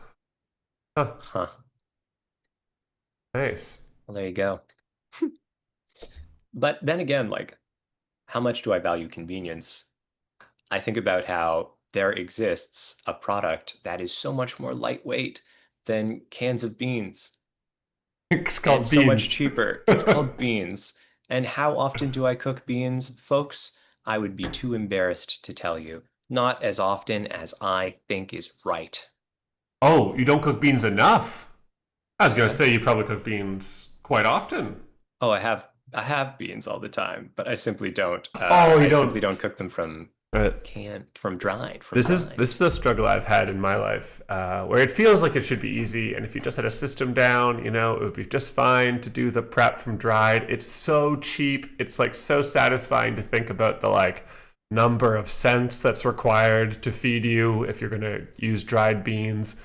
huh, Huh. nice. Well, there you go. But then again, like, how much do I value convenience? I think about how there exists a product that is so much more lightweight than cans of beans It's and called so much beans. cheaper. It's called beans. And how often do I cook beans, folks? I would be too embarrassed to tell you. Not as often as I think is right. Oh, you don't cook beans enough. I was gonna What? say you probably cook beans quite often. Oh, I have beans all the time, but I simply don't. Oh, you I don't. simply don't cook them from Uh, from This is dried. this is a struggle I've had in my life, where it feels like it should be easy, and if you just had a system down, it would be just fine to do the prep from dried. It's so cheap. It's like so satisfying to think about the like number of cents that's required to feed you if you're gonna use dried beans.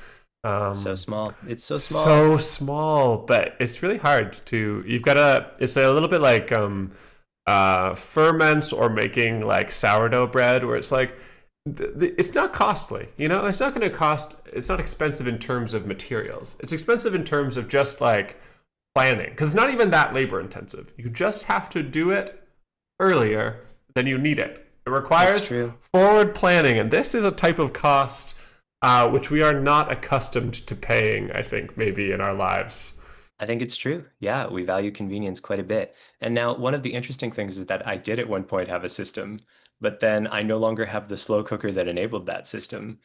So small. It's so small. So small, but it's really hard to. You've got to. It's a little bit like ferments or making like sourdough bread, where it's like it's not costly. It's not going to cost. It's not expensive in terms of materials. It's expensive in terms of just like planning, because it's not even that labor intensive. You just have to do it earlier than you need it. It That's requires true. forward planning, and this is a type of cost which we are not accustomed to paying, I think, maybe in our lives. I think it's true. Yeah, we value convenience quite a bit. And now, one of the interesting things is that I did at one point have a system, but then I no longer have the slow cooker that enabled that system.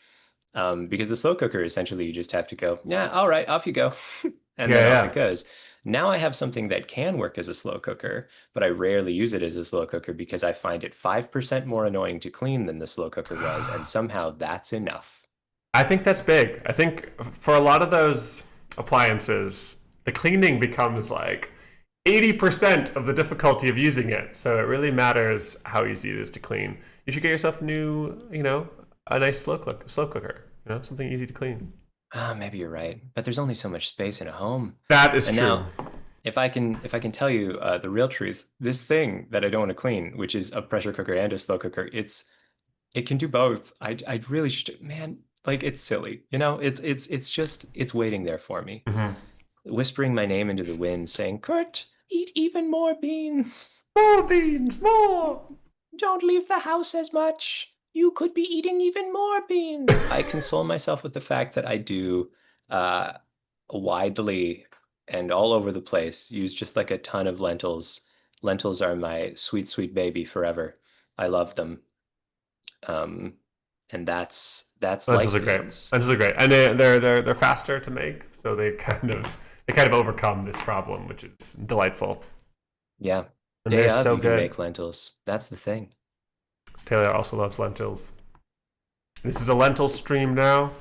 Because the slow cooker, essentially, you just have to go, yeah, all right, off you go. And then Yeah, off it yeah. goes. Now I have something that can work as a slow cooker, but I rarely use it as a slow cooker because I find it 5% more annoying to clean than the slow cooker was, and somehow that's enough. I think that's big. I think for a lot of those appliances, the cleaning becomes like 80% of the difficulty of using it. So it really matters how easy it is to clean. You should get yourself a new, a nice slow cooker, something easy to clean. Ah, maybe you're right, but there's only so much space in a home. That is And true. now, If I can tell you the real truth, this thing that I don't want to clean, which is a pressure cooker and a slow cooker, it can do both. I really should, man, like it's silly. It's just it's waiting there for me, Mm-hmm. whispering my name into the wind, saying, "Kurt, eat even more beans. More beans, more. Don't leave the house as much. You could be eating even more beans." I console myself with the fact that I do uh, widely and all over the place use just like a ton of lentils. Lentils are my sweet, sweet baby forever. I love them. Um, and that's Lentils like are great. beans. Lentils are great, and they're faster to make, so they kind of overcome this problem, which is delightful. Yeah. And Day they're of, so you can good. make lentils. That's the thing. Taylor also loves lentils. This is a lentil stream now.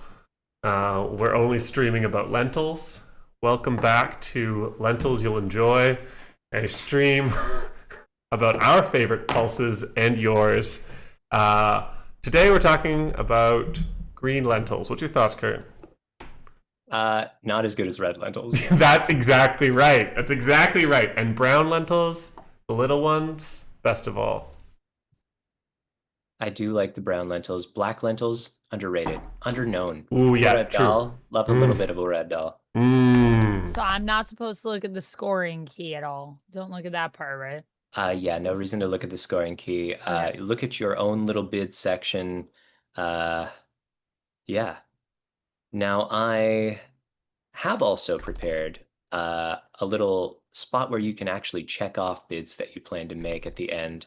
We're only streaming about lentils. Welcome back to Lentils You'll Enjoy, a stream about our favorite pulses and yours. Today we're talking about green lentils. What's your thoughts, Kurt? Not as good as red lentils. That's exactly right. That's exactly right. And brown lentils, the little ones, best of all. I do like the brown lentils. Black lentils, underrated, underknown. Ooh, yeah, Red true. dal, love a little bit of a red dal. So I'm not supposed to look at the scoring key at all. Don't look at that part, right? Yeah, no reason to look at the scoring key. Okay. Look at your own little bid section. Yeah. Now I have also prepared a little spot where you can actually check off bids that you plan to make at the end.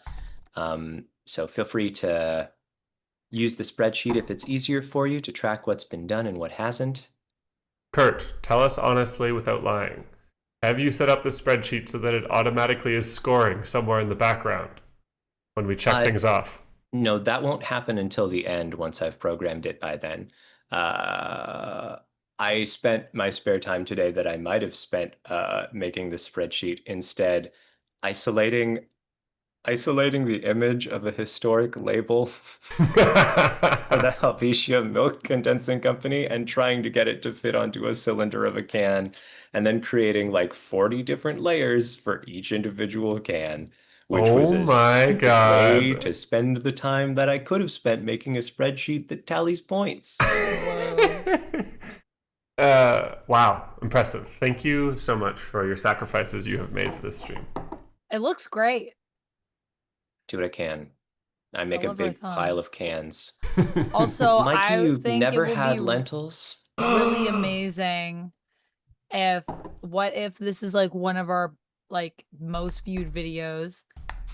So feel free to use the spreadsheet if it's easier for you to track what's been done and what hasn't. Kurt, tell us honestly without lying. Have you set up the spreadsheet so that it automatically is scoring somewhere in the background when we check things off? No, that won't happen until the end once I've programmed it by then. I spent my spare time today that I might have spent making the spreadsheet instead isolating the image of a historic label for the Helvetia Milk Condensing Company and trying to get it to fit onto a cylinder of a can, and then creating like 40 different layers for each individual can, which was a stupid way to spend the time that I could have spent making a spreadsheet that tallies points. Wow, impressive. Thank you so much for your sacrifices you have made for this stream. It looks great. Do what I can. I make a big pile of cans. Also, Mikey, I you've think never it will had be lentils? really amazing what if this is like one of our like most viewed videos,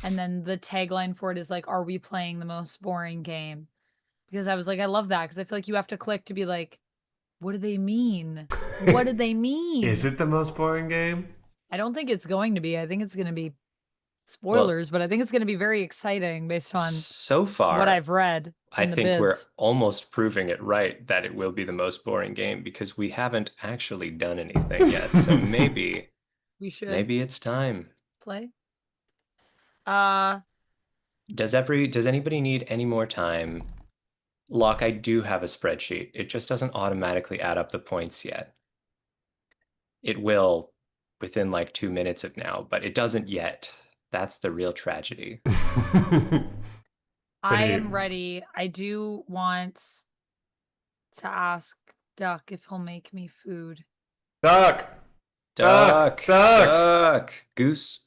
and then the tagline for it is like, "Are we playing the most boring game?" Because I was like, I love that because I feel like you have to click to be like, what do they mean? What did they mean? Is it the most boring game? I don't think it's going to be. I think it's going to be spoilers, but I think it's going to be very exciting based on so far what I've read. I think we're almost proving it right that it will be the most boring game because we haven't actually done anything yet. So maybe we should. Maybe it's time. Play. Does anybody need any more time? Locke, I do have a spreadsheet. It just doesn't automatically add up the points yet. It will within like 2 minutes of now, but it doesn't yet. That's the real tragedy. I am ready. I do want to ask Duck if he'll make me food. Duck! Goose.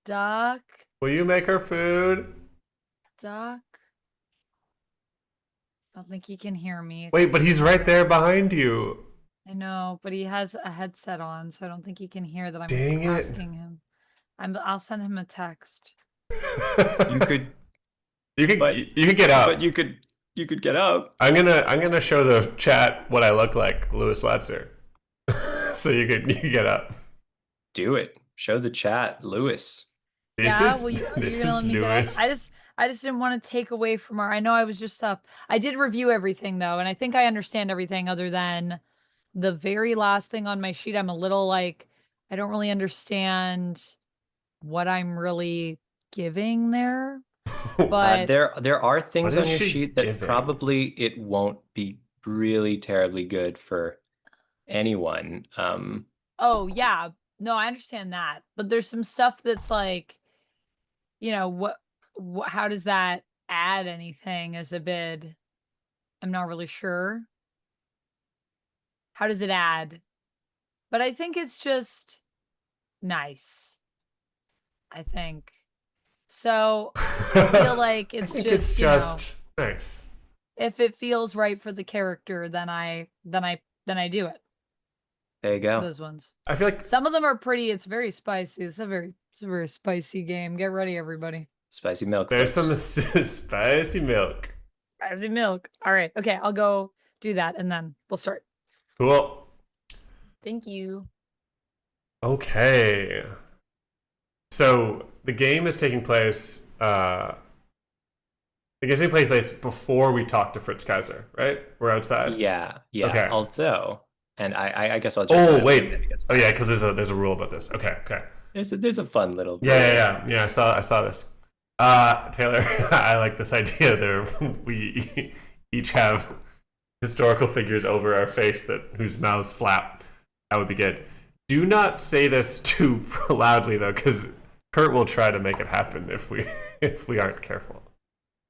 Duck. Will you make her food? Duck. I don't think he can hear me. Wait, but he's right there behind you. I know, but he has a headset on, so I don't think he can hear that I'm asking him. I'll send him a text. You could get up. But you could get up. I'm gonna show the chat what I look like, Louis Latzer. So you can get up. Do it. Show the chat, Louis. This is Louis. I just didn't want to take away from her. I know I was just up. I did review everything though, and I think I understand everything other than the very last thing on my sheet. I'm a little like, I don't really understand what I'm really giving there. But there are things on your sheet that probably it won't be really terribly good for anyone. Oh yeah. No, I understand that, but there's some stuff that's like, how does that add anything as a bid? I'm not really sure. How does it add? But I think it's just nice. I think. So I feel like I it's think it's just, just nice. if it feels right for the character, then I do it. There you go. Those ones. I feel like Some of them are pretty. It's very spicy. It's a very spicy game. Get ready, everybody. Spicy milk, there's folks. some spicy milk. Spicy milk. All right. Okay, I'll go do that and then we'll start. Cool. Thank you. Okay. So the game is taking place. The game's taking place before we talk to Fritz Kaiser, right? We're outside. Yeah. Okay. Although, and I guess I'll just. Oh wait. Oh yeah, because there's a rule about this. Okay. There's a fun little. Yeah. I saw this. Taylor, I like this idea. There, we each have historical figures over our face whose mouths flap. That would be good. Do not say this too loudly though, because Kurt will try to make it happen if we aren't careful.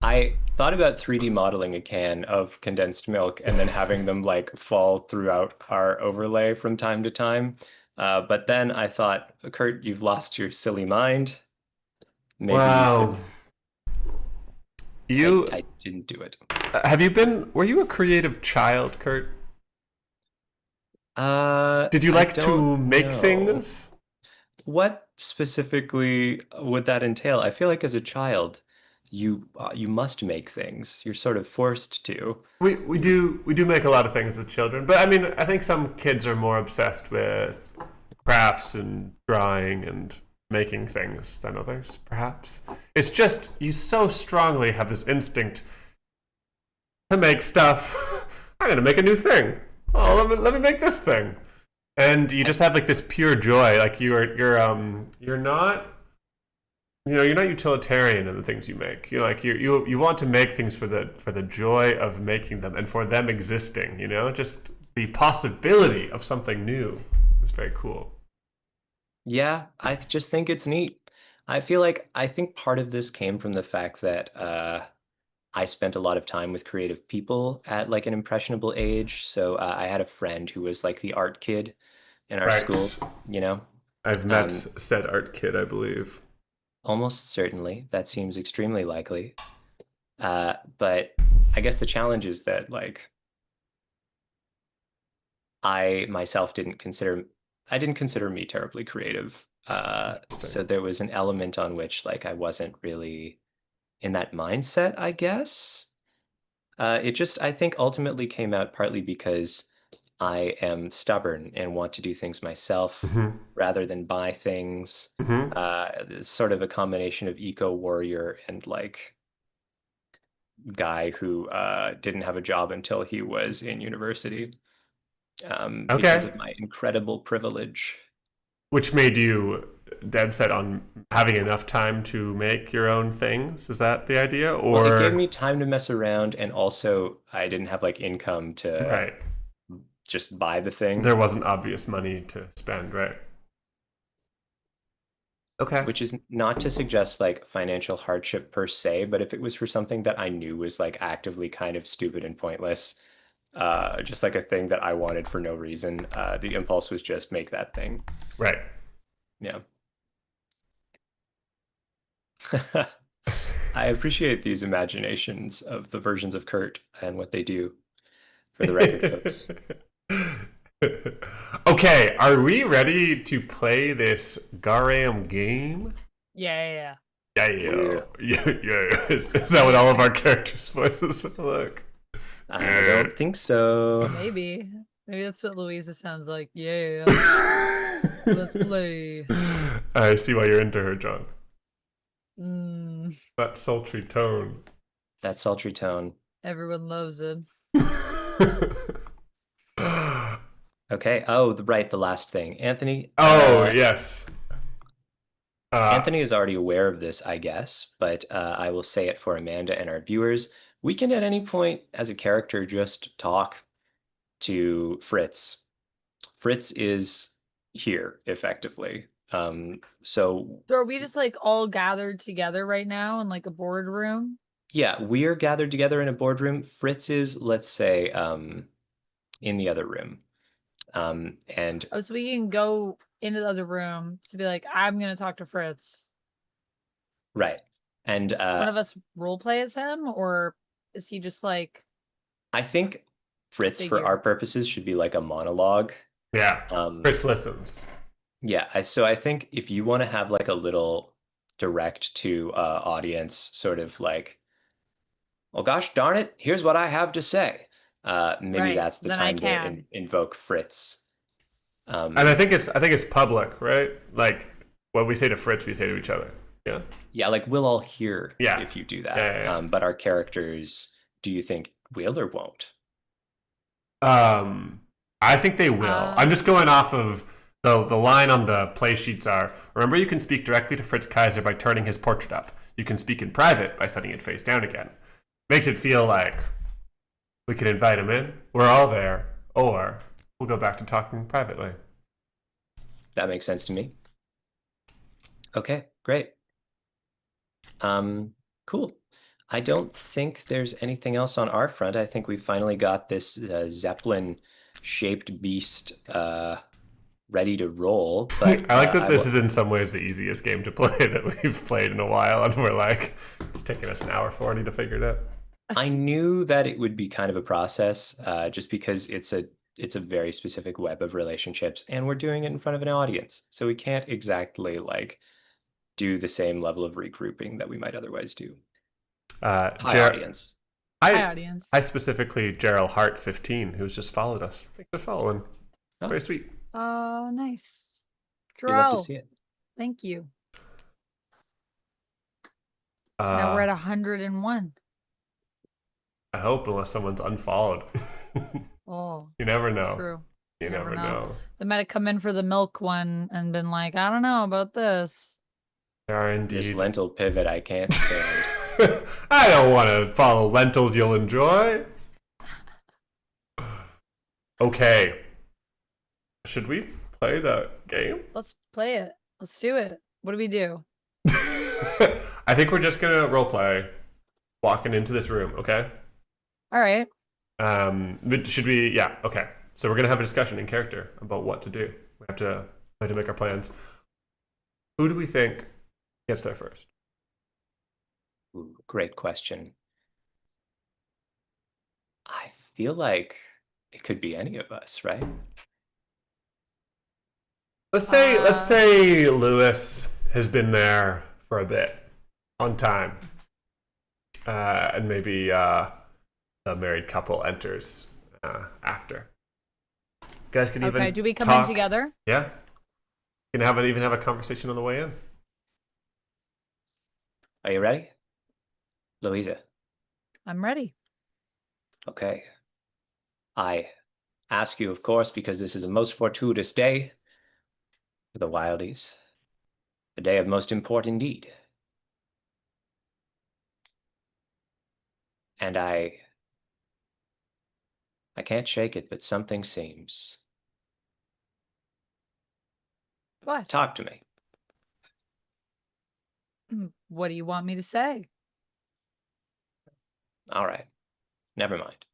I thought about 3D modeling a can of condensed milk and then having them like fall throughout our overlay from time to time. But then I thought, Kurt, you've lost your silly mind. Maybe Wow. I didn't do it. Were you a creative child, Kurt? Did you like to make things? What specifically would that entail? I feel like as a child, you must make things. You're sort of forced to. We do make a lot of things as children, but I mean, I think some kids are more obsessed with crafts and drawing and making things than others, perhaps. It's just you so strongly have this instinct to make stuff. I'm gonna make a new thing. Oh, let me make this thing, and you just have like this pure joy. Like you're not. You're not utilitarian in the things you make. You're like you want to make things for the joy of making them and for them existing. Just the possibility of something new is very cool. Yeah, I just think it's neat. I think part of this came from the fact that I spent a lot of time with creative people at like an impressionable age. So I had a friend who was like the art kid in our Right. school, I've met said art kid, I believe. Almost certainly. That seems extremely likely. But I guess the challenge is that like I myself didn't consider me terribly creative. So there was an element on which like I wasn't really in that mindset, I guess. It just I think ultimately came out partly because I am stubborn and want to do things myself rather than buy things. It's sort of a combination of eco warrior and like guy who didn't have a job until he was in university because of my incredible privilege. Which made you dead set on having enough time to make your own things? Is that the idea? Or well, it gave me time to mess around, and also I didn't have like income to just buy the thing. There wasn't obvious money to spend, right? Okay. Which is not to suggest like financial hardship per se, but if it was for something that I knew was like actively kind of stupid and pointless, just like a thing that I wanted for no reason, the impulse was just make that thing. Right. Yeah. I appreciate these imaginations of the versions of Kurt and what they do, for the record, folks. Okay, are we ready to play this Garam game? Yeah. Yeah. Is that what all of our characters' voices sound like? I don't think so. Maybe that's what Louisa sounds like. Yeah. Let's play. I see why you're into her, John. Mm, That sultry tone. That sultry tone. everyone loves it. Okay. Oh, the last thing. Anthony. Yes. Anthony is already aware of this, I guess, but I will say it for Amanda and our viewers. We can at any point as a character just talk to Fritz. Fritz is here effectively. So So are we just like all gathered together right now in like a boardroom? yeah, we're gathered together in a boardroom. Fritz is, let's say, in the other room. And Oh, so we can go into the other room to be like, I'm gonna talk to Fritz. right. And One of us role play as him, or is he just like I think Fritz, for our figure? purposes, should be like a monologue. Yeah. Um, Fritz listens. yeah, so I think if you want to have like a little direct to audience sort of like, well, gosh darn it, here's what I have to say. Maybe Right. that's the Then I time to can. invoke Fritz. And I think it's public, right? Like what we say to Fritz, we say to each other. Yeah. Yeah, like we'll all hear Yeah. if you do that. Yeah. But our characters, do you think will or won't? I think they will. I'm just going off of the line on the play sheets are, remember you can speak directly to Fritz Kaiser by turning his portrait up. You can speak in private by setting it face down again. Makes it feel like we can invite him in. We're all there. Or we'll go back to talking privately. That makes sense to me. Okay, great. Cool. I don't think there's anything else on our front. I think we finally got this Zeppelin-shaped beast ready to roll. But I like that this is in some ways the easiest game to play that we've played in a while, and we're like, it's taking us an hour 40 to figure it out. I knew that it would be kind of a process, just because it's a very specific web of relationships, and we're doing it in front of an audience, so we can't exactly like do the same level of regrouping that we might otherwise do. Hi, audience. Hi, audience. I specifically Gerald Hart 15, who's just followed us. Thanks for following. It's very sweet. Oh, nice. You love to see it. Thank you. So now we're at 101. I hope, unless someone's unfollowed. Oh, you never know. True. You never know. They might have come in for the milk one and been like, I don't know about this. There are indeed. This lentil pivot I can't stand. I don't want to follow lentils you'll enjoy. Okay. Should we play the game? Let's play it. Let's do it. What do we do? I think we're just going to roleplay walking into this room, okay? All right. Should we? Yeah, okay. So we're going to have a discussion in character about what to do. We have to make our plans. Who do we think gets there first? Ooh, great question. I feel like it could be any of us, right? Let's say Lewis has been there for a bit, on time, and maybe the married couple enters after. You guys can even do we come talk. in together? Yeah, you can even have a conversation on the way in. Are you ready, Louisa? I'm ready. Okay. I ask you, of course, because this is a most fortuitous day for the Wildies. A day of most import indeed. And I can't shake it, but something seems. What? Talk to me. What do you want me to say? All right. Never mind.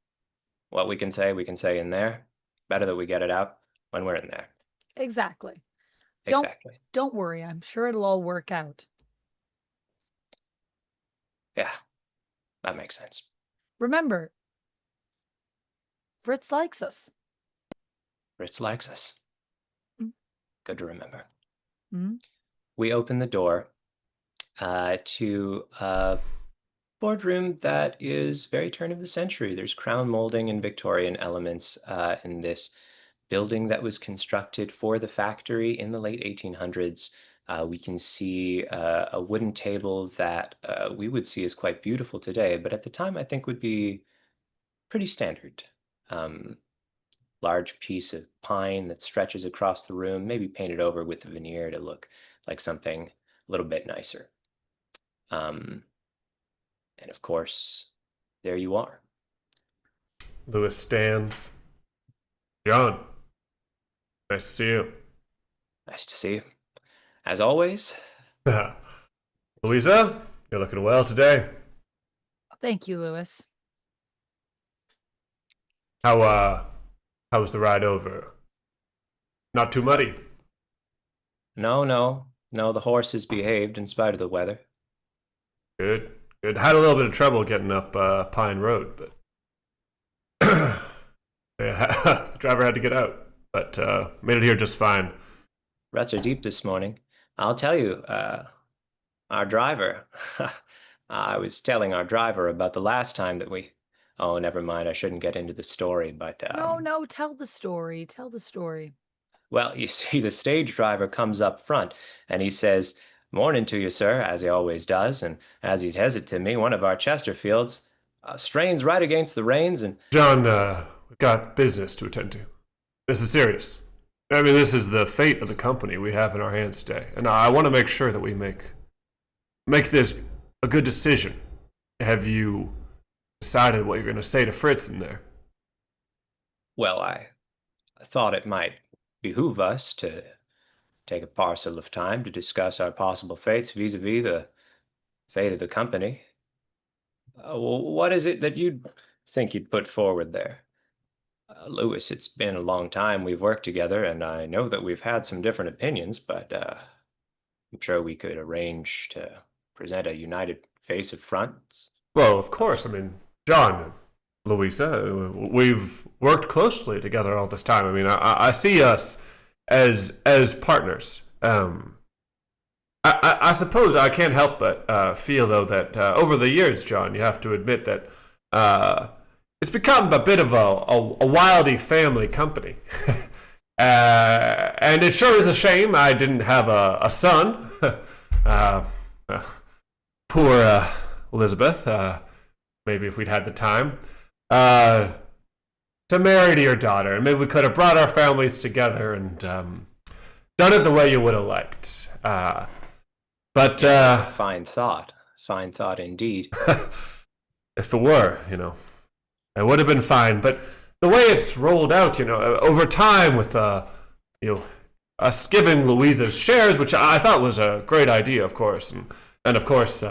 What we can say in there. Better that we get it out when we're in there. Exactly. Exactly. Don't worry. I'm sure it'll all work out. Yeah, that makes sense. Remember, Fritz likes us. Fritz likes us. Good to remember. Mm-hmm. We open the door to a boardroom that is very turn of the century. There's crown molding and Victorian elements in this building that was constructed for the factory in the late 1800s. We can see a wooden table that we would see as quite beautiful today, but at the time I think would be pretty standard. Large piece of pine that stretches across the room, maybe painted over with the veneer to look like something a little bit nicer. And of course, there you are. Lewis stands. John, nice to see you. Nice to see you. As always. Louisa, you're looking well today. Thank you, Lewis. How was the ride over? Not too muddy? No, the horses behaved in spite of the weather. Good. Had a little bit of trouble getting up Pine Road, but yeah, the driver had to get out, but made it here just fine. Ruts are deep this morning. I'll tell you, our driver, I was telling our driver about the last time that we, oh, never mind, I shouldn't get into the story, but, No, tell the story. Tell the story. well, you see, the stage driver comes up front and he says, "Morning to you, sir," as he always does, and as he says it to me, one of our Chesterfields strains right against the reins and, John, we've got business to attend to. This is serious. I mean, this is the fate of the company we have in our hands today, and I want to make sure that we make this a good decision. Have you decided what you're going to say to Fritz in there? well, I thought it might behoove us to take a parcel of time to discuss our possible fates vis-a-vis the fate of the company. What is it that you'd think you'd put forward there? Lewis, it's been a long time we've worked together, and I know that we've had some different opinions, but I'm sure we could arrange to present a united face of fronts. Well, of course. I mean, John, Louisa, we've worked closely together all this time. I mean, I see us as partners. I suppose I can't help but feel, though, that over the years, John, you have to admit that it's become a bit of a wildy family company. And it sure is a shame I didn't have a son. Poor Elizabeth. Maybe if we'd had the time to marry to your daughter, and maybe we could have brought our families together and done it the way you would have liked. But Fine thought indeed. if it were, it would have been fine. But the way it's rolled out, over time with us giving Louisa's shares, which I thought was a great idea, of course, and of course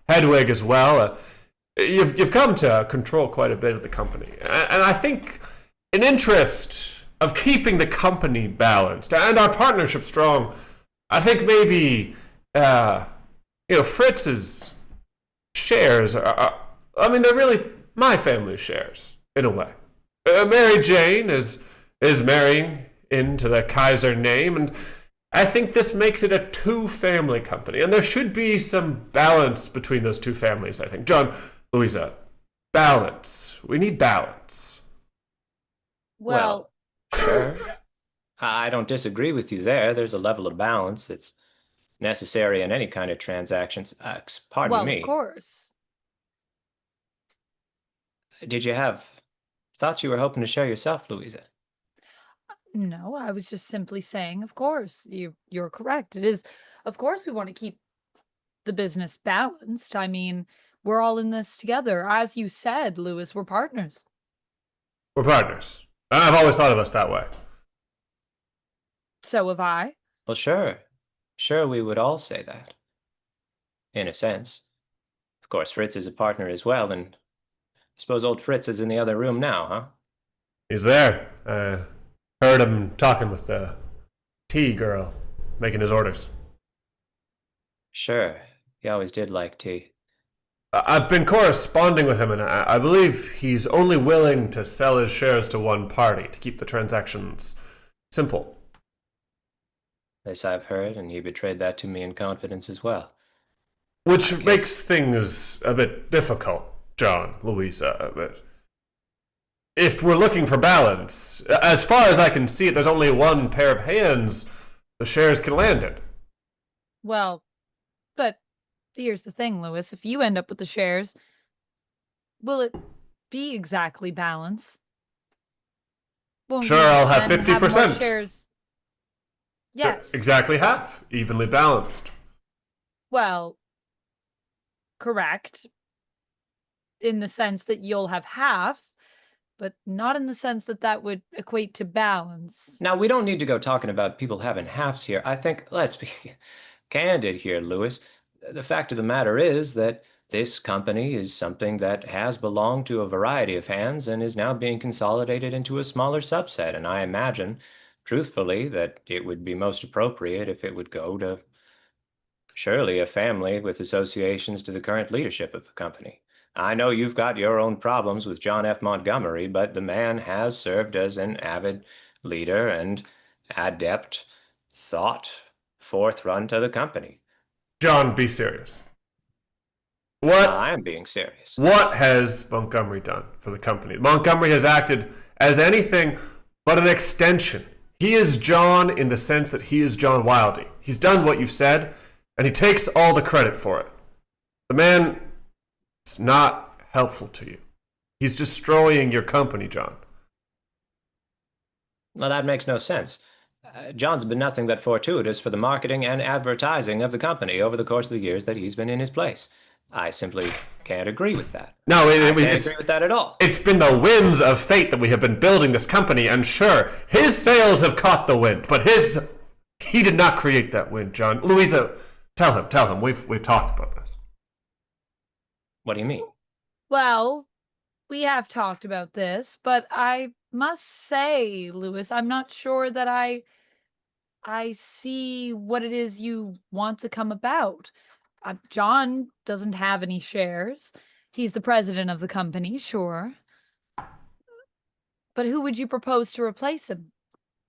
Hedwig as well. You've come to control quite a bit of the company, and I think in interest of keeping the company balanced and our partnership strong, I think maybe Fritz's shares are they're really my family's shares in a way. Mary Jane is marrying into the Kaiser name, and I think this makes it a two-family company, and there should be some balance between those two families, I think. John, Louisa, balance. We need balance. Well, Sure. I don't disagree with you there. There's a level of balance that's necessary in any kind of transactions. Pardon me. of course. Did you have thought you were hoping to share yourself, Louisa? No, I was just simply saying, of course, you're correct. It is, of course, we want to keep the business balanced. I mean, we're all in this together. As you said, Lewis, we're partners. We're partners. I've always thought of us that way. So have I. Well, sure. Sure, we would all say that. In a sense. Of course, Fritz is a partner as well, and I suppose old Fritz is in the other room now, huh? He's there. Heard him talking with the tea girl, making his orders. Sure. He always did like tea. I've been corresponding with him, and I believe he's only willing to sell his shares to one party to keep the transactions simple. This I've heard, and he betrayed that to me in confidence as well. Which makes things a bit difficult, John, Louisa. But if we're looking for balance, as far as I can see, there's only one pair of hands the shares can land in. Well, but here's the thing, Lewis. If you end up with the shares, will it be exactly balanced? Won't Sure, you I'll have then more 50%. shares? Yes. Exactly half, evenly balanced. Well, correct. In the sense that you'll have half, but not in the sense that that would equate to balance. Now, we don't need to go talking about people having halves here. I think, let's be candid here, Lewis. The fact of the matter is that this company is something that has belonged to a variety of hands and is now being consolidated into a smaller subset. And I imagine, truthfully, that it would be most appropriate if it would go to surely a family with associations to the current leadership of the company. I know you've got your own problems with John F. Montgomery, but the man has served as an avid leader and adept thought forefront of the company. John, be serious. What I am being serious. What has Montgomery done for the company? Montgomery has acted as anything but an extension. He is John in the sense that he is John Wildey. He's done what you've said, and he takes all the credit for it. The man is not helpful to you. He's destroying your company, John. Well, that makes no sense. John's been nothing but fortuitous for the marketing and advertising of the company over the course of the years that he's been in his place. I simply can't agree with that. No, I can't agree with that at all. It's been the winds of fate that we have been building this company, and sure, his sails have caught the wind, but he did not create that wind, John. Louisa, tell him. We've talked about this. What do you mean? Well, we have talked about this, but I must say, Lewis, I'm not sure that I see what it is you want to come about. John doesn't have any shares. He's the president of the company, sure. But who would you propose to replace him?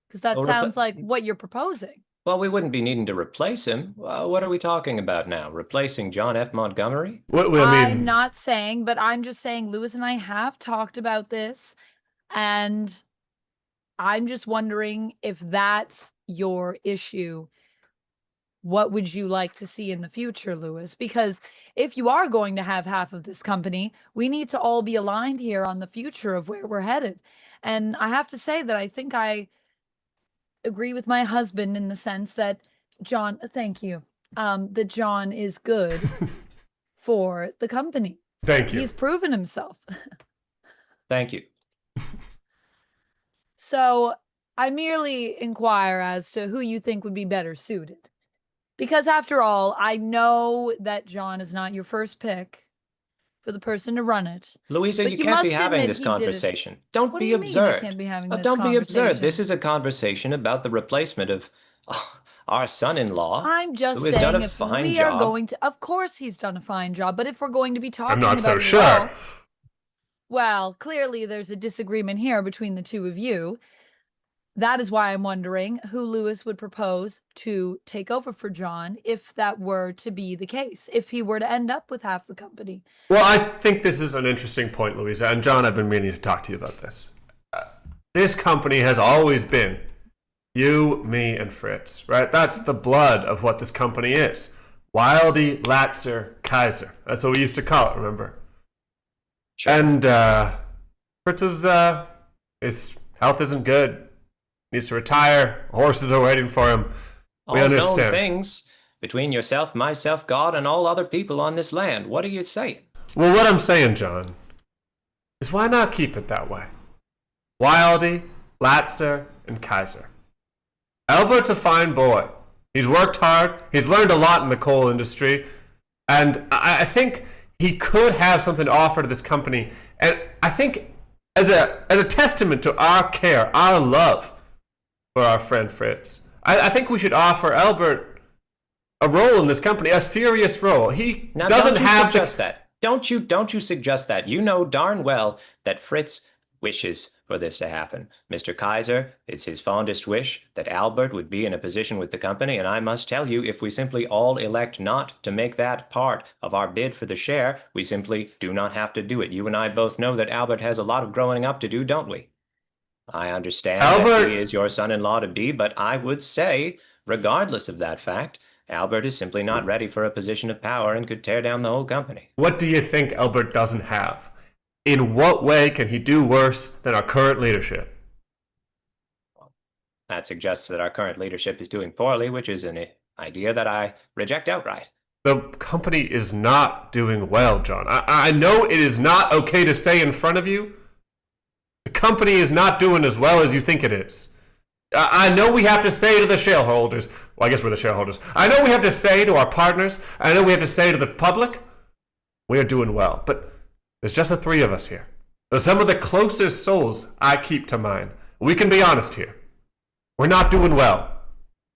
Because that sounds like what you're proposing. Well, we wouldn't be needing to replace him. What are we talking about now? Replacing John F. Montgomery? I'm not saying, but I'm just saying Lewis and I have talked about this, and I'm just wondering if that's your issue. What would you like to see in the future, Lewis? Because if you are going to have half of this company, we need to all be aligned here on the future of where we're headed. And I have to say that I think I agree with my husband in the sense that John, thank you, that John is good for the company. Thank you. He's proven himself. Thank you. So I merely inquire as to who you think would be better suited. Because after all, I know that John is not your first pick for the person to run it. Louisa, you can't be having this conversation. Don't be absurd. Don't be absurd. This is a conversation about the replacement of our son-in-law. I'm just saying, if we are going to, of course he's done a fine job, but if we're going to be talking about, I'm not so sure. Well, clearly there's a disagreement here between the two of you. That is why I'm wondering who Lewis would propose to take over for John if that were to be the case, if he were to end up with half the company. Well, I think this is an interesting point, Louisa. And John, I've been meaning to talk to you about this. This company has always been you, me, and Fritz, right? That's the blood of what this company is. Wildey, Latzer, Kaiser. That's what we used to call it, remember? Sure. And Fritz's his health isn't good. Needs to retire. Horses are waiting for him. We understand. Known things between yourself, myself, God, and all other people on this land. What are you saying? Well, what I'm saying, John, is why not keep it that way? Wildey, Latzer, and Kaiser. Albert's a fine boy. He's worked hard. He's learned a lot in the coal industry. And I think he could have something to offer to this company. And I think as a testament to our care, our love for our friend Fritz, I think we should offer Albert a role in this company, a serious role. He now, doesn't don't you have suggest that. Don't you suggest that. You know darn well that Fritz wishes for this to happen. Mr. Kaiser, it's his fondest wish that Albert would be in a position with the company, and I must tell you, if we simply all elect not to make that part of our bid for the share, we simply do not have to do it. You and I both know that Albert has a lot of growing up to do, don't we? I understand that he is your son-in-law to be, but I would say, regardless of that fact, Albert is simply not ready for a position of power and could tear down the whole company. What do you think Albert doesn't have? In what way can he do worse than our current leadership? That suggests that our current leadership is doing poorly, which is an idea that I reject outright. The company is not doing well, John. I know it is not okay to say in front of you. The company is not doing as well as you think it is. I know we have to say to the shareholders, well, I guess we're the shareholders. I know we have to say to our partners, I know we have to say to the public, we're doing well. But there's just the three of us here. They're some of the closest souls I keep to mine. We can be honest here. We're not doing well.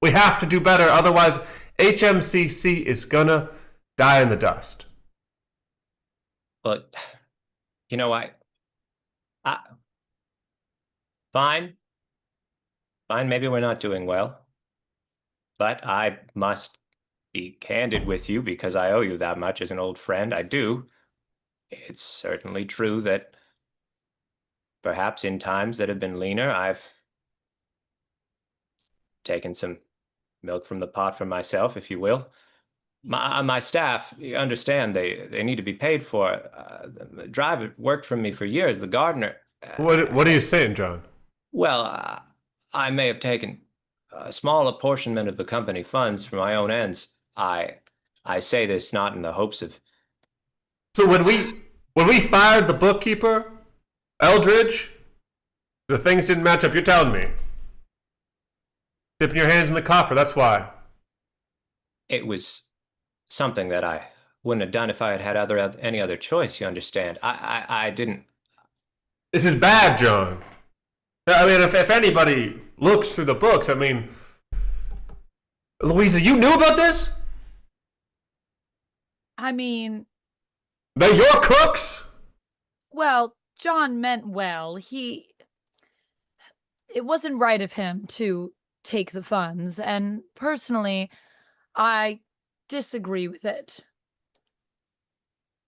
We have to do better, otherwise HMCC is gonna die in the dust. But, you know, fine. Fine, maybe we're not doing well. But I must be candid with you because I owe you that much as an old friend. I do. It's certainly true that perhaps in times that have been leaner, I've taken some milk from the pot for myself, if you will. My staff, you understand, they need to be paid for. The driver worked for me for years, the gardener. What are you saying, John? Well, I may have taken a small apportionment of the company funds for my own ends. I say this not in the hopes of. So when we fired the bookkeeper, Eldridge, the things didn't match up. You're telling me? Dipping your hands in the coffer. That's why. It was something that I wouldn't have done if I had any other choice. You understand? I didn't. This is bad, John. I mean, if anybody looks through the books, I mean, Louisa, you knew about this? I mean, They're your cooks? well, John meant well. It wasn't right of him to take the funds, and personally, I disagree with it.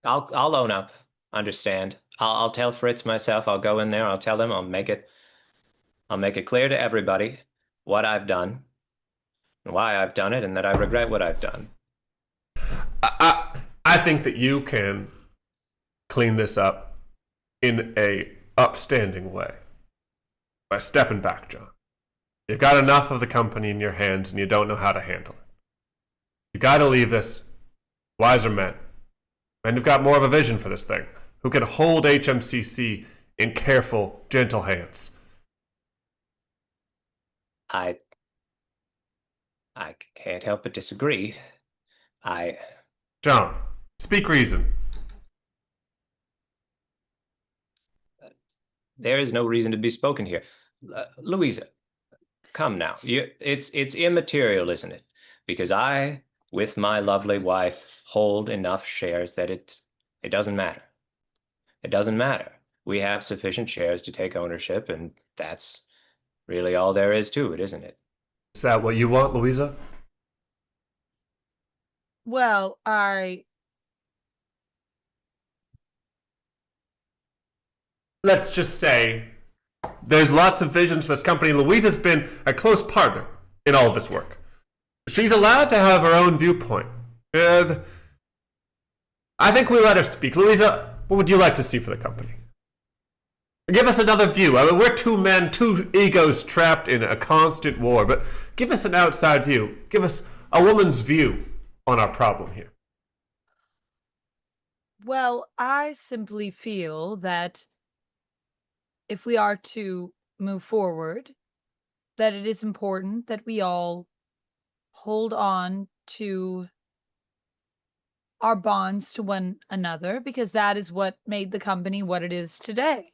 I'll own up. Understand? I'll tell Fritz myself. I'll go in there. I'll tell him. I'll make it clear to everybody what I've done and why I've done it, and that I regret what I've done. I think that you can clean this up in a upstanding way by stepping back, John. You've got enough of the company in your hands and you don't know how to handle it. You got to leave this wiser men. Men who've got more of a vision for this thing, who can hold HMCC in careful, gentle hands. I can't help but disagree. John, speak reason. There is no reason to be spoken here. Louisa, come now. It's immaterial, isn't it? Because I, with my lovely wife, hold enough shares that it doesn't matter. It doesn't matter. We have sufficient shares to take ownership, and that's really all there is to it, isn't it? Is that what you want, Louisa? Well, Let's just say there's lots of visions for this company. Louisa's been a close partner in all of this work. She's allowed to have her own viewpoint. I think we let her speak. Louisa, what would you like to see for the company? Give us another view. I mean, we're two men, two egos trapped in a constant war, but give us an outside view. Give us a woman's view on our problem here. well, I simply feel that if we are to move forward, that it is important that we all hold on to our bonds to one another, because that is what made the company what it is today.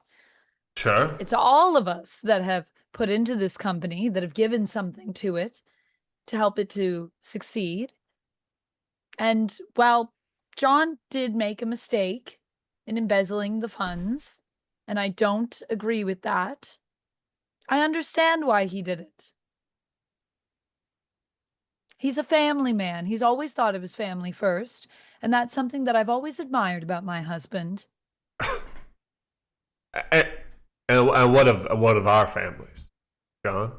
Sure. It's all of us that have put into this company, that have given something to it to help it to succeed. And while John did make a mistake in embezzling the funds, and I don't agree with that, I understand why he did it. He's a family man. He's always thought of his family first, and that's something that I've always admired about my husband. And what of our families, John,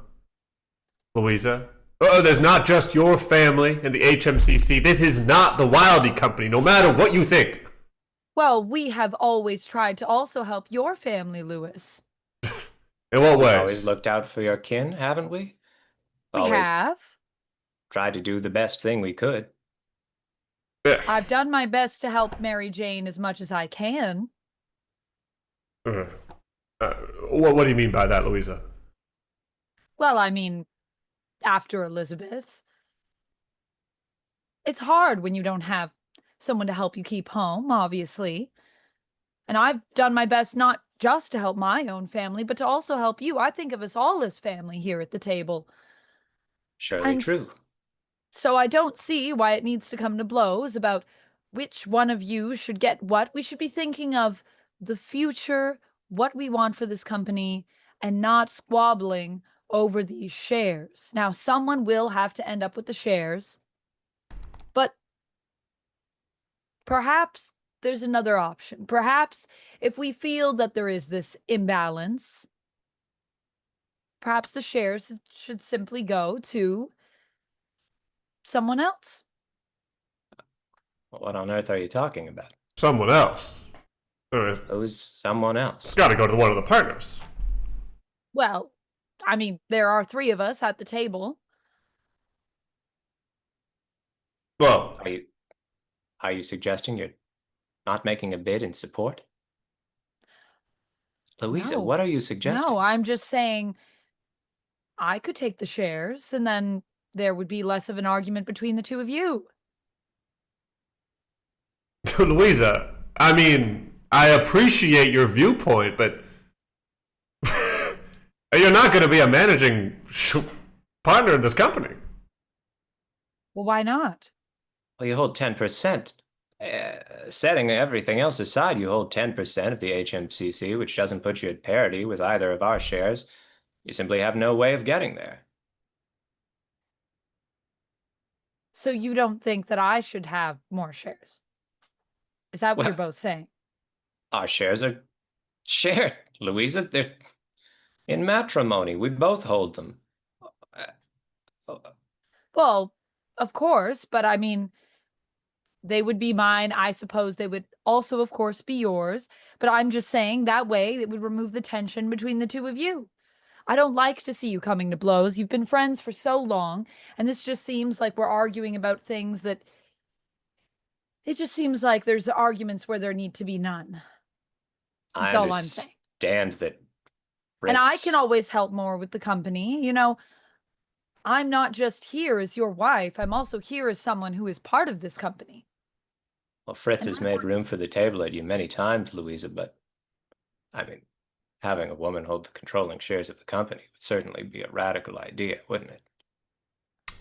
Louisa? Oh, there's not just your family in the HMCC. This is not the Wildy Company, no matter what you think. Well, we have always tried to also help your family, Lewis. In what ways? Always looked out for your kin, haven't we? We Always have. tried to do the best thing we could. I've done my best to help Mary Jane as much as I can. I What do you mean by that, Louisa? Well, I mean, after Elizabeth, it's hard when you don't have someone to help you keep home, obviously. And I've done my best not just to help my own family, but to also help you. I think of us all as family here at the table. Surely And true. so I don't see why it needs to come to blows about which one of you should get what. We should be thinking of the future, what we want for this company, and not squabbling over these shares. Now, someone will have to end up with the shares, but perhaps there's another option. Perhaps if we feel that there is this imbalance, perhaps the shares should simply go to someone else. What on earth are you talking about? Someone else. Who's someone It's else? got to go to one of the partners. Well, I mean, there are three of us at the table. Well, Are you suggesting you're not making a bid in support? Louisa, No. what are you suggesting? No, I'm just saying I could take the shares and then there would be less of an argument between the two of you. Louisa, I mean, I appreciate your viewpoint, but you're not going to be a managing partner in this company. Well, why not? Well, you hold 10%. Setting everything else aside, you hold 10% of the HMCC, which doesn't put you at parity with either of our shares. You simply have no way of getting there. So you don't think that I should have more shares? Is that what you're Well, both saying? our shares are shared, Louisa. They're in matrimony. We both hold them. Uh, Well, of course, but I mean, they would be mine. I suppose they would also, of course, be yours. But I'm just saying that way it would remove the tension between the two of you. I don't like to see you coming to blows. You've been friends for so long, and this just seems like we're arguing about things that it just seems like there's arguments where there need to be none. That's I all I'm saying. understand that And I Fritz. can always help more with the company. I'm not just here as your wife, I'm also here as someone who is part of this company. Well, Fritz And has I made want room for the table at you many times, Louisa, but I mean, having a woman hold the controlling shares of the company would certainly be a radical idea, wouldn't it?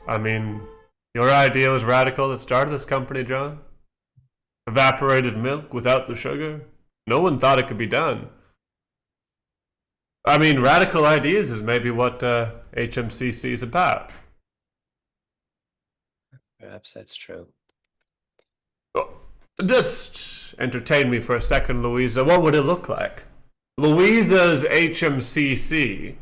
I mean, your idea was radical that started this company, John. Evaporated milk without the sugar. No one thought it could be done. I mean, radical ideas is maybe what HMCC is about. Perhaps that's true. Just entertain me for a second, Louisa. What would it look like? Louisa's HMCC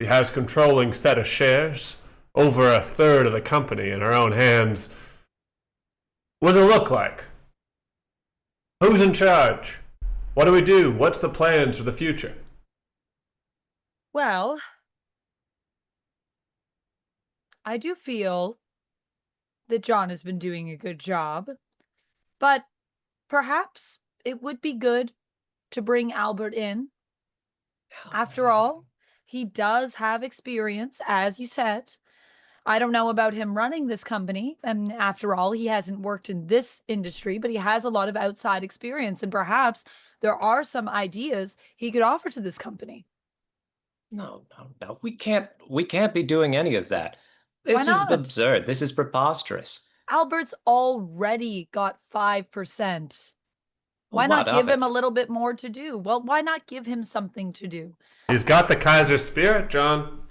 has controlling set of shares, over a third of the company in her own hands. What does it look like? Who's in charge? What do we do? What's the plans for the future? Well, I do feel that John has been doing a good job, but perhaps it would be good to bring Albert in. After all, he does have experience, as you said. I don't know about him running this company, and after all, he hasn't worked in this industry, but he has a lot of outside experience, and perhaps there are some ideas he could offer to this company. No, no, no. We can't be doing any of that. Why This is not? absurd. This is preposterous. Albert's already got 5%. Why What not give of him a it? little bit more to do? Well, why not give him something to do? He's got the Kaiser spirit, John.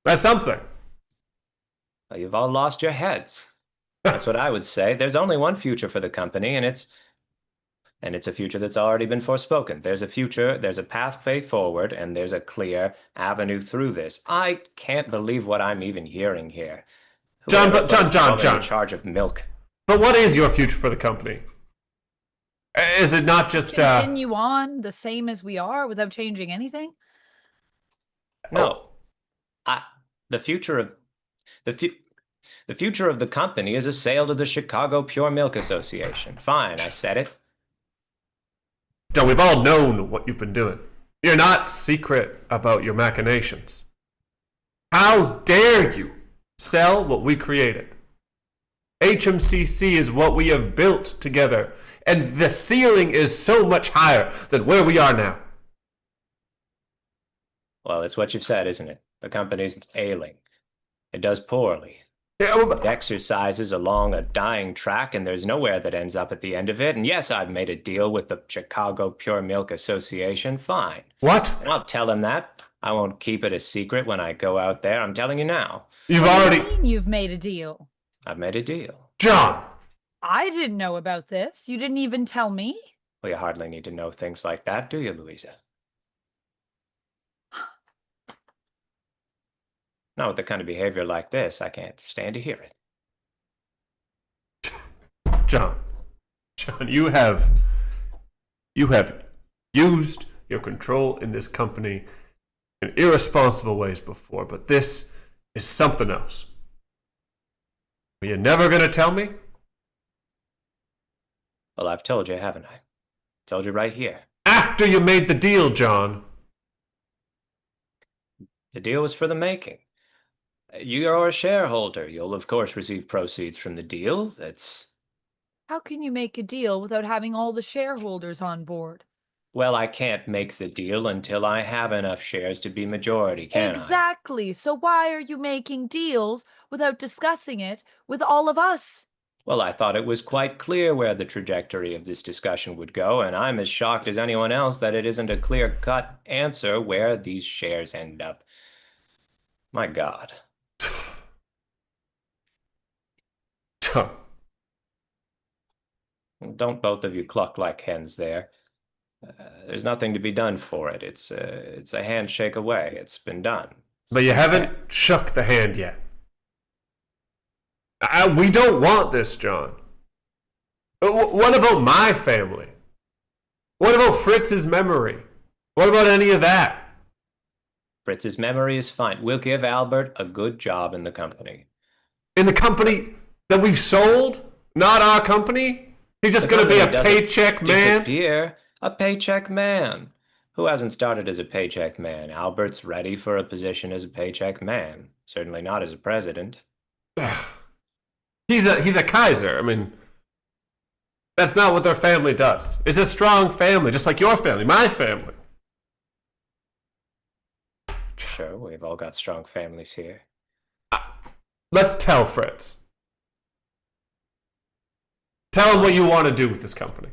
That's something. Well, you've all lost your heads. That's what I would say. There's only one future for the company, and it's a future that's already been forespoken. There's a future, there's a pathway forward, and there's a clear avenue through this. I can't believe what I'm even hearing here. John, Whoever but put a John, woman John. in charge of milk. But what is your future for the company? Is it not just Continue on the same as we are without changing anything? No, the future of the fu- the future of the company is a sale to the Chicago Pure Milk Association. Fine, I said it. John, we've all known what you've been doing. You're not secret about your machinations. How dare you sell what we created? HMCC is what we have built together, and the ceiling is so much higher than where we are now. Well, it's what you've said, isn't it? The company's ailing. It does poorly. Yeah, It exercises along a dying track, and there's nowhere that ends up at the end of it. And yes, I've made a deal with the Chicago Pure Milk Association. Fine. what? And I'll tell him that. I won't keep it a secret when I go out there. I'm telling you now. You've What do already... you mean you've made a deal? I've made a deal. John! I didn't know about this. You didn't even tell me. Well, you hardly need to know things like that, do you, Louisa? Not with the kind of behavior like this. I can't stand to hear it. John, you have used your control in this company in irresponsible ways before, but this is something else. Are you never going to tell me? Well, I've told you, haven't I? Told you right here. After you made the deal, John. The deal was for the making. You're a shareholder. You'll, of course, receive proceeds from the deal. That's... How can you make a deal without having all the shareholders on board? Well, I can't make the deal until I have enough shares to be majority, can I? Exactly. So why are you making deals without discussing it with all of us? Well, I thought it was quite clear where the trajectory of this discussion would go, and I'm as shocked as anyone else that it isn't a clear-cut answer where these shares end up. My God. John, Don't both of you cluck like hens there. There's nothing to be done for it. It's a handshake away. It's been done. but you haven't shook the hand yet. We don't want this, John. What about my family? What about Fritz's memory? What about any of that? Fritz's memory is fine. We'll give Albert a good job in the company. In the company that we've sold? Not our company? He's just The going to be a company doesn't paycheck man? Disappear. A paycheck man. Who hasn't started as a paycheck man? Albert's ready for a position as a paycheck man. Certainly not as a president. He's a Kaiser. I mean, that's not what their family does. It's a strong family, just like your family, my family. Sure, we've all got strong families here. Let's tell Fritz. Tell him what you want to do with this company.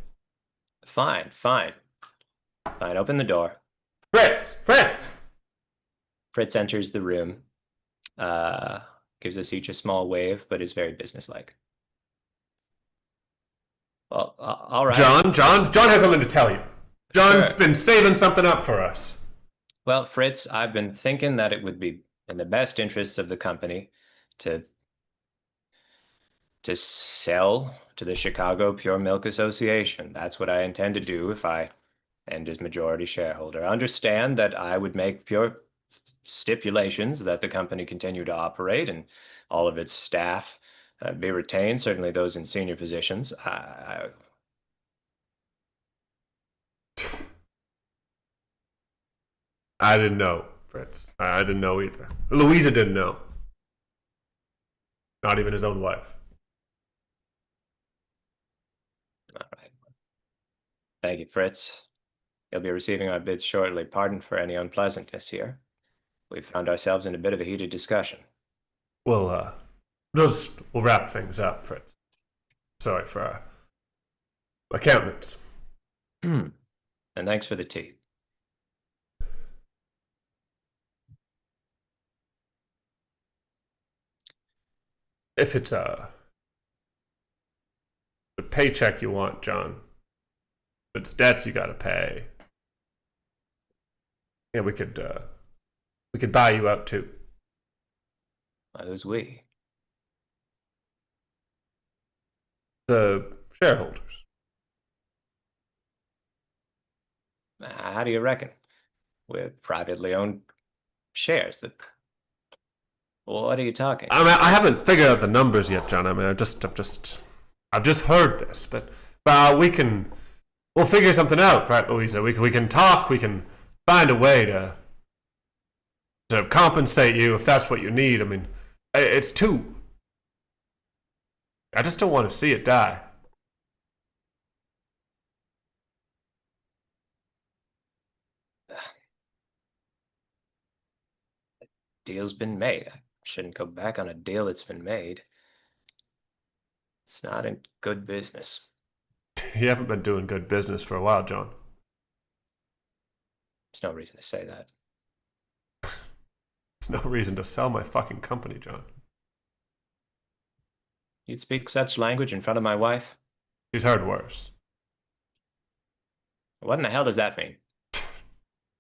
Fine. Open the door. Fritz! Fritz enters the room. Gives us each a small wave, but is very businesslike. Well, all right. John has something to tell you. John's Sure. been saving something up for us. Well, Fritz, I've been thinking that it would be in the best interests of the company to sell to the Chicago Pure Milk Association. That's what I intend to do if I end as majority shareholder. Understand that I would make pure stipulations that the company continue to operate and all of its staff be retained, certainly those in senior positions. I didn't know, Fritz. I didn't know either. Louisa didn't know. Not even his own wife. All right. Thank you, Fritz. You'll be receiving our bids shortly. Pardon for any unpleasantness here. We've found ourselves in a bit of a heated discussion. We'll wrap things up, Fritz. Sorry for our accountants. And thanks for the tea. If it's the paycheck you want, John, if it's debts you gotta pay, yeah, we could buy you out too. Who's we? The shareholders. How do you reckon? We're privately owned shares. What are you talking? I mean, I haven't figured out the numbers yet, John. I mean, I've just heard this, but we can we'll figure something out, right, Louisa? We can talk. We can find a way to compensate you if that's what you need. I mean, it's too. I just don't want to see it die. Deal's been made. I shouldn't go back on a deal that's been made. It's not in good business. You haven't been doing good business for a while, John. There's no reason to say that. There's no reason to sell my fucking company, John. You'd speak such language in front of my wife? She's heard worse. What in the hell does that mean?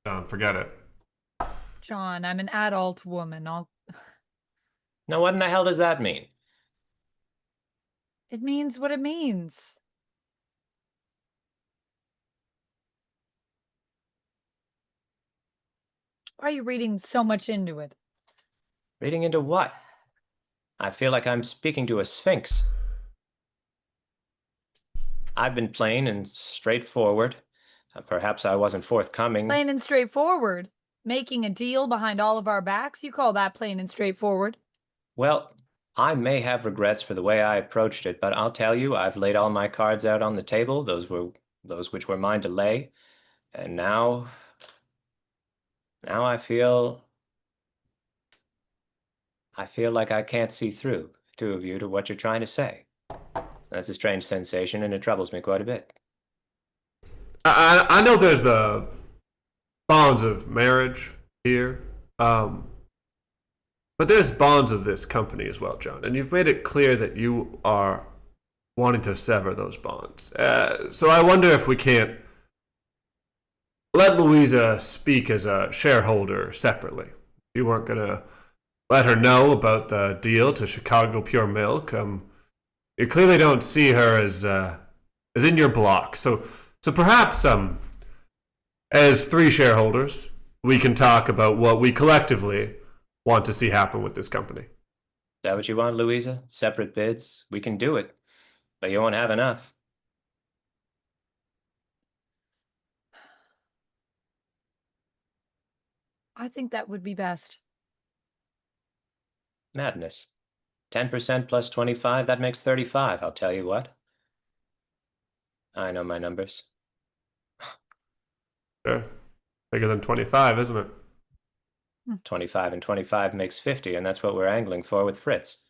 John, forget it. John, I'm an adult woman. No, what in the hell does that mean? It means what it means. Why are you reading so much into it? Reading into what? I feel like I'm speaking to a sphinx. I've been plain and straightforward. Perhaps I wasn't forthcoming. Plain and straightforward. Making a deal behind all of our backs? You call that plain and straightforward? Well, I may have regrets for the way I approached it, but I'll tell you, I've laid all my cards out on the table, those which were mine to lay, and now I feel like I can't see through, two of you, to what you're trying to say. That's a strange sensation, and it troubles me quite a bit. I know there's the bonds of marriage here, but there's bonds of this company as well, John. And you've made it clear that you are wanting to sever those bonds. So I wonder if we can't let Louisa speak as a shareholder separately. You weren't going to let her know about the deal to Chicago Pure Milk. You clearly don't see her as in your block. So perhaps as three shareholders, we can talk about what we collectively want to see happen with this company. Is that what you want, Louisa? Separate bids? We can do it, but you won't have enough. I think that would be best. Madness. 10% plus 25, that makes 35, I'll tell you what. I know my numbers. Sure. Bigger than 25, isn't it? 25 and 25 makes 50, and that's what we're angling for with Fritz.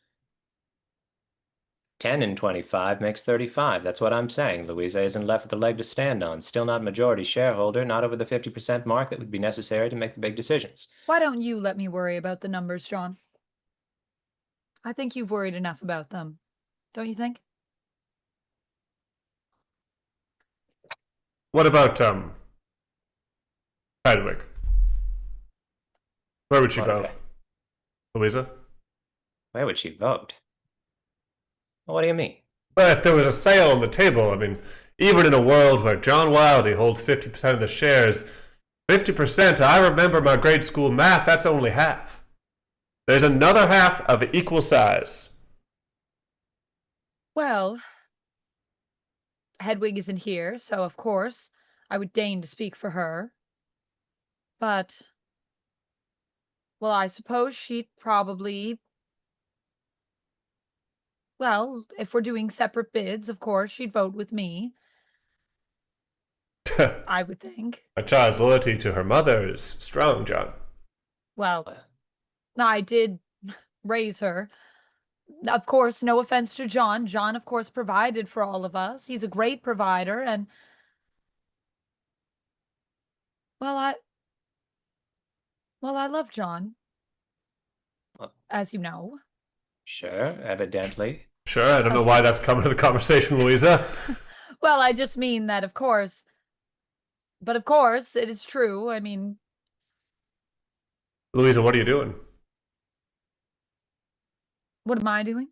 10 and 25 makes 35. That's what I'm saying. Louisa isn't left with a leg to stand on. Still not majority shareholder, not over the 50% mark that would be necessary to make the big decisions. Why don't you let me worry about the numbers, John? I think you've worried enough about them. Don't you think? What about Hedwig? Where would she vote? Okay. Louisa? Where would she vote? Well, what do you mean? But if there was a sale on the table, I mean, even in a world where John Wildy holds 50% of the shares, 50%, I remember my grade school math, that's only half. There's another half of equal size. Well, Hedwig isn't here, so of course I would deign to speak for her. But, well, I suppose she'd probably... Well, if we're doing separate bids, of course, she'd vote with me. I would think. A child's loyalty to her mother is strong, John. Well, I did raise her. Of course, no offense to John. John, of course, provided for all of us. He's a great provider, and... Well, I love John. As you know. Sure, evidently. Sure, I don't know why that's coming to the conversation, Louisa. Well, I just mean that, of course. But of course, it is true. I mean... Louisa, what are you doing? What am I doing?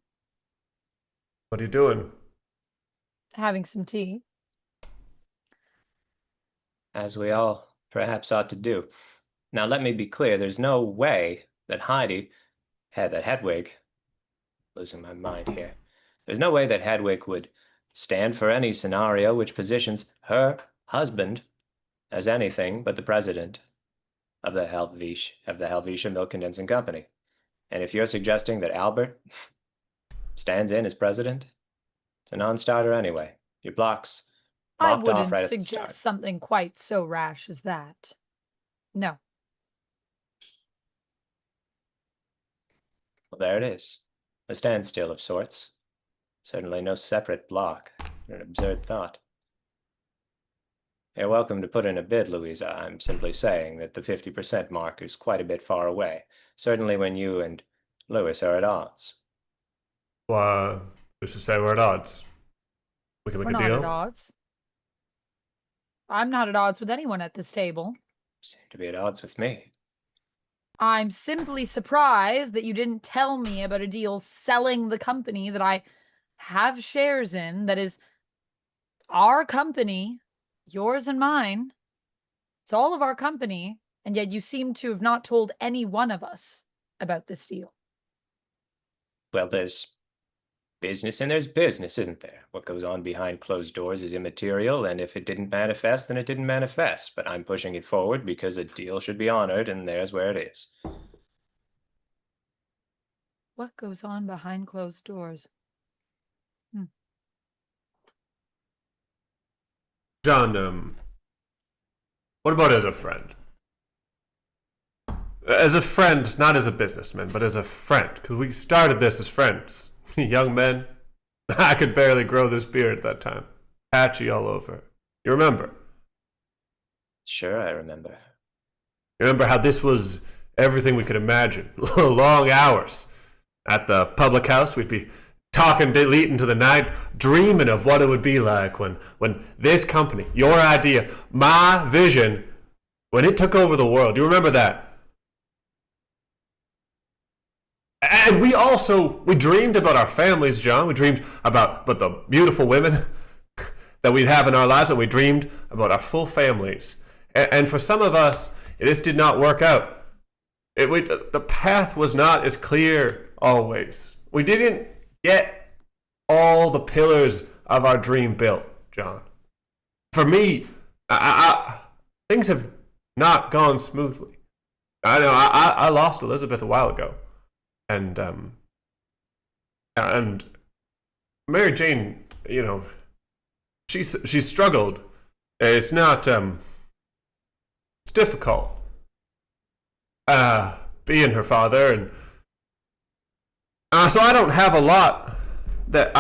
What are you doing? Having some tea. As we all perhaps ought to do. Now, let me be clear. There's no way that Hedwig, losing my mind here. There's no way that Hedwig would stand for any scenario which positions her husband as anything but the president of the Helvetia Milk Condensing Company. And if you're suggesting that Albert stands in as president, it's a non-starter anyway. Your block's I locked off wouldn't right at the suggest start. something quite so rash as that. No. Well, there it is. A standstill of sorts. Certainly no separate block. An absurd thought. You're welcome to put in a bid, Louisa. I'm simply saying that the 50% mark is quite a bit far away. Certainly when you and Lewis are at odds. Well, who's to say we're at odds? We can make We're a not deal. at odds. I'm not at odds with anyone at this table. Seem to be at odds with me. I'm simply surprised that you didn't tell me about a deal selling the company that I have shares in, that is our company, yours and mine. It's all of our company, and yet you seem to have not told any one of us about this deal. Well, there's business and there's business, isn't there? What goes on behind closed doors is immaterial, and if it didn't manifest, then it didn't manifest. But I'm pushing it forward because a deal should be honored, and there's where it is. What goes on behind closed doors? John, what about as a friend? As a friend, not as a businessman, but as a friend, because we started this as friends. Young men. I could barely grow this beard at that time. Patchy all over. You remember? Sure, I remember. You remember how this was everything we could imagine? Long hours. At the public house, we'd be talking late into the night, dreaming of what it would be like when this company, your idea, my vision, when it took over the world. Do you remember that? And we dreamed about our families, John. We dreamed about the beautiful women that we'd have in our lives, and we dreamed about our full families. And for some of us, this did not work out. The path was not as clear always. We didn't get all the pillars of our dream built, John. For me, things have not gone smoothly. I know I lost Elizabeth a while ago. And Mary Jane, you know, she's struggled. It's not it's difficult being her father, and so I don't have a lot that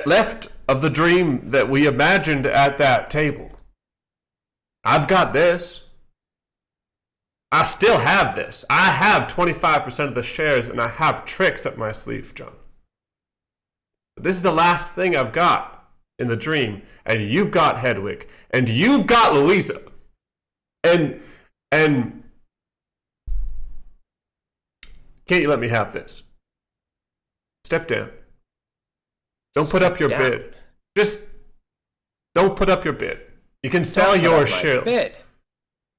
left of the dream that we imagined at that table. I've got this. I still have this. I have 25% of the shares, and I have tricks up my sleeve, John. But this is the last thing I've got in the dream, and you've got Hedwig, and you've got Louisa. And can't you let me have this? Step down. Don't put up your bid. Just don't put up your bid. You can sell your shares.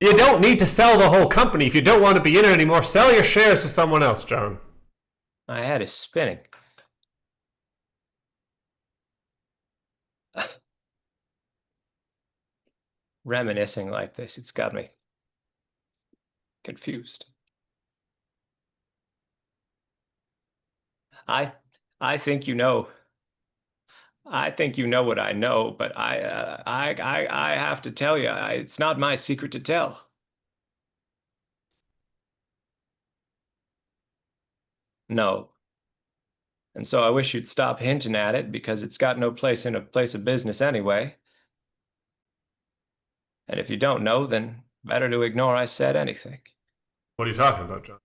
You don't need to sell the whole company if you don't want to be in it anymore. Sell your shares to someone else, John. My head is spinning. Reminiscing like this, it's got me confused. I think you know. I think you know what I know, but I have to tell you, it's not my secret to tell. No. And so I wish you'd stop hinting at it, because it's got no place in a place of business anyway. And if you don't know, then better to ignore I said anything. What are you talking about, John?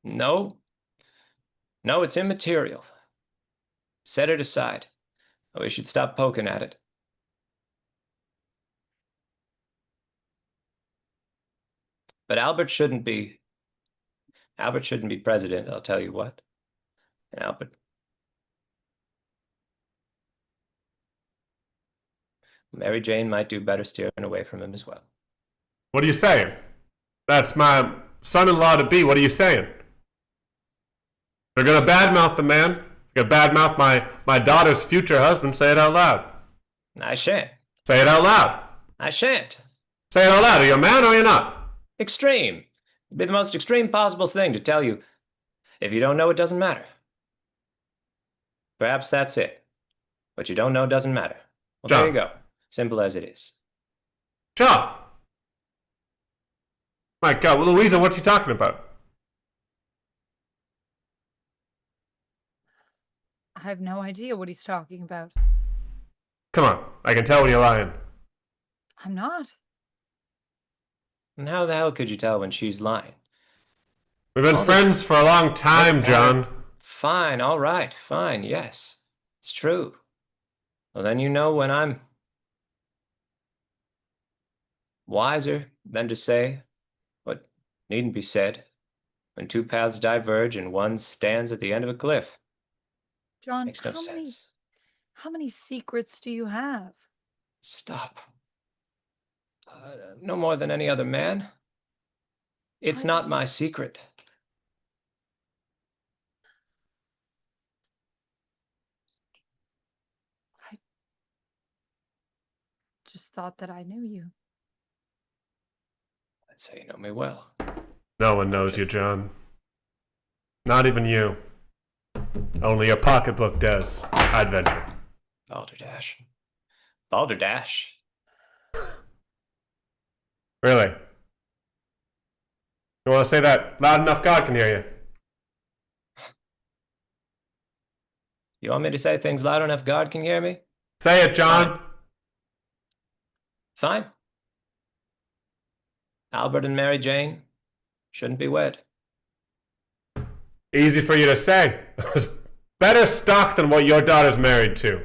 No. No, it's immaterial. Set it aside. I wish you'd stop poking at it. But Albert shouldn't be president, I'll tell you what. And Albert. Mary Jane might do better steering away from him as well. What are you saying? That's my son-in-law to be. What are you saying? You're gonna badmouth the man. You're gonna badmouth my daughter's future husband. Say it out loud. I shan't. Say it out loud. I shan't. Say it out loud. Are you a man or are you not? Extreme. It'd be the most extreme possible thing to tell you. If you don't know, it doesn't matter. Perhaps that's it. What you don't know doesn't matter. Well, John. there you go. Simple as it is. John. My God, well, Louisa, what's he talking about? I have no idea what he's talking about. Come on, I can tell when you're lying. I'm not. And how the hell could you tell when she's lying? We've been friends for a long time, John. Fine, all right, fine, yes. It's true. Well, then you know when I'm wiser than to say what needn't be said when two paths diverge and one stands at the end of a cliff. John, Makes no sense. How many secrets do you have? Stop. No more than any other man. It's not my secret. I just thought that I knew you. I'd say you know me well. No one knows you, John. Not even you. Only your pocketbook does. I'd venture. Balderdash. Balderdash. Really? You want to say that loud enough God can hear you? You want me to say things loud enough God can hear me? Say it, John. Fine. Albert and Mary Jane shouldn't be wed. Easy for you to say. Better stock than what your daughter's married to.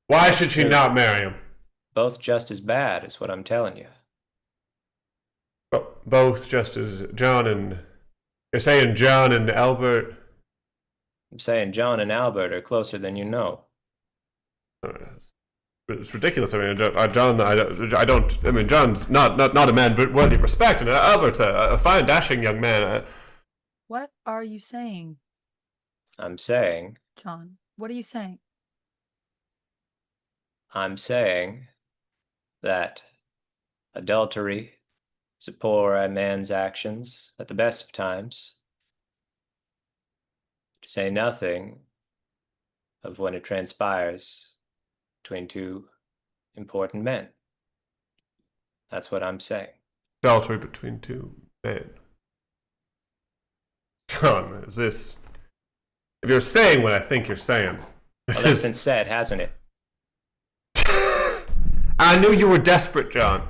Why should she not marry him? Both just as bad is what I'm telling you. Both just as John and... You're saying John and Albert... I'm saying John and Albert are closer than you know. It's ridiculous. I mean, John, I mean, John's not a man worthy of respect, and Albert's a fine, dashing young man. What are you saying, I'm saying John? What are you saying? I'm saying that adultery is a poor man's actions at the best of times, to say nothing of when it transpires between two important men. That's what I'm saying. Adultery between two men. John, is this... If you're saying what I think you're saying, Well, that's been said, hasn't it? I knew you were desperate, John.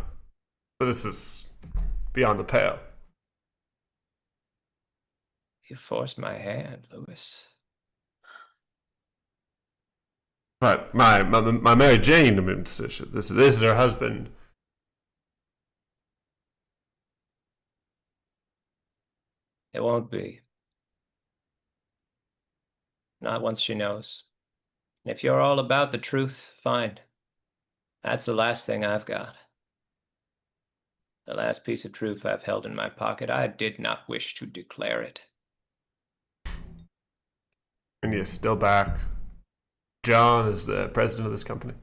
But this is beyond the pale. You forced my hand, Lewis. But my Mary Jane, I mean, this is her husband. It won't be. Not once she knows. And if you're all about the truth, fine. That's the last thing I've got. The last piece of truth I've held in my pocket. I did not wish to declare it. And you're still back. John is the president of this company.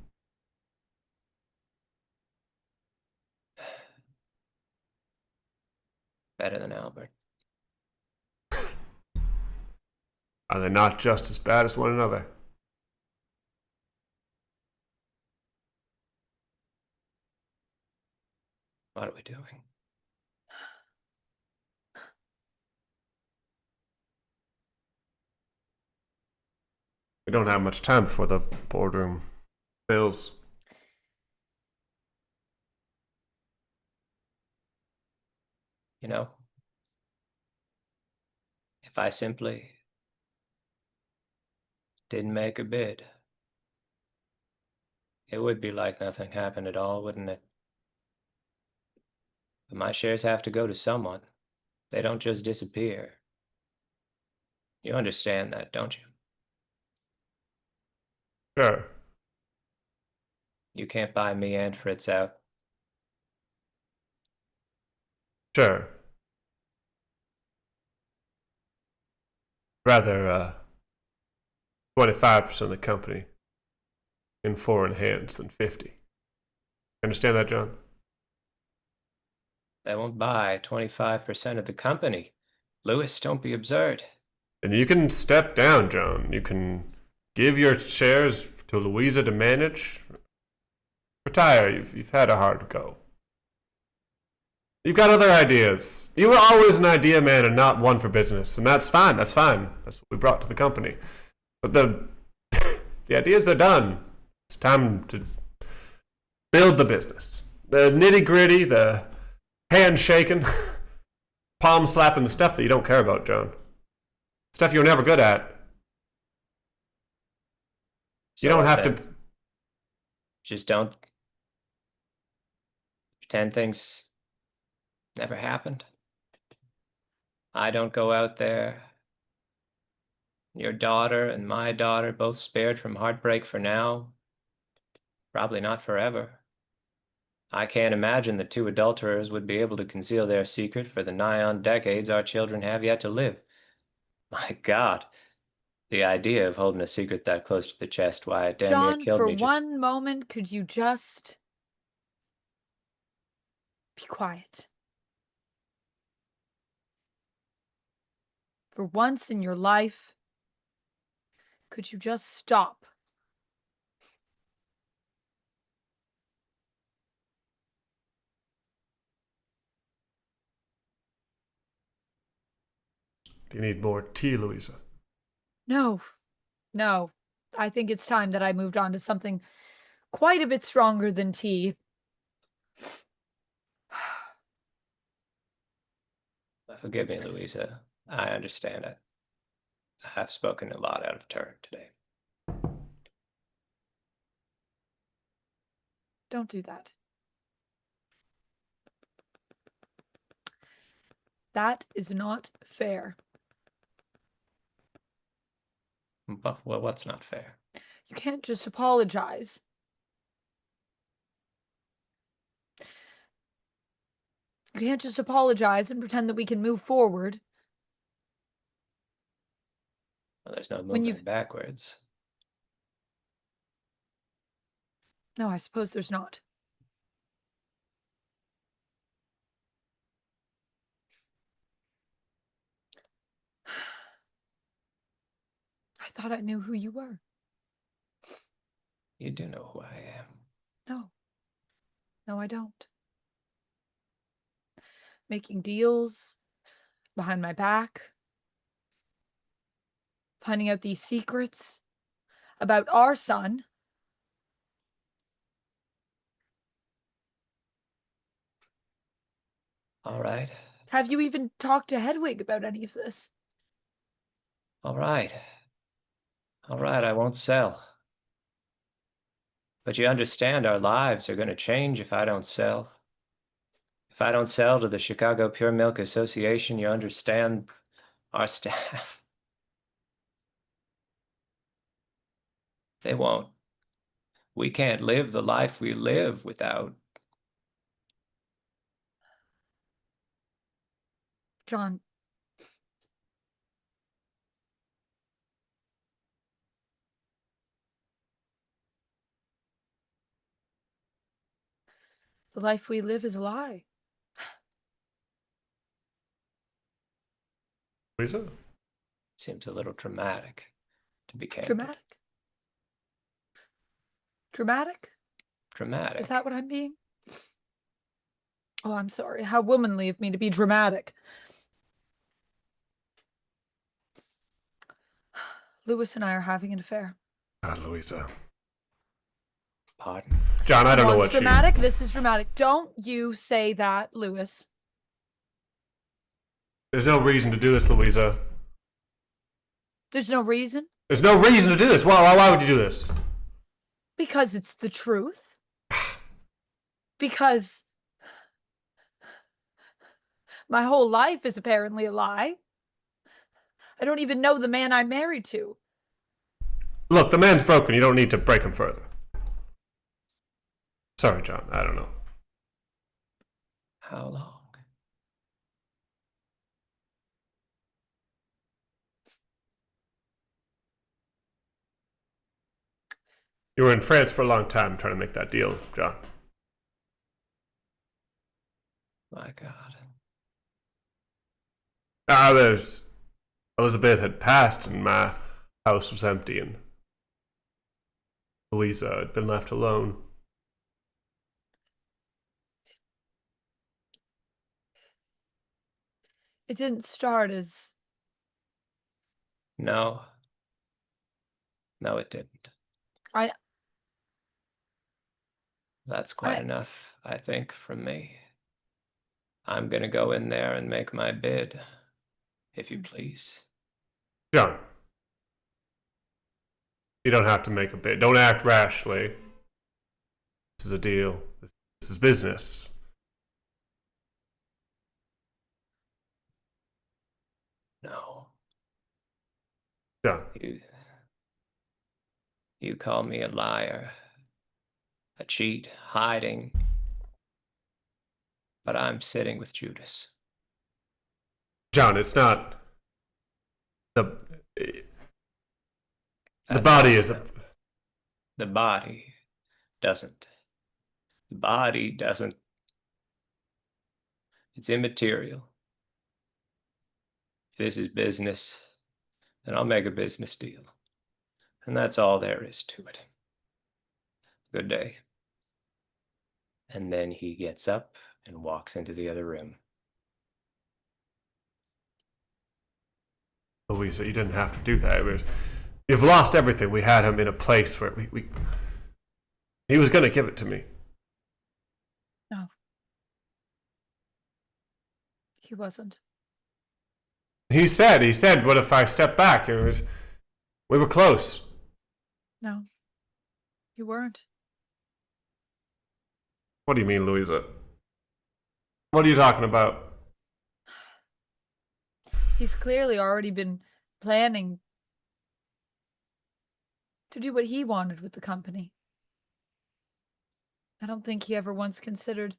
Better than Albert. Are they not just as bad as one another? What are we doing? We don't have much time before the boardroom fills. You know, if I simply didn't make a bid, it would be like nothing happened at all, wouldn't it? But my shares have to go to someone. They don't just disappear. You understand that, don't you? Sure. You can't buy me and Fritz out. Sure. rather 25% of the company in foreign hands than 50. Understand that, John? They won't buy 25% of the company. Lewis, don't be absurd. And you can step down, John. You can give your shares to Louisa to manage. Retire. You've had a hard go. You've got other ideas. You were always an idea man and not one for business, and that's fine. That's fine. That's what we brought to the company. But the ideas, they're done. It's time to build the business. The nitty gritty, the handshaking, palm slapping, the stuff that you don't care about, John. Stuff you're never good at. You don't have to. Just don't pretend things never happened. I don't go out there. Your daughter and my daughter both spared from heartbreak for now. Probably not forever. I can't imagine the two adulterers would be able to conceal their secret for the nigh on decades our children have yet to live. My God, the idea of holding a secret that close to the chest, why, it damn near John, killed for me. one moment, could you just be quiet? For once in your life, could you just stop? Do you need more tea, Louisa? No, no. I think it's time that I moved on to something quite a bit stronger than tea. Forgive me, Louisa. I understand it. I've spoken a lot out of turn today. Don't do that. That is not fair. Well, what's not fair? You can't just apologize. You can't just apologize and pretend that we can move forward. Well, there's no When moving backwards. No, I suppose there's not. I thought I knew who you were. You do know who I am. No. No, I don't. Making deals behind my back. Finding out these secrets about our son. All right. Have you even talked to Hedwig about any of this? All right. All right, I won't sell. But you understand our lives are going to change if I don't sell. If I don't sell to the Chicago Pure Milk Association, you understand our staff. They won't. We can't live the life we live without. John. The life we live is a lie. Louisa? Seems a little dramatic, to be candid. Dramatic? Dramatic? Dramatic. Is that what I'm being? Oh, I'm sorry. How womanly of me to be dramatic. Lewis and I are having an affair. God, Louisa. Pardon? John, I don't know Well, what it's dramatic. This is dramatic. Don't you say that, Lewis. There's no reason to do this, Louisa. There's no reason. There's no reason to do this. Why would you do this? Because it's the truth. Because my whole life is apparently a lie. I don't even know the man I'm married to. Look, the man's broken. You don't need to break him further. Sorry, John. I don't know. How long? You were in France for a long time trying to make that deal, John. My God. There's Elizabeth had passed and my house was empty and Louisa had been left alone. It didn't start as... No. No, it didn't. I That's quite enough, I think, from me. I'm gonna go in there and make my bid, if you please. John, you don't have to make a bid. Don't act rashly. This is a deal. This is business. No. John, You call me a liar, a cheat, hiding, but I'm sitting with Judas. John, it's not the That's body all is that- The body doesn't. The body doesn't. It's immaterial. If this is business, then I'll make a business deal. And that's all there is to it. Good day. And then he gets up and walks into the other room. Louisa. You didn't have to do that. You've lost everything. We had him in a place where he was going to give it to me. No. He wasn't. He said, what if I step back? We were close. No. You weren't. What do you mean, Louisa? What are you talking about? He's clearly already been planning to do what he wanted with the company. I don't think he ever once considered...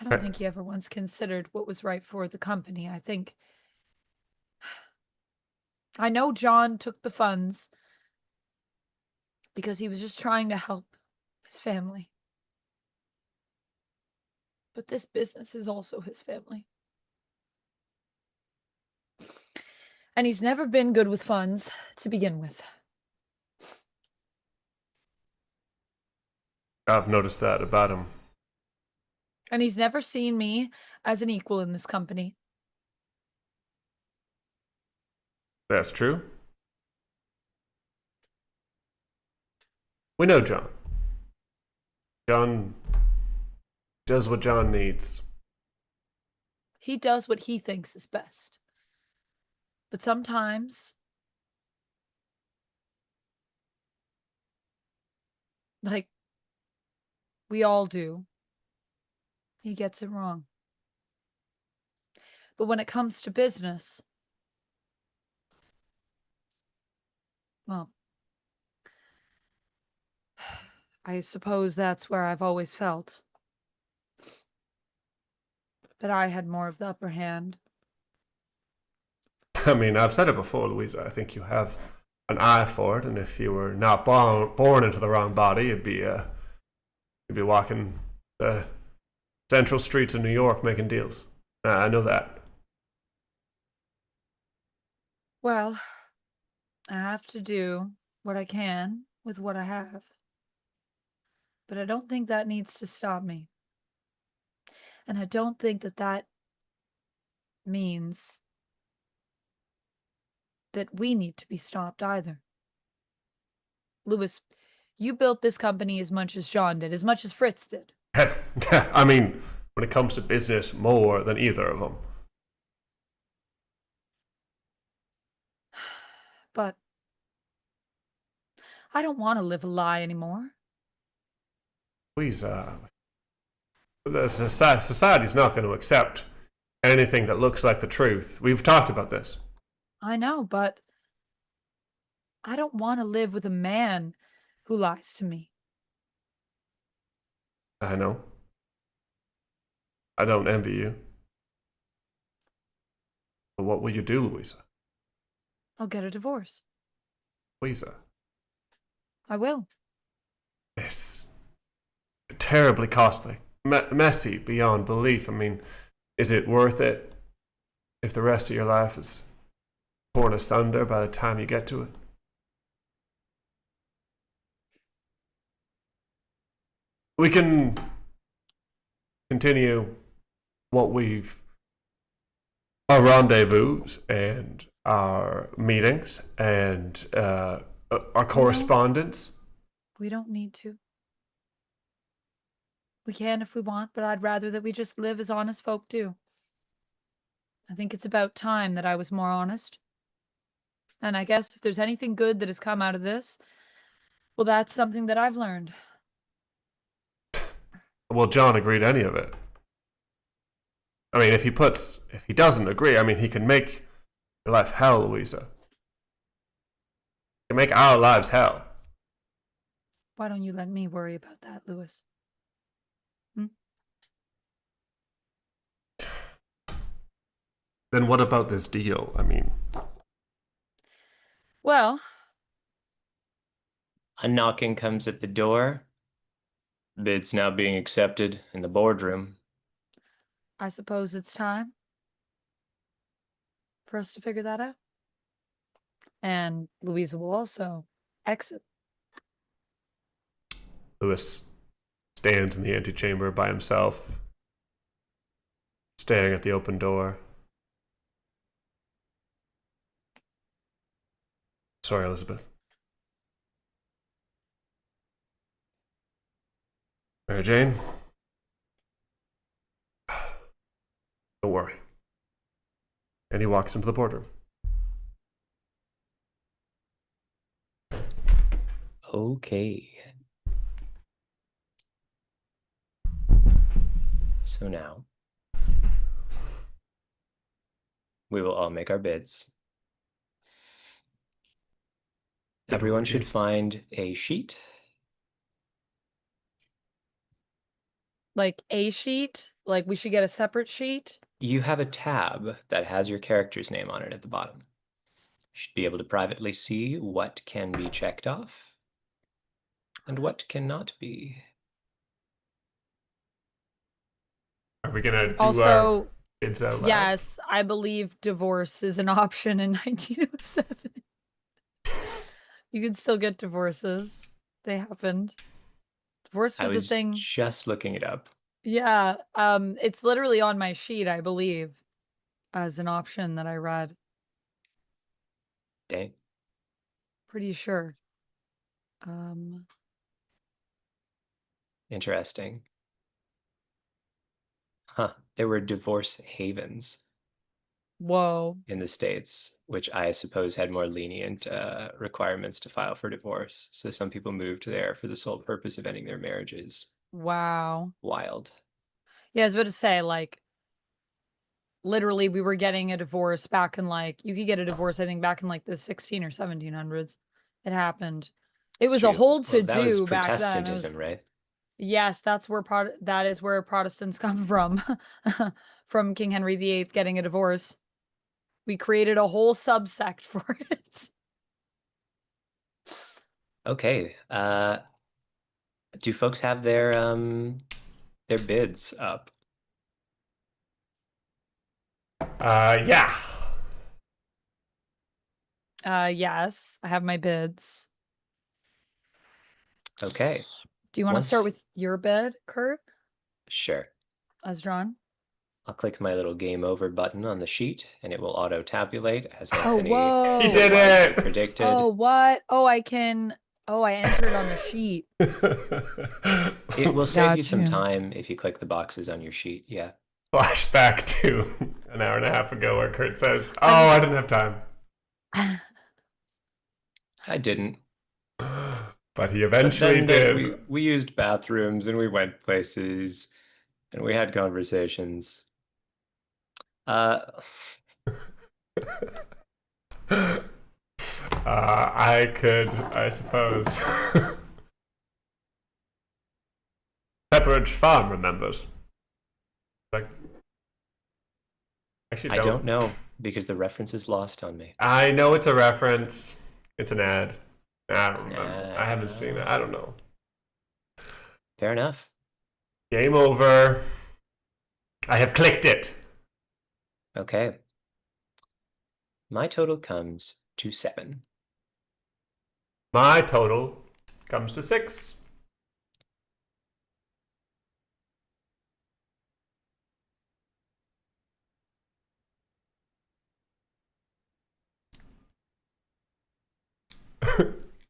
I don't think he ever once considered what was right for the company. I know John took the funds because he was just trying to help his family. But this business is also his family. And he's never been good with funds to begin with. I've noticed that about him. And he's never seen me as an equal in this company. That's true. We know John. John does what John needs. He does what he thinks is best. But sometimes, like we all do, he gets it wrong. But when it comes to business, well, I suppose that's where I've always felt that I had more of the upper hand. I mean, I've said it before, Louisa. I think you have an eye for it, and if you were not born into the wrong body, you'd be walking the central streets of New York making deals. I know that. Well, I have to do what I can with what I have. But I don't think that needs to stop me. And I don't think that means that we need to be stopped either. Louis, you built this company as much as John did, as much as Fritz did. I mean, when it comes to business, more than either of them. But I don't want to live a lie anymore. Please, the society's not going to accept anything that looks like the truth. We've talked about this. I know, but I don't want to live with a man who lies to me. I know. I don't envy you. But what will you do, Louisa? I'll get a divorce. Louisa, I will. it's terribly costly. Messy beyond belief. I mean, is it worth it if the rest of your life is torn asunder by the time you get to it? We can continue what we've our rendezvous and our meetings and our correspondence. We don't need to. We can if we want, but I'd rather that we just live as honest folk do. I think it's about time that I was more honest. And I guess if there's anything good that has come out of this, well, that's something that I've learned. Will John agree to any of it? I mean, if he doesn't agree, I mean, he can make your life hell, Louisa. He can make our lives hell. Why don't you let me worry about that, Lewis? Then what about this deal? I mean, Well, A knocking comes at the door. Bids now being accepted in the boardroom. I suppose it's time for us to figure that out. And Louisa will also exit. Lewis stands in the antechamber by himself, staring at the open door. Sorry, Elizabeth. Mary Jane? Don't worry. And he walks into the boardroom. Okay. So now we will all make our bids. Everyone should find a sheet. Like a sheet? Like we should get a separate sheet? You have a tab that has your character's name on it at the bottom. You should be able to privately see what can be checked off and what cannot be. Are we going to do Also, our bids out loud? yes, I believe divorce is an option in 1907. You can still get divorces. They happened. Divorce I was a was thing. just looking it up. Yeah, it's literally on my sheet, I believe, as an option that I read. Dang. Pretty sure. Interesting. Huh. There were divorce havens Whoa. in the States, which I suppose had more lenient requirements to file for divorce. So some people moved there for the sole purpose of ending their marriages. Wow. Wild. Yeah, I was about to say, like, literally we were getting a divorce back in you could get a divorce, I think, back in the 16 or 1700s. It happened. It was a whole to that was do back then. Protestantism, right? Yes, that's where that is where Protestants come from. From King Henry VIII getting a divorce. We created a whole subsect for it. Okay. Do folks have their bids up? Yeah. Yes, I have my bids. Okay. Do you want to start with your bid, Kurt? Sure. As drawn? I'll click my little game over button on the sheet and it will auto tabulate as Oh, Anthony whoa. He did wisely it. predicted. Oh, what? Oh, I entered on the sheet. It will save you some Gotcha. time if you click the boxes on your sheet. Yeah. Flashback to an hour and a half ago where Kurt says, "Oh, I didn't have time." I didn't. But he eventually But did. We used bathrooms and we went places and we had conversations. I could, I suppose. Pepperidge Farm remembers. Like, Actually, I don't know because the reference is lost on me. I know it's a reference. It's an ad. I don't remember. Nah. I haven't seen it. I don't know. Fair enough. Game over. I have clicked it. Okay. My total comes to 7. My total comes to 6.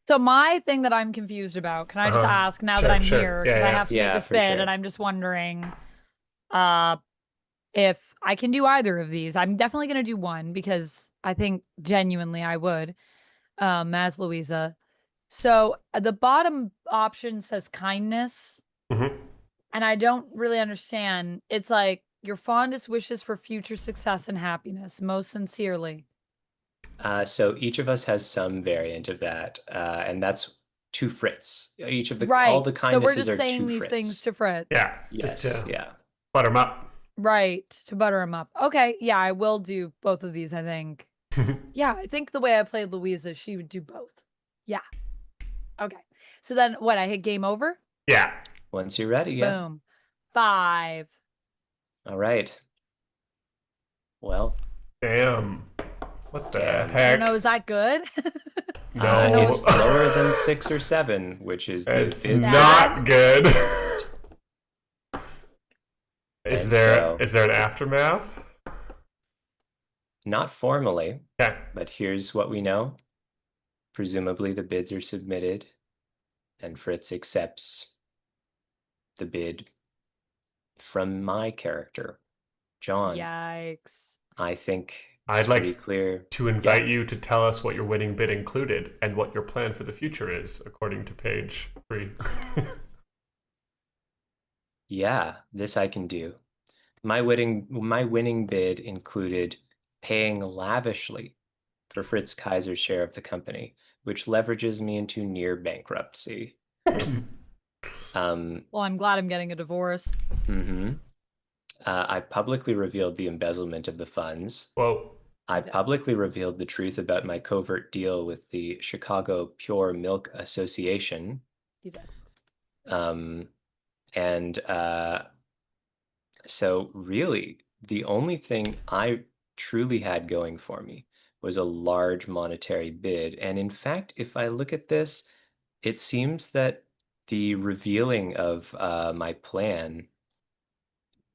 So my thing that I'm confused about, can I just ask now that Sure, I'm sure. here, Yeah, because I yeah. have to make Yeah, this for bid, sure. and I'm just wondering if I can do either of these. I'm definitely gonna do one because I think genuinely I would, as Louisa. So the bottom option says kindness, Mm-hmm. and I don't really understand. It's like your fondest wishes for future success and happiness, most sincerely. So each of us has some variant of that, and that's to Fritz. All Right. the So we're kindnesses just are saying to these things Fritz. to Fritz. Yeah, just Yes, to yeah. butter him up. Right. To butter him up. Okay. Yeah, I will do both of these, I think. Yeah, I think the way I played Louisa, she would do both. Yeah. Okay. So then what? I hit game over? Yeah. Once you're ready, yeah. Boom. 5. All right. Well, Damn. What the Damn. I heck? don't know. Is that good? No. it's lower than 6 or 7, which is the It's bid. not good. Is And there so- is there an aftermath? Not formally, Okay. but here's what we know. Presumably the bids are submitted, and Fritz accepts the bid from my character, John. Yikes. I think I'd it's like pretty clear. to invite you to tell us what your winning bid included and what your plan for the future is, according to page 3. Yeah, this I can do. My winning bid included paying lavishly for Fritz Kaiser's share of the company, which leverages me into near bankruptcy. Well, I'm glad I'm getting a divorce. I publicly revealed the embezzlement of the funds. Whoa. I publicly revealed the truth about my covert deal with the Chicago Pure Milk Association. You did. And so really, the only thing I truly had going for me was a large monetary bid. And in fact, if I look at this, it seems that the revealing of my plan,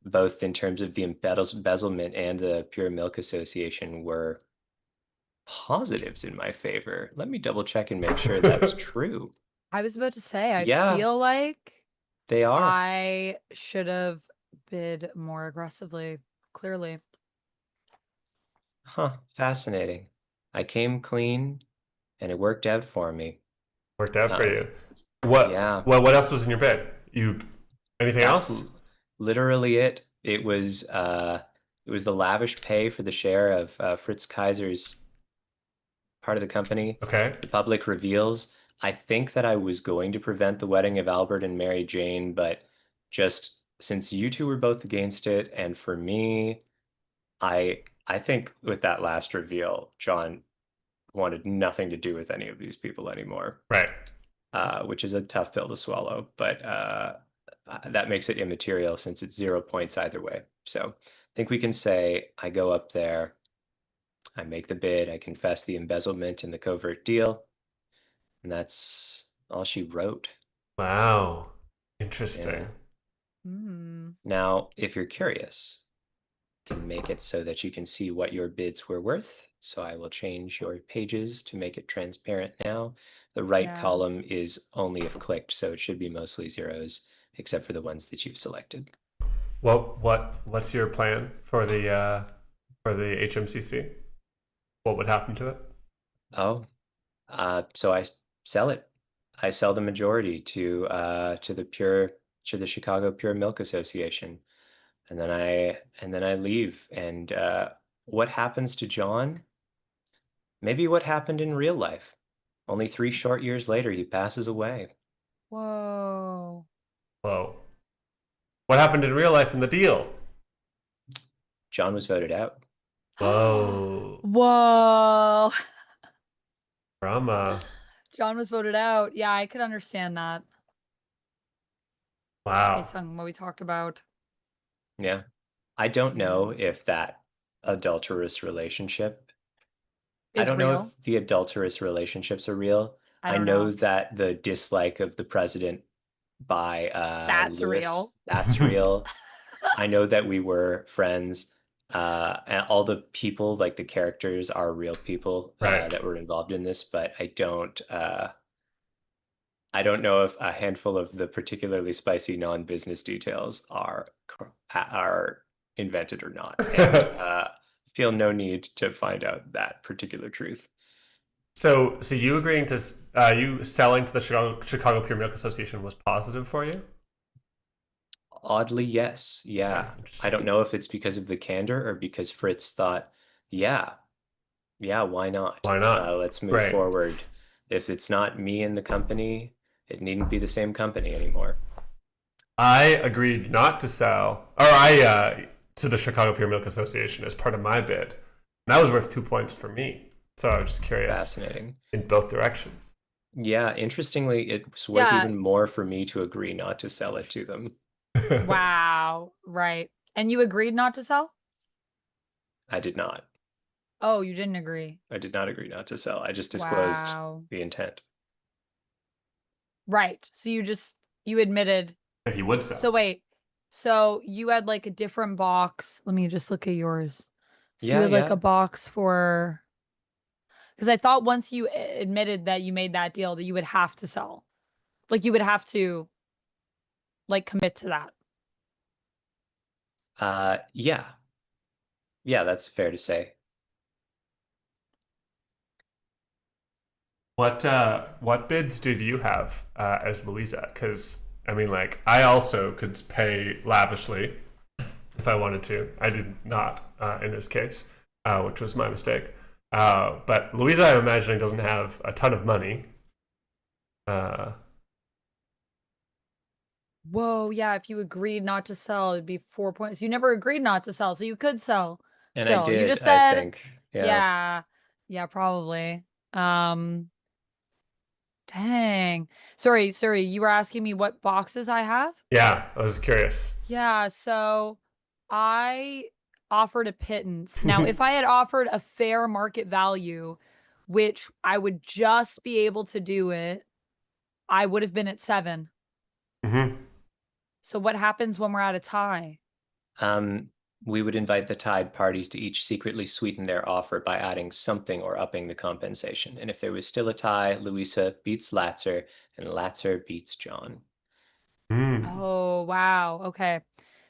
both in terms of the embezzlement and the Pure Milk Association, were positives in my favor. Let me double check and make sure that's true. I was about to say, I Yeah. feel like They are. I should have bid more aggressively, clearly. Huh, fascinating. I came clean and it worked out for me. Worked out for you. What? Yeah. Well, what else was in your bid? Anything else? Literally it. It was the lavish pay for the share of Fritz Kaiser's part of the company. Okay. The public reveals. I think that I was going to prevent the wedding of Albert and Mary Jane, but just since you two were both against it, and for me, I think with that last reveal, John wanted nothing to do with any of these people anymore. Right. Which is a tough pill to swallow, but that makes it immaterial since it's 0 points either way. So I think we can say I go up there, I make the bid, I confess the embezzlement and the covert deal, and that's all she wrote. Wow. Interesting. Mm. Now, if you're curious, I can make it so that you can see what your bids were worth. So I will change your pages to make it transparent now. The right column is only if clicked, so it should be mostly zeros, except for the ones that you've selected. What's your plan for the HMCC? What would happen to it? Oh, so I sell it. I sell the majority to the Chicago Pure Milk Association, and then I leave. And what happens to John? Maybe what happened in real life. Only 3 short years later, he passes away. Whoa. Whoa. What happened in real life in the deal? John was voted out. Whoa. Whoa. Drama. John was voted out. Yeah, I could understand that Wow. based on what we talked about. Yeah. I don't know if that adulterous relationship, I Is don't know if real. the adulterous relationships are real. I I don't know know. that the dislike of the president by That's Lewis, real. that's real. I know that we were friends. And all the people, like the characters, are real people Right. that were involved in this, but I don't know if a handful of the particularly spicy non-business details are invented or not, and feel no need to find out that particular truth. So you agreeing to you selling to the Chicago Pure Milk Association was positive for you? Oddly, yes. Yeah. I Interesting. don't know if it's because of the candor or because Fritz thought, yeah, yeah, why not? Why not? Let's move Right. forward. If it's not me in the company, it needn't be the same company anymore. I agreed not to sell, or to the Chicago Pure Milk Association as part of my bid. And that was worth 2 points for me. So I was just curious Fascinating. in both directions. Yeah, interestingly, it's worth Yeah. even more for me to agree not to sell it to them. Wow. Right. And you agreed not to sell? I did not. Oh, you didn't agree. I did not agree not to sell. I just disclosed Wow. the intent. Right. So you admitted. That he would sell. So wait. So you had like a different box. Let me just look at yours. So you Yeah, had like yeah. a box for, because I thought once you admitted that you made that deal that you would have to sell. Like you would have to like commit to that. Yeah. Yeah, that's fair to say. What bids did you have as Louisa? Because I mean, like, I also could pay lavishly if I wanted to. I did not in this case, which was my mistake. But Louisa, I'm imagining, doesn't have a ton of money. Whoa, yeah, if you agreed not to sell, it'd be 4 points. You never agreed not to sell, so you could sell And I still. You did, just I said, think. Yeah. yeah. Yeah, probably. Um, dang. Sorry, you were asking me what boxes I have? Yeah, I was curious. Yeah, so I offered a pittance. Now, if I had offered a fair market value, which I would just be able to do it, I would have been at 7. Mm-hmm. So what happens when we're at a tie? We would invite the tied parties to each secretly sweeten their offer by adding something or upping the compensation. And if there was still a tie, Louisa beats Latzer and Latzer beats John. Mm. Oh, wow. Okay.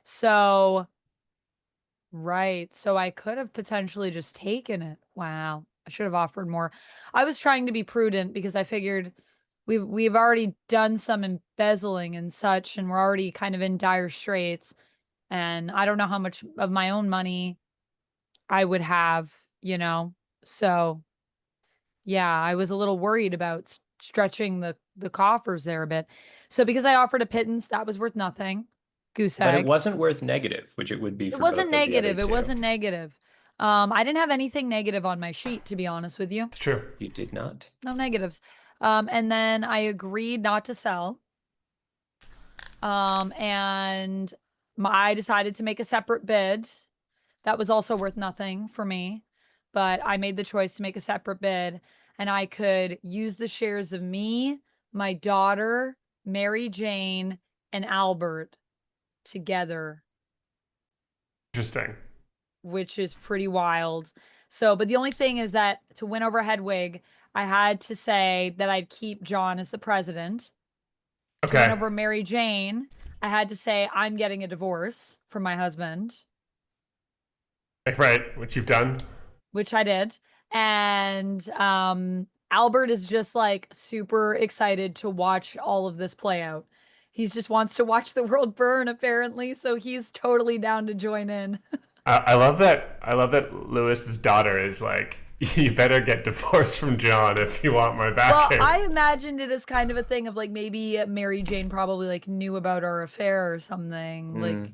So, right. So I could have potentially just taken it. Wow. I should have offered more. I was trying to be prudent because I figured we've already done some embezzling and such, and we're already kind of in dire straits. And I don't know how much of my own money I would have, you know. So, yeah, I was a little worried about stretching the coffers there a bit. So because I offered a pittance, that was worth nothing. Goose But it egg. wasn't worth negative, which it would be It for wasn't both of the other negative. It two. wasn't negative. I didn't have anything negative on my sheet, to be honest with you. It's true. You did not. No negatives. And then I agreed not to sell. And I decided to make a separate bid. That was also worth nothing for me, but I made the choice to make a separate bid, and I could use the shares of me, my daughter, Mary Jane, and Albert together, Interesting. which is pretty wild. So, but the only thing is that to win over Hedwig, I had to say that I'd keep John as the president. To win Okay. over Mary Jane, I had to say I'm getting a divorce from my husband, Right, which you've done. which I did. And Albert is just like super excited to watch all of this play out. He just wants to watch the world burn, apparently, so he's totally down to join in. I love that. I love that Lewis's daughter is like, you better get divorced from John if you want my Well, backing. I imagined it as kind of a thing of like maybe Mary Jane probably like knew about our affair or something. Like,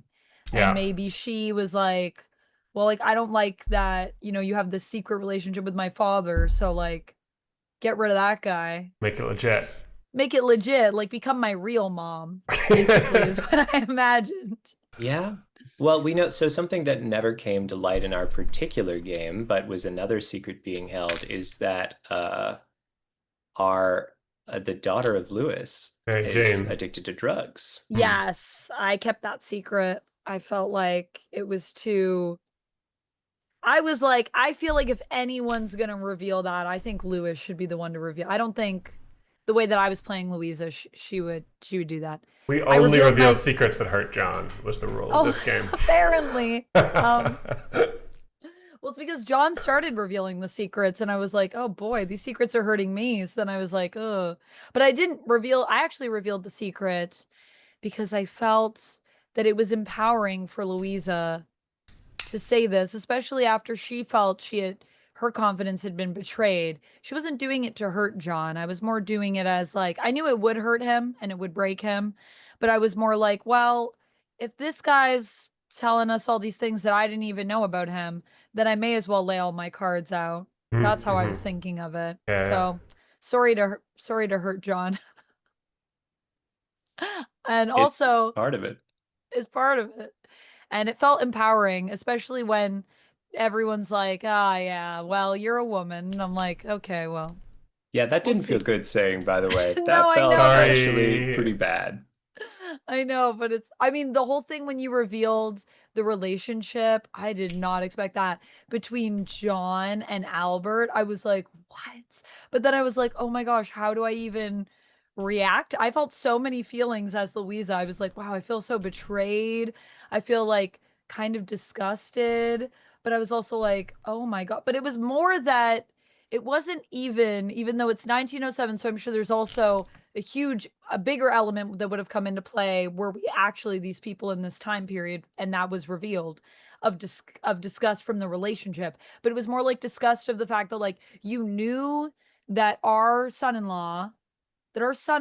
Yeah. and maybe she was like, well, like, I don't like that, you have this secret relationship with my father. So, like, get rid of that guy. Make it legit. Make it legit. Like, become my real mom, basically, is what I imagined. Yeah. Well, we know, so something that never came to light in our particular game, but was another secret being held, is that the daughter of Lewis Hey, is Jane. addicted to drugs. Yes, I kept that secret. I felt like it was too. I was like, I feel like if anyone's gonna reveal that, I think Lewis should be the one to reveal. I don't think the way that I was playing Louisa, she would do that. We I only revealed reveal my- secrets that hurt John, was the rule of this game. Apparently. Well, it's because John started revealing the secrets, and I was like, oh boy, these secrets are hurting me. So then I was like, ugh. But I actually revealed the secret because I felt that it was empowering for Louisa to say this, especially after she felt her confidence had been betrayed. She wasn't doing it to hurt John. I was more doing it as like, I knew it would hurt him and it would break him, but I was more like, well, if this guy's telling us all these things that I didn't even know about him, then I may as well lay all my cards out. That's how I was thinking of it. Yeah, So sorry to hurt John. And also It's part of it. is part of it. And it felt empowering, especially when everyone's like, ah, yeah, well, you're a woman. And I'm like, okay, well. Yeah, that We'll didn't feel see. good saying, by the way. That No, I felt know. actually Sorry. pretty bad. I know, but I mean, the whole thing when you revealed the relationship, I did not expect that between John and Albert. I was like, what? But then I was like, oh my gosh, how do I even react? I felt so many feelings as Louisa. I was like, wow, I feel so betrayed. I feel like kind of disgusted, but I was also like, oh my God. But it was more that it wasn't even though it's 1907, so I'm sure there's also a bigger element that would have come into play were we actually these people in this time period, and that was revealed of disgust from the relationship. But it was more like disgust of the fact that, like, you knew that our son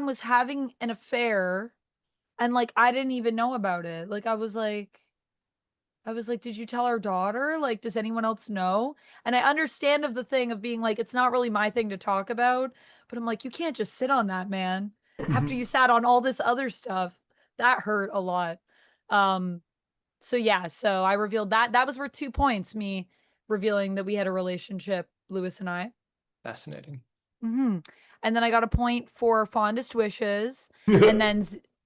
was having an affair, and like I didn't even know about it. Like I was like, did you tell our daughter? Like, does anyone else know? And I understand of the thing of being like, it's not really my thing to talk about, but I'm like, you can't just sit on that, man. After you sat on all this other stuff, that hurt a lot. So yeah, so I revealed that. That was worth 2 points, me revealing that we had a relationship, Lewis and I. Fascinating. And then I got a point for fondest wishes, and then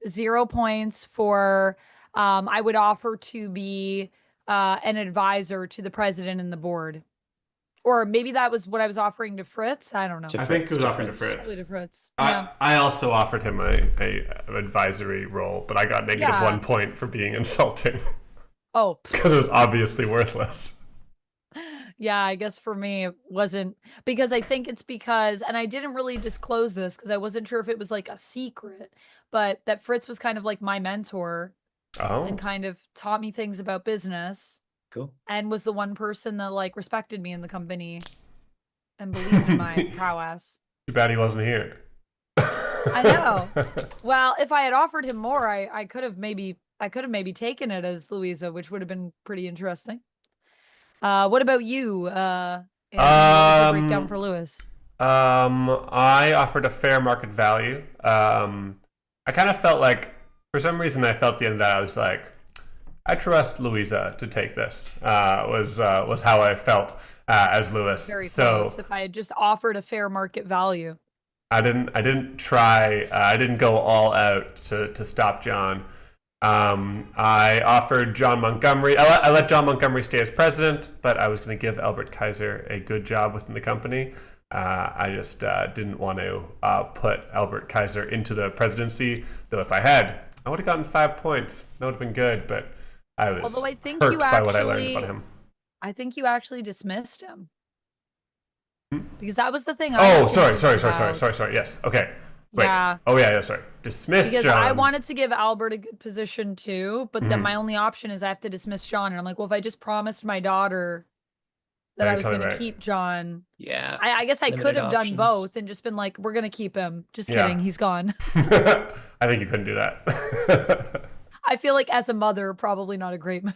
0 points for I would offer to be an advisor to the president and the board. Or maybe that was what I was offering to Fritz. I don't know. I think it was offered to Probably Fritz. to Fritz. Yeah. I also offered him a advisory role, but I got negative Yeah. 1 point for being insulting Oh, because it was obviously worthless. yeah, I guess for me it wasn't, because I think it's because, and I didn't really disclose this because I wasn't sure if it was like a secret, but that Fritz was kind of like my mentor Oh, and kind of taught me things about business. Cool. And was the one person that like respected me in the company and believed in my prowess. too bad he wasn't here. I know. Well, if I had offered him more, I could have maybe taken it as Louisa, which would have been pretty interesting. What about you? And what was your breakdown for Lewis? I offered a fair market value. I kind of felt like, for some reason, I felt at the end of that I was like, I trust Louisa to take this. Was how I felt as Lewis. Very so close. If I had just offered a fair market value. I didn't try. I didn't go all out to stop John. I offered John Montgomery. I let John Montgomery stay as president, but I was going to give Albert Kaiser a good job within the company. I just didn't want to put Albert Kaiser into the presidency. Though if I had, I would have gotten 5 points. That would have been good. But I was Although I think hurt you by what I learned actually- about him. I think you actually dismissed him. Because that was the thing. Oh, was sorry. confused about. Yes. Okay. Wait. Yeah. Oh yeah. Sorry. Dismiss Because John. I wanted to give Albert a good position too, but then my only option is I have to dismiss John. And I'm like, well, if I just promised my daughter that Yeah, I was totally going to right. keep John, Yeah. I guess I Limited could have done options. both and just been like, we're going to keep him. Just Yeah. kidding. He's gone. I think you couldn't do that. I feel like as a mother, probably not a great move.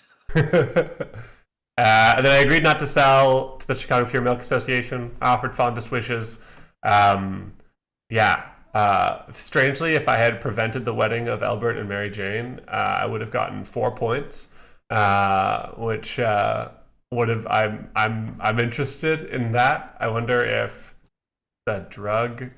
And then I agreed not to sell to the Chicago Pure Milk Association. I offered fondest wishes. Strangely, if I had prevented the wedding of Albert and Mary Jane, I would have gotten 4 points, which would have. I'm interested in that. I wonder if the drug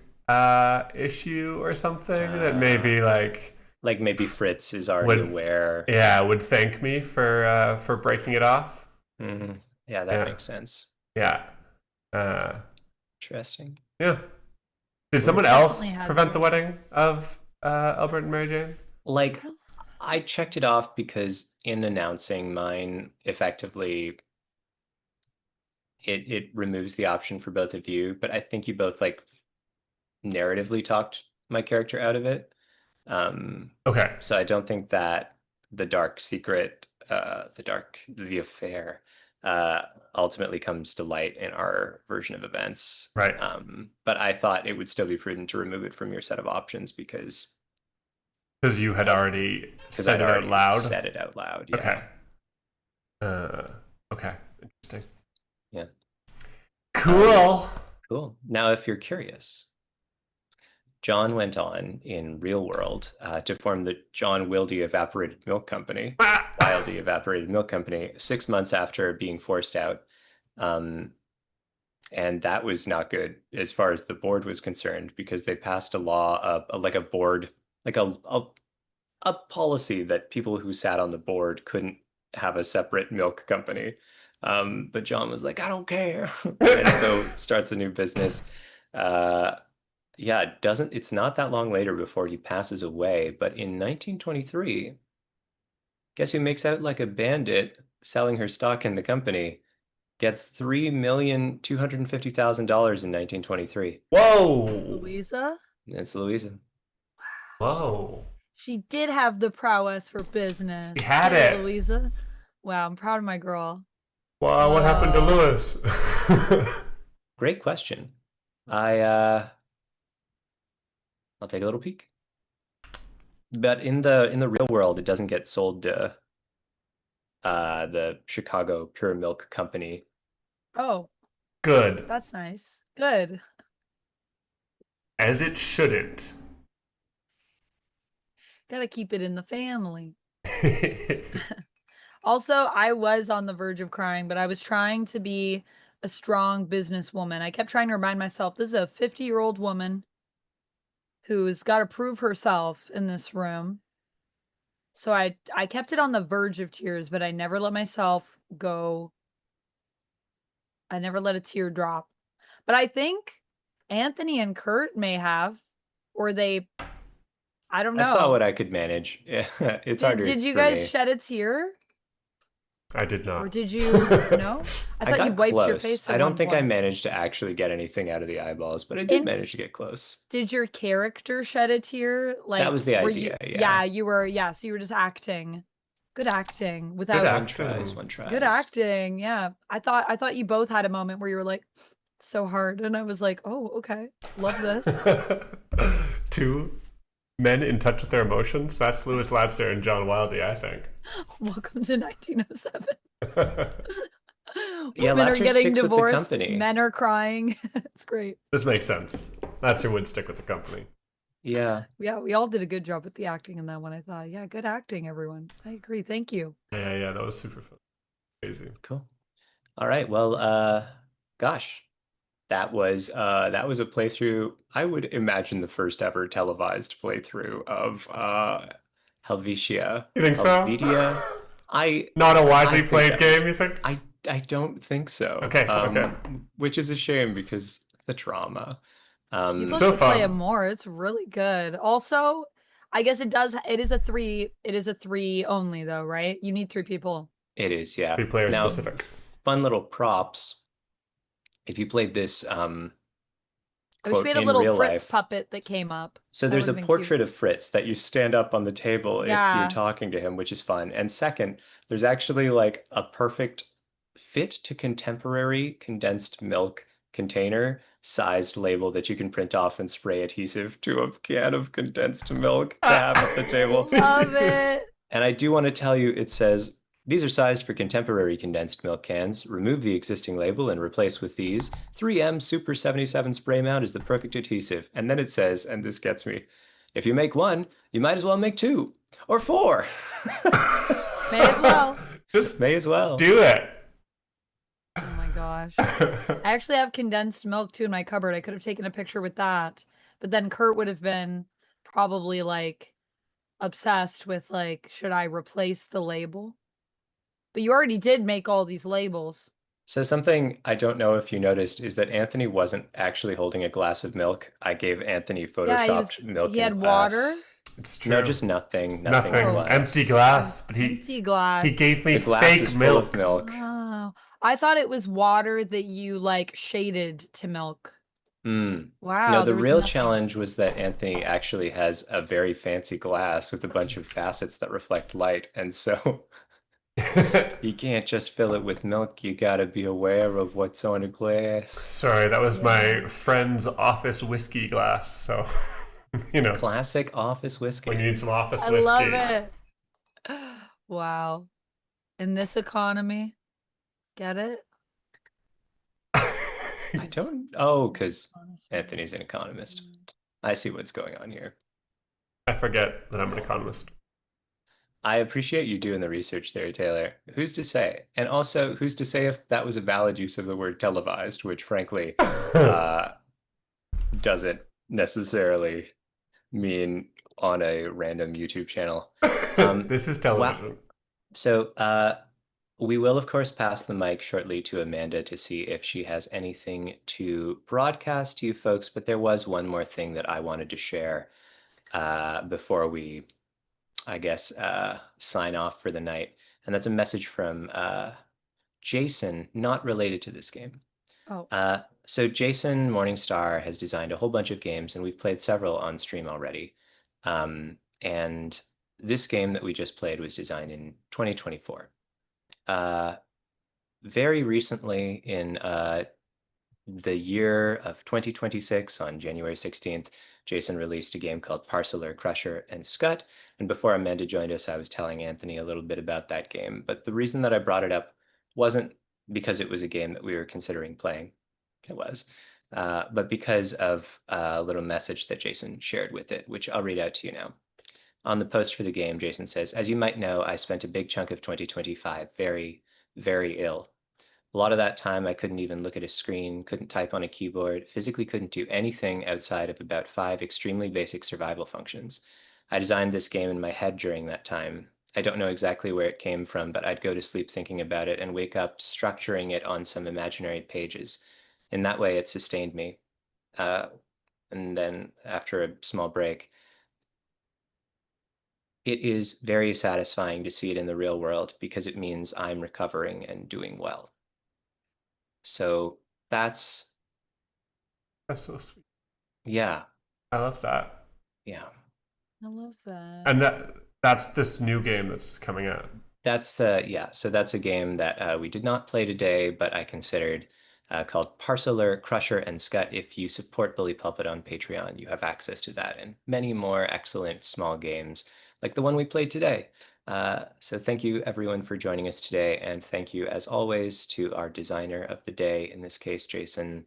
issue or something that maybe like maybe Fritz is already aware. Yeah, would thank me for breaking it off. Mm-hmm. Yeah, that makes sense. Yeah. Interesting. Yeah. Did someone else prevent the wedding of Albert and Mary Jane? Like, I checked it off because in announcing mine, effectively, it removes the option for both of you. But I think you both like narratively talked my character out of it. Okay. So I don't think that the dark secret, the affair, ultimately comes to light in our version of events. Right. But I thought it would still be prudent to remove it from your set of options because you had already said it out loud. Said it out loud. Yeah. Okay. Okay. Interesting. Yeah. Cool. Cool. Now, if you're curious, John went on in real world to form the John Wildy Evaporated Milk Company, Wildy Evaporated Milk Company, 6 months after being forced out. And that was not good as far as the board was concerned, because they passed a law, a policy that people who sat on the board couldn't have a separate milk company. But John was like, I don't care. And so starts a new business. It's not that long later before he passes away. But in 1923, guess who makes out like a bandit selling her stock in the company? Gets $3,250,000 in 1923. Whoa. Louisa? It's Louisa. Whoa. She did have the prowess for business. She had it. Louisa. Wow, I'm proud of my girl. Wow, what happened to Lewis? Great question. I'll take a little peek. But in the real world, it doesn't get sold to the Chicago Pure Milk Company. Oh. Good. That's nice. Good. As it shouldn't. Gotta keep it in the family. Also, I was on the verge of crying, but I was trying to be a strong businesswoman. I kept trying to remind myself, this is a 50-year-old woman who's got to prove herself in this room. So I kept it on the verge of tears, but I never let myself go. I never let a tear drop. But I think Anthony and Kurt may have, or they, I don't know. I saw what I could manage. Yeah, it's harder. Did you for guys me. shed a tear? I did not. Or did you? No? I thought got you wiped close. your face. I don't think I managed to actually get anything out of the eyeballs, but I did manage to get close. Did your character shed a tear? Like, that was the idea. Yeah, you were. Yeah, so you were just acting. Good acting without Good one tries. Good acting. Yeah, I thought you both had a moment where you were like, it's so hard, and I was like, oh, okay, love this. 2 men in touch with their emotions. That's Louis Latzer and John Wildy, I think. Welcome to 1907. Yeah, Women are Latzer getting sticks divorced. with the company. Men are crying. It's great. This makes sense. Latzer would stick with the company. Yeah. Yeah, we all did a good job with the acting in that one. I thought, yeah, good acting, everyone. I agree. Thank you. Yeah, that was super fun. Crazy. Cool. All right. Well, gosh, that was a playthrough. I would imagine the first ever televised playthrough of Helvetia. You think Helvetia. so? Not a widely played game, you think? I don't think so. Okay. Which is a shame because the drama. People so should fun. play it more. It's really good. Also, I guess it is a 3 only though, right? You need 3 people. It is, yeah. 3 player now, specific. Fun little props. If you played this I wish we had a little Fritz puppet that came up. So there's a portrait of Fritz that you stand up on the table if you're talking to him, which is fun. And second, there's actually like a perfect fit to contemporary condensed milk container sized label that you can print off and spray adhesive to a can of condensed milk to have at the table. Love it. And I do want to tell you, it says These are sized for contemporary condensed milk cans. Remove the existing label and replace with these. 3M Super 77 spray mount is the perfect adhesive. And then it says, and this gets me, if you make one, you might as well make two or four. May as well. Just May as well. do it. Oh my gosh. I actually have condensed milk too in my cupboard. I could have taken a picture with that, but then Kurt would have been probably like obsessed with like, should I replace the label? But you already did make all these labels. So something I don't know if you noticed is that Anthony wasn't actually holding a glass of milk. I gave Anthony photoshopped milk he in had glass. water. It's true. No, just nothing. Nothing. in glass. Empty glass. But Empty glass. he gave me The glass fake is full milk. of milk. Oh, I thought it was water that you like shaded to milk. Mm. Wow. No, the there was real nothing. challenge was that Anthony actually has a very fancy glass with a bunch of facets that reflect light. And so you can't just fill it with milk. You gotta be aware of what's on a glass. Sorry, that was my friend's office whiskey glass. So, you know, Classic office whiskey. when you need some office I whiskey. love it. Wow. In this economy, get it? I don't. Oh, because Honestly. Anthony's an economist. I see what's going on here. I forget that I'm an economist. I appreciate you doing the research there, Taylor. Who's to say? And also, who's to say if that was a valid use of the word televised, which frankly doesn't necessarily mean on a random YouTube channel. This is television. So we will, of course, pass the mic shortly to Amanda to see if she has anything to broadcast to you folks. But there was one more thing that I wanted to share before we, I guess, sign off for the night. And that's a message from Jason, not related to this game. Oh. So Jason Morningstar has designed a whole bunch of games, and we've played several on stream already. And this game that we just played was designed in 2024. Very recently, in the year of 2026, on January 16th, Jason released a game called Parceler, Crusher, and Scut. And before Amanda joined us, I was telling Anthony a little bit about that game. But the reason that I brought it up wasn't because it was a game that we were considering playing. It was. But because of a little message that Jason shared with it, which I'll read out to you now. On the post for the game, Jason says, "As you might know, I spent a big chunk of 2025 very, very ill. A lot of that time, I couldn't even look at a screen, couldn't type on a keyboard, physically couldn't do anything outside of about 5 extremely basic survival functions. I designed this game in my head during that time. I don't know exactly where it came from, but I'd go to sleep thinking about it and wake up structuring it on some imaginary pages. In that way, it sustained me." And then after a small break, "It is very satisfying to see it in the real world because it means I'm recovering and doing well." So that's so sweet. Yeah. I love that. Yeah. I love that. And that's this new game that's coming out. So that's a game that we did not play today, but I considered called Parceler, Crusher, and Scut. If you support Bully Pulpit on Patreon, you have access to that and many more excellent small games like the one we played today. So thank you everyone for joining us today, and thank you as always to our designer of the day, in this case, Jason.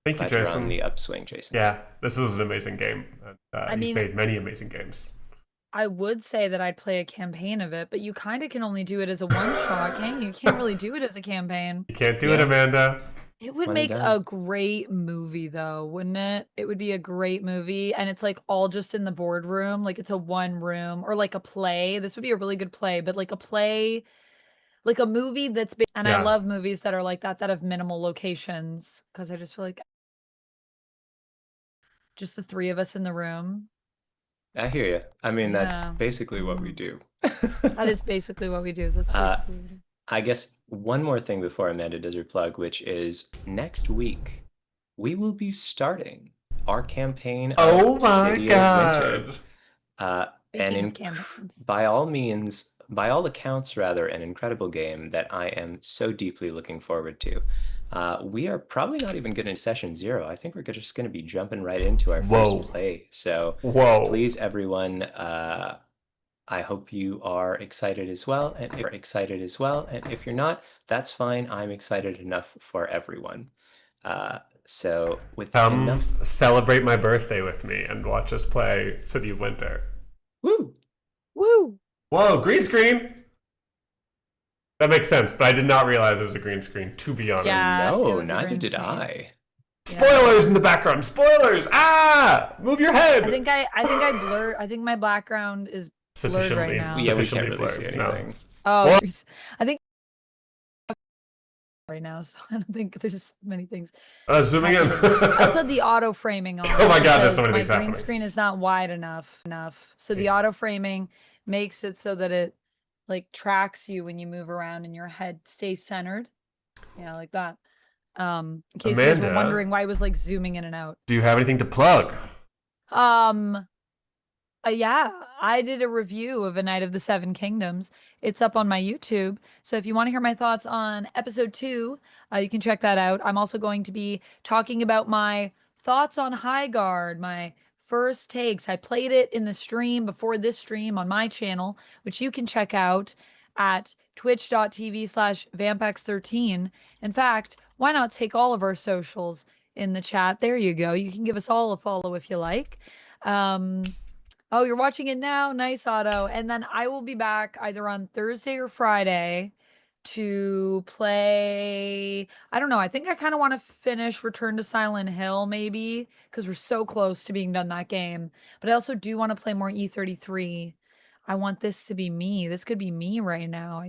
Thank you, Jason. You're on the upswing, Jason. Yeah, this was an amazing game. I You've mean, made many amazing games. I would say that I'd play a campaign of it, but you kind of can only do it as a one-shot, can't you? You can't really do it as a campaign. You can't do it, Amanda. It would One and make done. a great movie, though, wouldn't it? It would be a great movie, and it's like all just in the boardroom, like it's a one room, or like a play. This would be a really good play, but like a play, like a movie that's big. And I Yeah. love movies that are like that have minimal locations, because I just feel like just the three of us in the room. I hear you. I mean, Yeah. that's basically what we do. That is basically what we do. That's basically what we do. I guess one more thing before Amanda does her plug, which is next week we will be starting our campaign Oh of my City god. of Winter. Speaking And of campaigns. by all means, by all accounts, rather, an incredible game that I am so deeply looking forward to. We are probably not even getting to session 0. I think we're just going to be jumping right into our Whoa. first play. So Whoa. please, everyone, I hope you are excited as well. And if you're excited as well, and if you're not, that's fine. I'm excited enough for everyone. So with enough, Come celebrate my birthday with me and watch us play City of Winter. woo! Woo! Whoa, green screen! That makes sense, but I did not realize it was a green screen, to be honest. Yeah. it No, was a neither green did screen. I. Spoilers in the background. Spoilers! Ah! Move your head. I think I blurred. I think my background is blurred right now. Yeah, we can't sufficiently really see blurred. No. anything. Oh, What? I think right now, so I don't think there's many things. Zooming in. I also had the auto framing on. Oh my God, there's so because many my things green happening. screen is not wide enough. So See. the auto framing makes it so that it like tracks you when you move around and your head stays centered. Yeah, like that. In case you guys were Amanda? wondering why I was like zooming in and out. Do you have anything to plug? Yeah, I did a review of A Night of the Seven Kingdoms. It's up on my YouTube. So if you want to hear my thoughts on episode 2, you can check that out. I'm also going to be talking about my thoughts on High Guard, my first takes. I played it in the stream before this stream on my channel, which you can check out at twitch.tv/vampex13. In fact, why not take all of our socials in the chat? There you go. You can give us all a follow if you like. Oh, you're watching it now? Nice, Otto. And then I will be back either on Thursday or Friday to play. I don't know. I think I kind of want to finish Return to Silent Hill, maybe, because we're so close to being done that game. But I also do want to play more E33. I want this to be me. This could be me right now.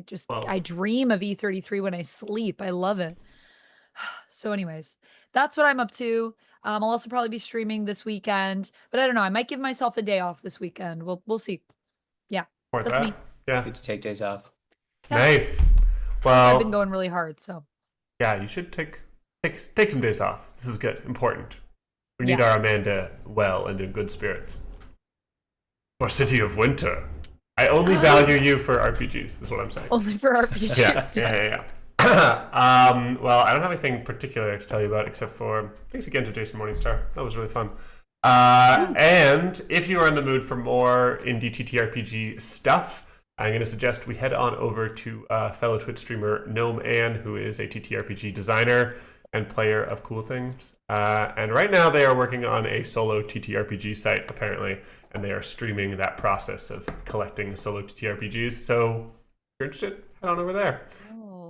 I dream of E33 when I sleep. I love it. So anyways, that's what I'm up to. I'll also probably be streaming this weekend, but I don't know. I might give myself a day off this weekend. We'll see. Yeah, Support that's that. me. Yeah. Good to take days off. Yeah. Nice. I've Well, been going really hard, so yeah, you should take some days off. This is good. Important. We need Yes. our Amanda well and in good spirits. For City of Winter. I only value you for RPGs, is what I'm saying. only for RPGs. Yeah. Well, I don't have anything particular to tell you about except for thanks again to Jason Morningstar. That was really fun. And if you are in the mood for more indie TTRPG stuff, I'm going to suggest we head on over to fellow Twitch streamer Gnome Ann, who is a TTRPG designer and player of cool things. And right now they are working on a solo TTRPG site, apparently, and they are streaming that process of collecting solo TTRPGs. So if you're interested, head on over there.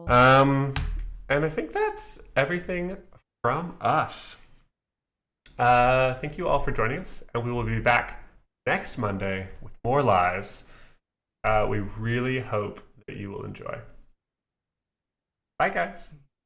And I think that's everything from us. Thank you all for joining us, and we will be back next Monday with more lives. We really hope that you will enjoy. Bye, guys.